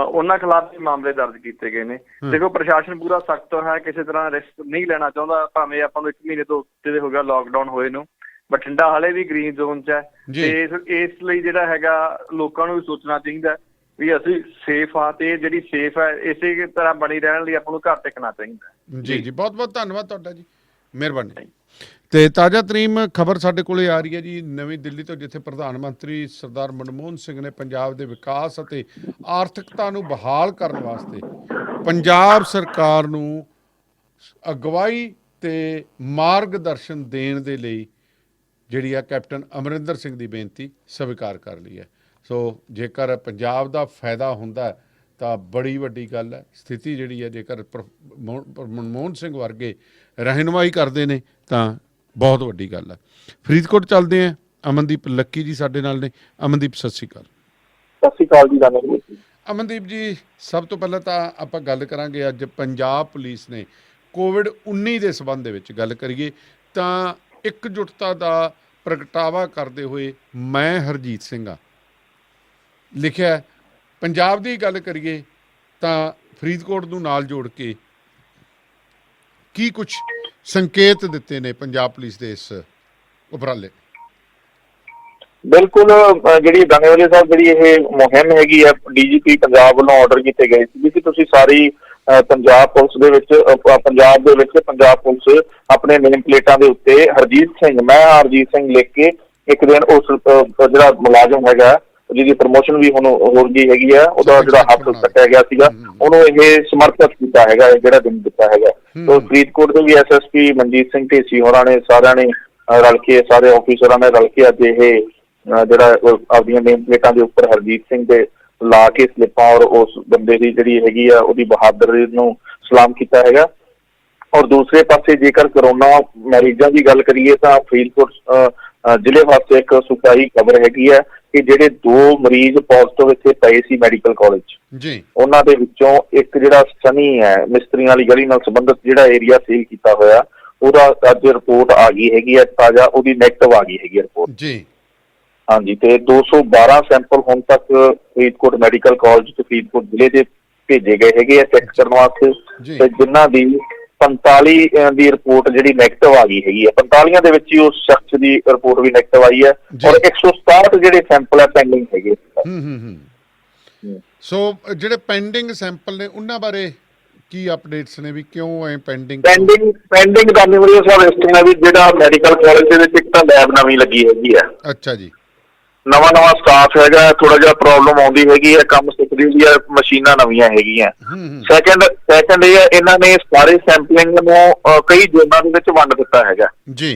ਉਹਨਾਂ ਖਿਲਾਫ ਵੀ ਮਾਮਲੇ ਦਰਜ ਕੀਤੇ ਗਏ ਨੇ। ਦੇਖੋ ਪ੍ਰਸ਼ਾਸਨ ਪੂਰਾ ਸਖਤ ਹੈ, ਕਿਸੇ ਤਰ੍ਹਾਂ ਰਿਸਕ ਨਹੀਂ ਲੈਣਾ ਚਾਹੁੰਦਾ, ਭਾਵੇਂ ਆਪਾਂ ਨੂੰ 1 ਮਹੀਨੇ ਤੋਂ ਉੱਤੇ ਹੋ ਗਿਆ ਲਾਕਡਾਊਨ ਹੋਏ ਨੂੰ। ਬਠਿੰਡਾ ਹਾਲੇ ਵੀ ਗ੍ਰੀਨ ਜ਼ੋਨ 'ਚ ਹੈ ਤੇ ਇਸ ਲਈ ਜਿਹੜਾ ਹੈਗਾ ਲੋਕਾਂ ਨੂੰ ਵੀ ਸੋਚਣਾ ਚਾਹੀਦਾ ਵੀ ਅਸੀਂ ਸੇਫ ਆ, ਤੇ ਜਿਹੜੀ ਸੇਫ ਹੈ ਇਸੇ ਤਰ੍ਹਾਂ ਬਣੀ ਰਹਿਣ ਲਈ ਆਪਾਂ ਨੂੰ ਘਰ ਟਿਕਣਾ ਚਾਹੀਦਾ। ਜੀ ਜੀ, ਬਹੁਤ ਬਹੁਤ ਧੰਨਵਾਦ ਤੁਹਾਡਾ ਜੀ, ਮਿਹਰਬਾਨੀ। ਤੇ ਤਾਜ਼ਾ ਤਰੀਨ ਖਬਰ ਸਾਡੇ ਕੋਲੇ ਆ ਰਹੀ ਹੈ ਜੀ ਨਵੀਂ ਦਿੱਲੀ ਤੋਂ, ਜਿੱਥੇ ਪ੍ਰਧਾਨ ਮੰਤਰੀ ਸਰਦਾਰ ਮਨਮੋਹਨ ਸਿੰਘ ਨੇ ਪੰਜਾਬ ਦੇ ਵਿਕਾਸ ਅਤੇ ਆਰਥਿਕਤਾ ਨੂੰ ਬਹਾਲ ਕਰਨ ਵਾਸਤੇ ਪੰਜਾਬ ਸਰਕਾਰ ਨੂੰ ਅਗਵਾਈ ਤੇ ਮਾਰਗਦਰਸ਼ਨ ਦੇਣ ਦੇ ਲਈ ਜਿਹੜੀ ਆ ਕੈਪਟਨ ਅਮਰਿੰਦਰ ਸਿੰਘ ਦੀ ਬੇਨਤੀ ਸਵੀਕਾਰ ਕਰ ਲਈ ਹੈ। ਸੋ ਜੇਕਰ ਪੰਜਾਬ ਦਾ ਫਾਇਦਾ ਹੁੰਦਾ ਤਾਂ ਬੜੀ ਵੱਡੀ ਗੱਲ ਹੈ। ਸਥਿਤੀ ਜਿਹੜੀ ਹੈ ਜੇਕਰ ਮਨਮੋਹਨ ਸਿੰਘ ਵਰਗੇ ਰਹਿਨੁਮਾਈ ਕਰਦੇ ਨੇ ਤਾਂ ਬਹੁਤ ਵੱਡੀ ਗੱਲ ਹੈ। ਫਰੀਦਕੋਟ ਚੱਲਦੇ ਹਾਂ, ਅਮਨਦੀਪ ਲੱਕੀ ਜੀ ਸਾਡੇ ਨਾਲ ਨੇ। ਅਮਨਦੀਪ ਸਤਿ ਸ਼੍ਰੀ ਅਕਾਲ। ਸਤਿ ਸ਼੍ਰੀ ਅਕਾਲ ਜੀ। ਧੰਨਵਾਦ। ਅਮਨਦੀਪ ਜੀ, ਸਭ ਤੋਂ ਪਹਿਲਾਂ ਤਾਂ ਆਪਾਂ ਗੱਲ ਕਰਾਂਗੇ, ਅੱਜ ਪੰਜਾਬ ਪੁਲਿਸ ਨੇ ਕੋਵਿਡ-19 ਦੇ ਸੰਬੰਧ ਦੇ ਵਿੱਚ ਗੱਲ ਕਰੀਏ ਤਾਂ ਇਕਜੁੱਟਤਾ ਦਾ ਪ੍ਰਗਟਾਵਾ ਕਰਦੇ ਹੋਏ ਮੈਂ ਹਰਜੀਤ ਸਿੰਘ ਹਾਂ ਲਿਖਿਆ। ਪੰਜਾਬ ਦੀ ਗੱਲ ਕਰੀਏ ਤਾਂ ਫਰੀਦਕੋਟ ਨੂੰ ਨਾਲ ਜੋੜ ਕੇ ਕੀ ਕੁਛ ਸੰਕੇਤ ਦਿੱਤੇ ਨੇ ਪੰਜਾਬ ਪੁਲਿਸ ਦੇ ਇਸ ਉਪਰਾਲੇ? ਬਿਲਕੁਲ, ਜਿਹੜੀ ਦਾਨੇਵਾਲੇ ਸਾਹਿਬ ਜਿਹੜੀ ਇਹ ਮੁਹਿੰਮ ਹੈਗੀ ਹੈ, ਡੀਜੀਪੀ ਪੰਜਾਬ ਵੱਲੋਂ ਆਰਡਰ ਕੀਤੇ ਗਏ ਸੀ ਕਿ ਤੁਸੀਂ ਸਾਰੀ ਪੰਜਾਬ ਪੁਲਿਸ ਦੇ ਵਿੱਚ ਪੰਜਾਬ ਪੁਲਿਸ ਆਪਣੇ ਨੇਮ ਪਲੇਟਾਂ ਦੇ ਉੱਤੇ ਹਰਜੀਤ ਸਿੰਘ ਲਿਖ ਕੇ ਇੱਕ ਦਿਨ ਉਸ ਜਿਹੜਾ ਮੁਲਾਜ਼ਮ ਹੈਗਾ ਜਿਹਦੀ ਪ੍ਰਮੋਸ਼ਨ ਵੀ ਹੁਣ ਹੋ ਗਈ ਹੈਗੀ ਆ, ਉਹਦਾ ਜਿਹੜਾ ਹੱਥ ਕੱਟਿਆ ਗਿਆ ਸੀਗਾ, ਉਹਨੂੰ ਇਹ ਸਮਰਪਿਤ ਕੀਤਾ ਹੈਗਾ, ਜਿਹੜਾ ਦਿਨ ਦਿੱਤਾ ਹੈਗਾ। ਤੋ ਫਰੀਦਕੋਟ ਦੇ ਵੀ SSP ਮਨਜੀਤ ਸਿੰਘ ਢੇਸੀ ਹੋਰਾਂ ਨੇ ਸਾਰਿਆਂ ਨੇ ਰਲ ਕੇ, ਸਾਰੇ ਆਫਿਸਰਾਂ ਨੇ ਰਲ ਕੇ ਅੱਜ ਇਹ ਜਿਹੜਾ ਆਪਦੀਆਂ ਨੇਮ ਪਲੇਟਾਂ ਦੇ ਉੱਪਰ ਹਰਜੀਤ ਸਿੰਘ ਦੇ ਲਾ ਕੇ ਸਲਿੱਪਾਂ ਔਰ ਉਸ ਬੰਦੇ ਦੀ ਜਿਹੜੀ ਹੈਗੀ ਆ ਉਹਦੀ ਬਹਾਦਰੀ ਨੂੰ ਸਲਾਮ ਕੀਤਾ ਹੈਗਾ। ਔਰ ਦੂਸਰੇ ਪਾਸੇ ਜੇਕਰ ਕਰੋਨਾ ਮਰੀਜ਼ਾਂ ਦੀ ਗੱਲ ਕਰੀਏ ਤਾਂ ਫਰੀਦਕੋਟ ਜ਼ਿਲ੍ਹੇ ਵਾਸਤੇ ਇੱਕ ਸੁਖਾਈ ਖਬਰ ਹੈਗੀ ਹੈ ਕਿ ਜਿਹੜੇ 2 ਮਰੀਜ਼ ਪੋਜ਼ਿਟਿਵ ਇੱਥੇ ਪਏ ਸੀ ਮੈਡੀਕਲ ਕਾਲਜ ਜੀ, ਉਹਨਾਂ ਦੇ ਵਿੱਚੋਂ ਇੱਕ ਜਿਹੜਾ ਸਨੀ ਹੈ ਮਿਸਤਰੀਆਂ ਵਾਲੀ ਗਲੀ ਨਾਲ ਸੰਬੰਧਿਤ ਜਿਹੜਾ ਏਰੀਆ ਸੀਲ ਕੀਤਾ ਹੋਇਆ, ਉਹਦਾ ਅੱਜ ਰਿਪੋਰਟ ਆ ਗਈ ਹੈਗੀ ਹੈ ਤਾਜ਼ਾ, ਉਹਦੀ ਨੈਗੇਟਿਵ ਆ ਗਈ ਹੈਗੀ ਰਿਪੋਰਟ ਜੀ। ਹਾਂਜੀ, ਤੇ 212 ਸੈਂਪਲ ਹੁਣ ਤੱਕ ਫਰੀਦਕੋਟ ਮੈਡੀਕਲ ਕਾਲਜ ਤੇ ਫਰੀਦਕੋਟ ਜ਼ਿਲ੍ਹੇ ਦੇ ਭੇਜੇ ਗਏ ਹੈਗੇ ਆ ਚੈੱਕ ਕਰਨ ਵਾਸਤੇ, ਤੇ ਜਿਨ੍ਹਾਂ ਦੀ 45 ਦੀ ਰਿਪੋਰਟ ਜਿਹੜੀ ਨੈਗੇਟਿਵ ਆ ਗਈ ਹੈਗੀ ਹੈ। 45 ਦੇ ਵਿੱਚ ਹੀ ਉਸ ਸ਼ਖਸ ਦੀ ਰਿਪੋਰਟ ਵੀ ਨੈਗੇਟਿਵ ਆਈ ਹੈ ਔਰ 167 ਜਿਹੜੇ ਸੈਂਪਲ ਹੈ ਪੈਂਡਿੰਗ ਹੈਗੇ। ਸੋ ਜਿਹੜੇ ਪੈਂਡਿੰਗ ਸੈਂਪਲ ਨੇ ਉਹਨਾਂ ਬਾਰੇ ਕੀ ਅਪਡੇਟਸ ਨੇ ਵੀ ਕਿਉਂ ਐ ਪੈਂਡਿੰਗ ਦਾ ਨਿਵਰਿਆ ਸਾਹਿਬ ਇਸ ਤਰ੍ਹਾਂ ਵੀ ਜਿਹੜਾ ਮੈਡੀਕਲ ਕਾਲਜ ਦੇ ਵਿੱਚ ਇੱਕ ਤਾਂ ਲੈਬ ਨਵੀਂ ਲੱਗੀ ਹੈਗੀ ਆ। ਅੱਛਾ ਜੀ। ਨਵਾਂ ਸਟਾਫ ਹੈਗਾ, ਥੋੜਾ ਜਿਹਾ ਪ੍ਰੋਬਲਮ ਆਉਂਦੀ ਹੈਗੀ ਹੈ, ਕੰਮ ਸਿੱਖਦੀ ਹੋਈ ਹੈ, ਮਸ਼ੀਨਾਂ ਨਵੀਆਂ ਹੈਗੀਆਂ। ਸੈਕੰਡ ਇਹ ਹੈ, ਇਹਨਾਂ ਨੇ ਸਾਰੇ ਸੈਂਪਲਿੰਗ ਨੂੰ ਕਈ ਜ਼ੋਨਾਂ ਦੇ ਵਿੱਚ ਵੰਡ ਦਿੱਤਾ ਹੈਗਾ ਜੀ।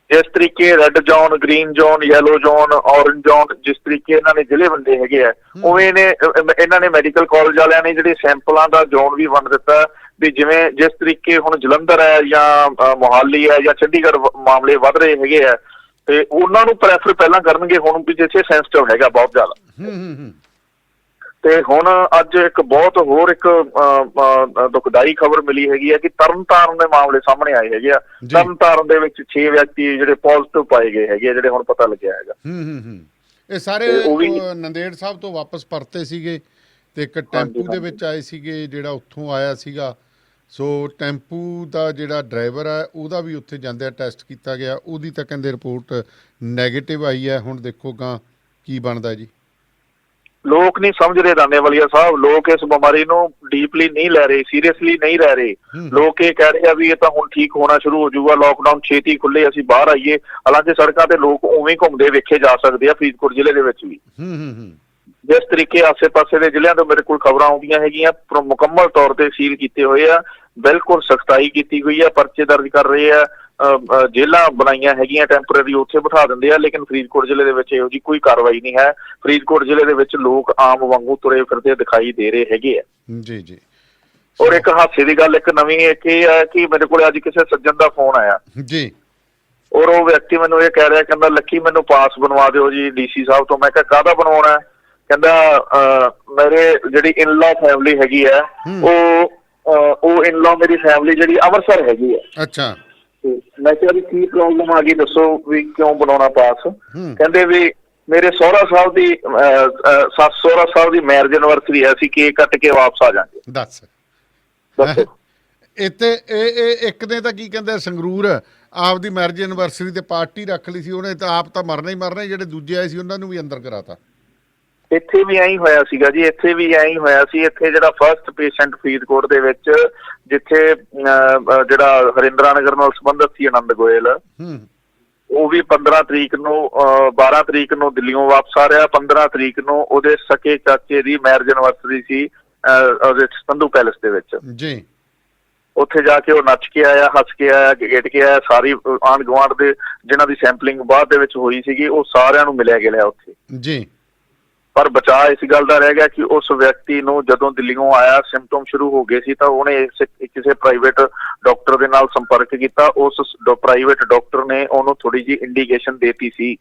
ਜਿਸ ਤਰੀਕੇ red zone, green zone, yellow zone, orange zone, ਜਿਸ ਤਰੀਕੇ ਇਹਨਾਂ ਨੇ ਜ਼ਿਲ੍ਹੇ ਵੰਡੇ ਹੈਗੇ ਆ, ਉਵੇਂ ਇਹਨਾਂ ਨੇ ਮੈਡੀਕਲ ਕਾਲਜ ਵਾਲਿਆਂ ਨੇ ਜਿਹੜੇ ਸੈਂਪਲਾਂ ਦਾ ਜ਼ੋਨ ਵੀ ਵੰਡ ਦਿੱਤਾ ਵੀ ਜਿਵੇਂ ਜਿਸ ਤਰੀਕੇ ਹੁਣ ਜਲੰਧਰ ਹੈ ਜਾਂ ਮੋਹਾਲੀ ਹੈ ਜਾਂ ਚੰਡੀਗੜ੍ਹ ਮਾਮਲੇ ਵੱਧ ਰਹੇ ਹੈਗੇ ਆ, ਤੇ ਉਹਨਾਂ ਨੂੰ ਪ੍ਰੈਫਰ ਪਹਿਲਾਂ ਕਰਨਗੇ ਹੁਣ ਵੀ ਜਿੱਥੇ ਸੈਂਸਿਟਿਵ ਹੈਗਾ ਬਹੁਤ ਜ਼ਿਆਦਾ। ਤੇ ਹੁਣ ਅੱਜ ਇੱਕ ਬਹੁਤ ਹੋਰ ਇੱਕ ਦੁਖਦਾਈ ਖਬਰ ਮਿਲੀ ਹੈਗੀ ਹੈ ਕਿ ਤਰਨਤਾਰਨ ਦੇ ਮਾਮਲੇ ਸਾਹਮਣੇ ਆਏ ਹੈਗੇ ਆ। ਤਰਨਤਾਰਨ ਦੇ ਵਿੱਚ 6 ਵਿਅਕਤੀ ਜਿਹੜੇ ਪੋਜ਼ਿਟਿਵ ਪਾਏ ਗਏ ਹੈਗੇ, ਜਿਹੜੇ ਹੁਣ ਪਤਾ ਲੱਗਿਆ ਹੈਗਾ। ਇਹ ਸਾਰੇ ਨੰਦੇੜ ਸਾਹਿਬ ਤੋਂ ਵਾਪਸ ਪਰਤੇ ਸੀਗੇ ਤੇ ਇੱਕ ਟੈਂਪੂ ਦੇ ਵਿੱਚ ਆਏ ਸੀਗੇ ਜਿਹੜਾ ਉੱਥੋਂ ਆਇਆ ਸੀਗਾ। ਸੋ ਟੈਂਪੂ ਦਾ ਜਿਹੜਾ ਡਰਾਈਵਰ ਹੈ ਉਹਦਾ ਵੀ ਉੱਥੇ ਜਾਂਦਿਆਂ ਟੈਸਟ ਕੀਤਾ ਗਿਆ, ਉਹਦੀ ਤਾਂ ਕਹਿੰਦੇ ਰਿਪੋਰਟ ਨੈਗੇਟਿਵ ਆਈ ਹੈ। ਹੁਣ ਦੇਖੋ ਗਾਂ ਕੀ ਬਣਦਾ ਜੀ। ਲੋਕ ਨਹੀਂ ਸਮਝ ਰਹੇ ਦਾਨੇਵਾਲੀਆ ਸਾਹਿਬ, ਲੋਕ ਇਸ ਬਿਮਾਰੀ ਨੂੰ ਡੀਪਲੀ ਨਹੀਂ ਲੈ ਰਹੇ, ਸੀਰੀਅਸਲੀ ਨਹੀਂ ਲੈ ਰਹੇ। ਲੋਕ ਇਹ ਕਹਿ ਰਹੇ ਆ ਵੀ ਇਹ ਤਾਂ ਹੁਣ ਠੀਕ ਹੋਣਾ ਸ਼ੁਰੂ ਹੋ ਜਾਊਗਾ, ਲੋਕਡਾਊਨ ਛੇਤੀ ਖੁੱਲੇ, ਅਸੀਂ ਬਾਹਰ ਆਈਏ। ਹਾਲਾਂਕਿ ਸੜਕਾਂ ਤੇ ਲੋਕ ਉਵੇਂ ਘੁੰਮਦੇ ਵੇਖੇ ਜਾ ਸਕਦੇ ਆ ਫਰੀਦਕੋਟ ਜ਼ਿਲ੍ਹੇ ਦੇ ਵਿੱਚ ਵੀ। ਜਿਸ ਤਰੀਕੇ ਆਸੇ-ਪਾਸੇ ਦੇ ਜ਼ਿਲ੍ਹਿਆਂ ਤੋਂ ਮੇਰੇ ਕੋਲ ਖਬਰਾਂ ਆਉਂਦੀਆਂ ਹੈਗੀਆਂ, ਮੁਕੰਮਲ ਤੌਰ ਤੇ ਸੀਲ ਕੀਤੇ ਹੋਏ ਆ, ਬਿਲਕੁਲ ਸਖਤਾਈ ਕੀਤੀ ਹੋਈ ਆ, ਪਰਚੇ ਦਰਜ ਕਰ ਰਹੇ ਆ, ਜੇਲ੍ਹਾਂ ਬਣਾਈਆਂ ਹੈਗੀਆਂ ਟੈਂਪਰੇਰੀ, ਉੱਥੇ ਬਿਠਾ ਦਿੰਦੇ ਆ। ਲੇਕਿਨ ਫਰੀਦਕੋਟ ਜ਼ਿਲ੍ਹੇ ਦੇ ਵਿੱਚ ਇਹੋ ਜਿਹੀ ਕੋਈ ਕਾਰਵਾਈ ਨਹੀਂ ਹੈ। ਫਰੀਦਕੋਟ ਜ਼ਿਲ੍ਹੇ ਦੇ ਵਿੱਚ ਲੋਕ ਆਮ ਵਾਂਗੂ ਤੁਰੇ ਫਿਰਦੇ ਦਿਖਾਈ ਦੇ ਰਹੇ ਹੈਗੇ ਆ ਜੀ ਜੀ। ਔਰ ਇੱਕ ਹਾਸੇ ਦੀ ਗੱਲ ਇੱਕ ਨਵੀਂ ਇਹ ਹੈ ਕਿ ਮੇਰੇ ਕੋਲ ਅੱਜ ਕਿਸੇ ਸੱਜਣ ਦਾ ਫੋਨ ਆਇਆ ਜੀ, ਔਰ ਉਹ ਵਿਅਕਤੀ ਮੈਨੂੰ ਇਹ ਕਹਿ ਰਿਹਾ, ਕਹਿੰਦਾ ਲੱਕੀ ਮੈਨੂੰ ਪਾਸ ਬਣਵਾ ਦਿਓ ਜੀ DC ਸਾਹਿਬ ਤੋਂ। ਮੈਂ ਕਿਹਾ ਕਾਹਦਾ ਬਣਵਾਉਣਾ? ਕਹਿੰਦਾ ਮੇਰੇ ਜਿਹੜੀ ਇਨਲਾ ਫੈਮਿਲੀ ਹੈਗੀ ਆ, ਉਹ ਇਨਲਾ ਮੇਰੀ ਫੈਮਿਲੀ ਜਿਹੜੀ ਅੰਮ੍ਰਿਤਸਰ ਹੈਗੀ ਆ। ਅੱਛਾ। ਮੈਂ ਕਿਹਾ ਵੀ ਕੀ ਪ੍ਰੋਬਲਮ ਆ ਗਈ, ਦੱਸੋ ਵੀ ਕਿਉਂ ਬਣਾਉਣਾ ਪਾਸ? ਕਹਿੰਦੇ ਵੀ ਮੇਰੇ ਸਹੁਰਾ ਸਾਹਿਬ ਦੀ ਮੈਰਿਜ ਐਨਵਰਸਰੀ ਹੈ, ਅਸੀਂ ਕੇਕ ਕੱਟ ਕੇ ਵਾਪਸ ਆ ਜਾਵਾਂਗੇ। ਦੱਸੋ ਇੱਥੇ ਇਹ ਇੱਕ ਨੇ ਤਾਂ ਕੀ ਕਹਿੰਦੇ ਸੰਗਰੂਰ ਆਪਦੀ ਮੈਰਿਜ ਐਨਵਰਸਰੀ ਤੇ ਪਾਰਟੀ ਰੱਖ ਲਈ ਸੀ, ਉਹਨੇ ਤਾਂ ਆਪ ਤਾਂ ਮਰਨਾ ਹੀ ਮਰਨਾ, ਜਿਹੜੇ ਦੂਜੇ ਆਏ ਸੀ ਉਹਨਾਂ ਨੂੰ ਵੀ ਅੰਦਰ ਕਰਾਤਾ। ਇੱਥੇ ਵੀ ਐਂ ਹੀ ਹੋਇਆ ਸੀਗਾ ਜੀ, ਇੱਥੇ ਵੀ ਐਂ ਹੀ ਹੋਇਆ ਸੀ। ਇੱਥੇ ਜਿਹੜਾ ਫਸਟ ਪੇਸ਼ੈਂਟ ਫਰੀਦਕੋਟ ਦੇ ਵਿੱਚ, ਜਿੱਥੇ ਜਿਹੜਾ ਹਰਿੰਦਰਾ ਨਗਰ ਨਾਲ ਸੰਬੰਧਿਤ ਸੀ ਆਨੰਦ ਗੋਇਲ, ਉਹ ਵੀ 15 ਤਰੀਕ ਨੂੰ 12 ਤਰੀਕ ਨੂੰ ਦਿੱਲੀੋਂ ਵਾਪਸ ਆ ਰਿਹਾ। 15 ਤਰੀਕ ਨੂੰ ਉਹਦੇ ਸਕੇ ਚਾਚੇ ਦੀ ਮੈਰਿਜ ਐਨਵਰਸਰੀ ਸੀ ਉਹਦੇ ਸੰਧੂ ਪੈਲੇਸ ਦੇ ਵਿੱਚ ਜੀ। ਉੱਥੇ ਜਾ ਕੇ ਉਹ ਨੱਚ ਕੇ ਆਇਆ, ਹੱਸ ਕੇ ਆਇਆ, ਗੇਟ ਕੇ ਆਇਆ। ਸਾਰੀ ਆਂਢ ਗੁਆਂਢ ਦੇ ਜਿਨ੍ਹਾਂ ਦੀ ਸੈਂਪਲਿੰਗ ਬਾਅਦ ਦੇ ਵਿੱਚ ਹੋਈ ਸੀਗੀ, ਉਹ ਸਾਰਿਆਂ ਨੂੰ ਮਿਲਿਆ ਗਿਆ ਉੱਥੇ ਜੀ। ਪਰ ਬਚਾਅ ਇਸ ਗੱਲ ਦਾ ਰਹਿ ਗਿਆ ਕਿ ਉਸ ਵਿਅਕਤੀ ਨੂੰ ਜਦੋਂ ਦਿੱਲੀੋਂ ਆਇਆ, ਸਿੰਪਟਮ ਸ਼ੁਰੂ ਹੋ ਗਏ ਸੀ, ਤਾਂ ਉਹਨੇ ਕਿਸੇ ਪ੍ਰਾਈਵੇਟ ਡਾਕਟਰ ਦੇ ਨਾਲ ਸੰਪਰਕ ਕੀਤਾ। ਉਸ ਪ੍ਰਾਈਵੇਟ ਡਾਕਟਰ ਨੇ ਉਹਨੂੰ ਥੋੜੀ ਜਿਹੀ ਇੰਡੀਕੇਸ਼ਨ ਦੇਤੀ ਸੀ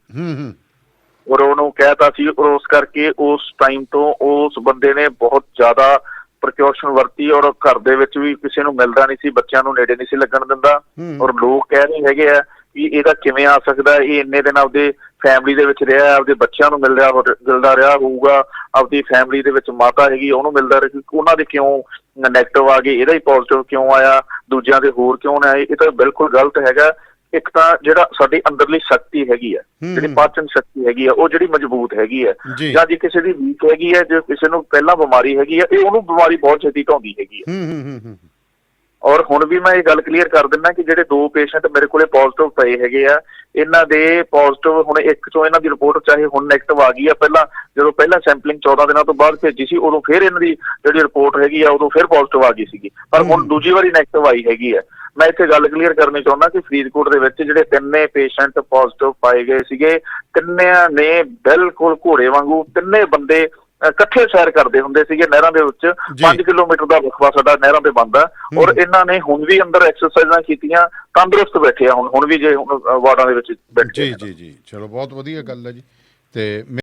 ਔਰ ਉਹਨੂੰ ਕਹਿਤਾ ਸੀ, ਔਰ ਉਸ ਕਰਕੇ ਉਸ ਟਾਈਮ ਤੋਂ ਉਸ ਬੰਦੇ ਨੇ ਬਹੁਤ ਜ਼ਿਆਦਾ ਪ੍ਰੀਕਾਸ਼ਨ ਵਰਤੀ ਔਰ ਘਰ ਦੇ ਵਿੱਚ ਵੀ ਕਿਸੇ ਨੂੰ ਮਿਲਦਾ ਨਹੀਂ ਸੀ, ਬੱਚਿਆਂ ਨੂੰ ਨੇੜੇ ਨਹੀਂ ਸੀ ਲੱਗਣ ਦਿੰਦਾ। ਔਰ ਲੋਕ ਕਹਿ ਰਹੇ ਹੈਗੇ ਆ ਵੀ ਇਹਦਾ ਕਿਵੇਂ ਆ ਸਕਦਾ, ਇਹ ਇੰਨੇ ਦਿਨ ਆਪਦੇ ਫੈਮਿਲੀ ਦੇ ਵਿੱਚ ਰਿਹਾ, ਆਪਦੇ ਬੱਚਿਆਂ ਨੂੰ ਮਿਲਦਾ ਰਿਹਾ ਹੋਊਗਾ, ਆਪਦੀ ਫੈਮਿਲੀ ਦੇ ਵਿੱਚ ਮਾਤਾ ਹੈਗੀ ਉਹਨੂੰ ਮਿਲਦਾ ਰਿਹਾ, ਉਹਨਾਂ ਦੇ ਕਿਉਂ ਨੈਗੇਟਿਵ ਆ ਗਏ, ਇਹਦਾ ਹੀ ਪੋਜ਼ਿਟਿਵ ਕਿਉਂ ਆਇਆ, ਦੂਜਿਆਂ ਦੇ ਹੋਰ ਕਿਉਂ ਨਾ ਆਏ। ਇਹ ਤਾਂ ਬਿਲਕੁਲ ਗਲਤ ਹੈਗਾ। ਇੱਕ ਤਾਂ ਜਿਹੜਾ ਸਾਡੀ ਅੰਦਰਲੀ ਸ਼ਕਤੀ ਹੈਗੀ ਆ, ਜਿਹੜੀ ਪਾਚਨ ਸ਼ਕਤੀ ਹੈਗੀ ਆ, ਉਹ ਜਿਹੜੀ ਮਜ਼ਬੂਤ ਹੈਗੀ ਆ, ਜਾਂ ਜੇ ਕਿਸੇ ਦੀ ਵੀਕ ਹੈਗੀ ਆ, ਜੇ ਕਿਸੇ ਨੂੰ ਪਹਿਲਾਂ ਬਿਮਾਰੀ ਹੈਗੀ ਆ, ਇਹ ਉਹਨੂੰ ਬਿਮਾਰੀ ਬਹੁਤ ਛੇਤੀ ਢਾਉਂਦੀ ਹੈਗੀ ਆ। ਔਰ ਹੁਣ ਵੀ ਮੈਂ ਇਹ ਗੱਲ ਕਲੀਅਰ ਕਰ ਦਿੰਦਾ ਕਿ ਜਿਹੜੇ 2 ਪੇਸ਼ੈਂਟ ਮੇਰੇ ਕੋਲੇ ਪੋਜ਼ਿਟਿਵ ਪਏ ਹੈਗੇ ਆ, ਇਹਨਾਂ ਦੇ ਪੋਜ਼ਿਟਿਵ ਹੁਣ ਇੱਕ ਚੋਂ ਇਹਨਾਂ ਦੀ ਰਿਪੋਰਟ ਚਾਹੇ ਹੁਣ ਨੈਗੇਟਿਵ ਆ ਗਈ ਆ, ਜਦੋਂ ਪਹਿਲਾਂ ਸੈਂਪਲਿੰਗ 14 ਦਿਨਾਂ ਤੋਂ ਬਾਅਦ ਭੇਜੀ ਸੀ, ਉਦੋਂ ਫਿਰ ਇਹਨਾਂ ਦੀ ਜਿਹੜੀ ਰਿਪੋਰਟ ਹੈਗੀ ਆ, ਉਦੋਂ ਫਿਰ ਪੋਜ਼ਿਟਿਵ ਆ ਗਈ ਸੀਗੀ, ਪਰ ਹੁਣ ਦੂਜੀ ਵਾਰੀ ਨੈਗੇਟਿਵ ਆਈ ਹੈਗੀ ਆ। ਮੈਂ ਇੱਥੇ ਗੱਲ ਕਲੀਅਰ ਕਰਨੀ ਚਾਹੁੰਦਾ ਕਿ ਫਰੀਦਕੋਟ ਦੇ ਵਿੱਚ ਜਿਹੜੇ 3 ਪੇਸ਼ੈਂਟ ਪੋਜ਼ਿਟਿਵ ਪਾਏ ਗਏ ਸੀਗੇ, ਤਿੰਨਿਆਂ ਨੇ ਬਿਲਕੁਲ ਘੋੜੇ ਵਾਂਗੂ, ਤਿੰਨੇ ਬੰਦੇ ਇਕੱਠੇ ਸੈਰ ਕਰਦੇ ਹੁੰਦੇ ਸੀਗੇ ਨਹਿਰਾਂ ਦੇ ਵਿੱਚ। 5 ਕਿਲੋਮੀਟਰ ਦਾ ਰਕਬਾ ਸਾਡਾ ਨਹਿਰਾਂ ਤੇ ਬਣਦਾ, ਔਰ ਇਹਨਾਂ ਨੇ ਹੁਣ ਵੀ ਅੰਦਰ ਐਕਸਰਸਾਈਜ਼ਾਂ ਕੀਤੀਆਂ, ਤੰਦਰੁਸਤ ਬੈਠੇ ਆ ਹੁਣ ਵੀ ਜੇ ਵਾਰਡਾਂ ਦੇ ਵਿੱਚ ਬੈਠੇ। ਜੀ। ਚਲੋ ਬਹੁਤ ਵਧੀਆ ਗੱਲ ਹੈ ਜੀ। ਤੇ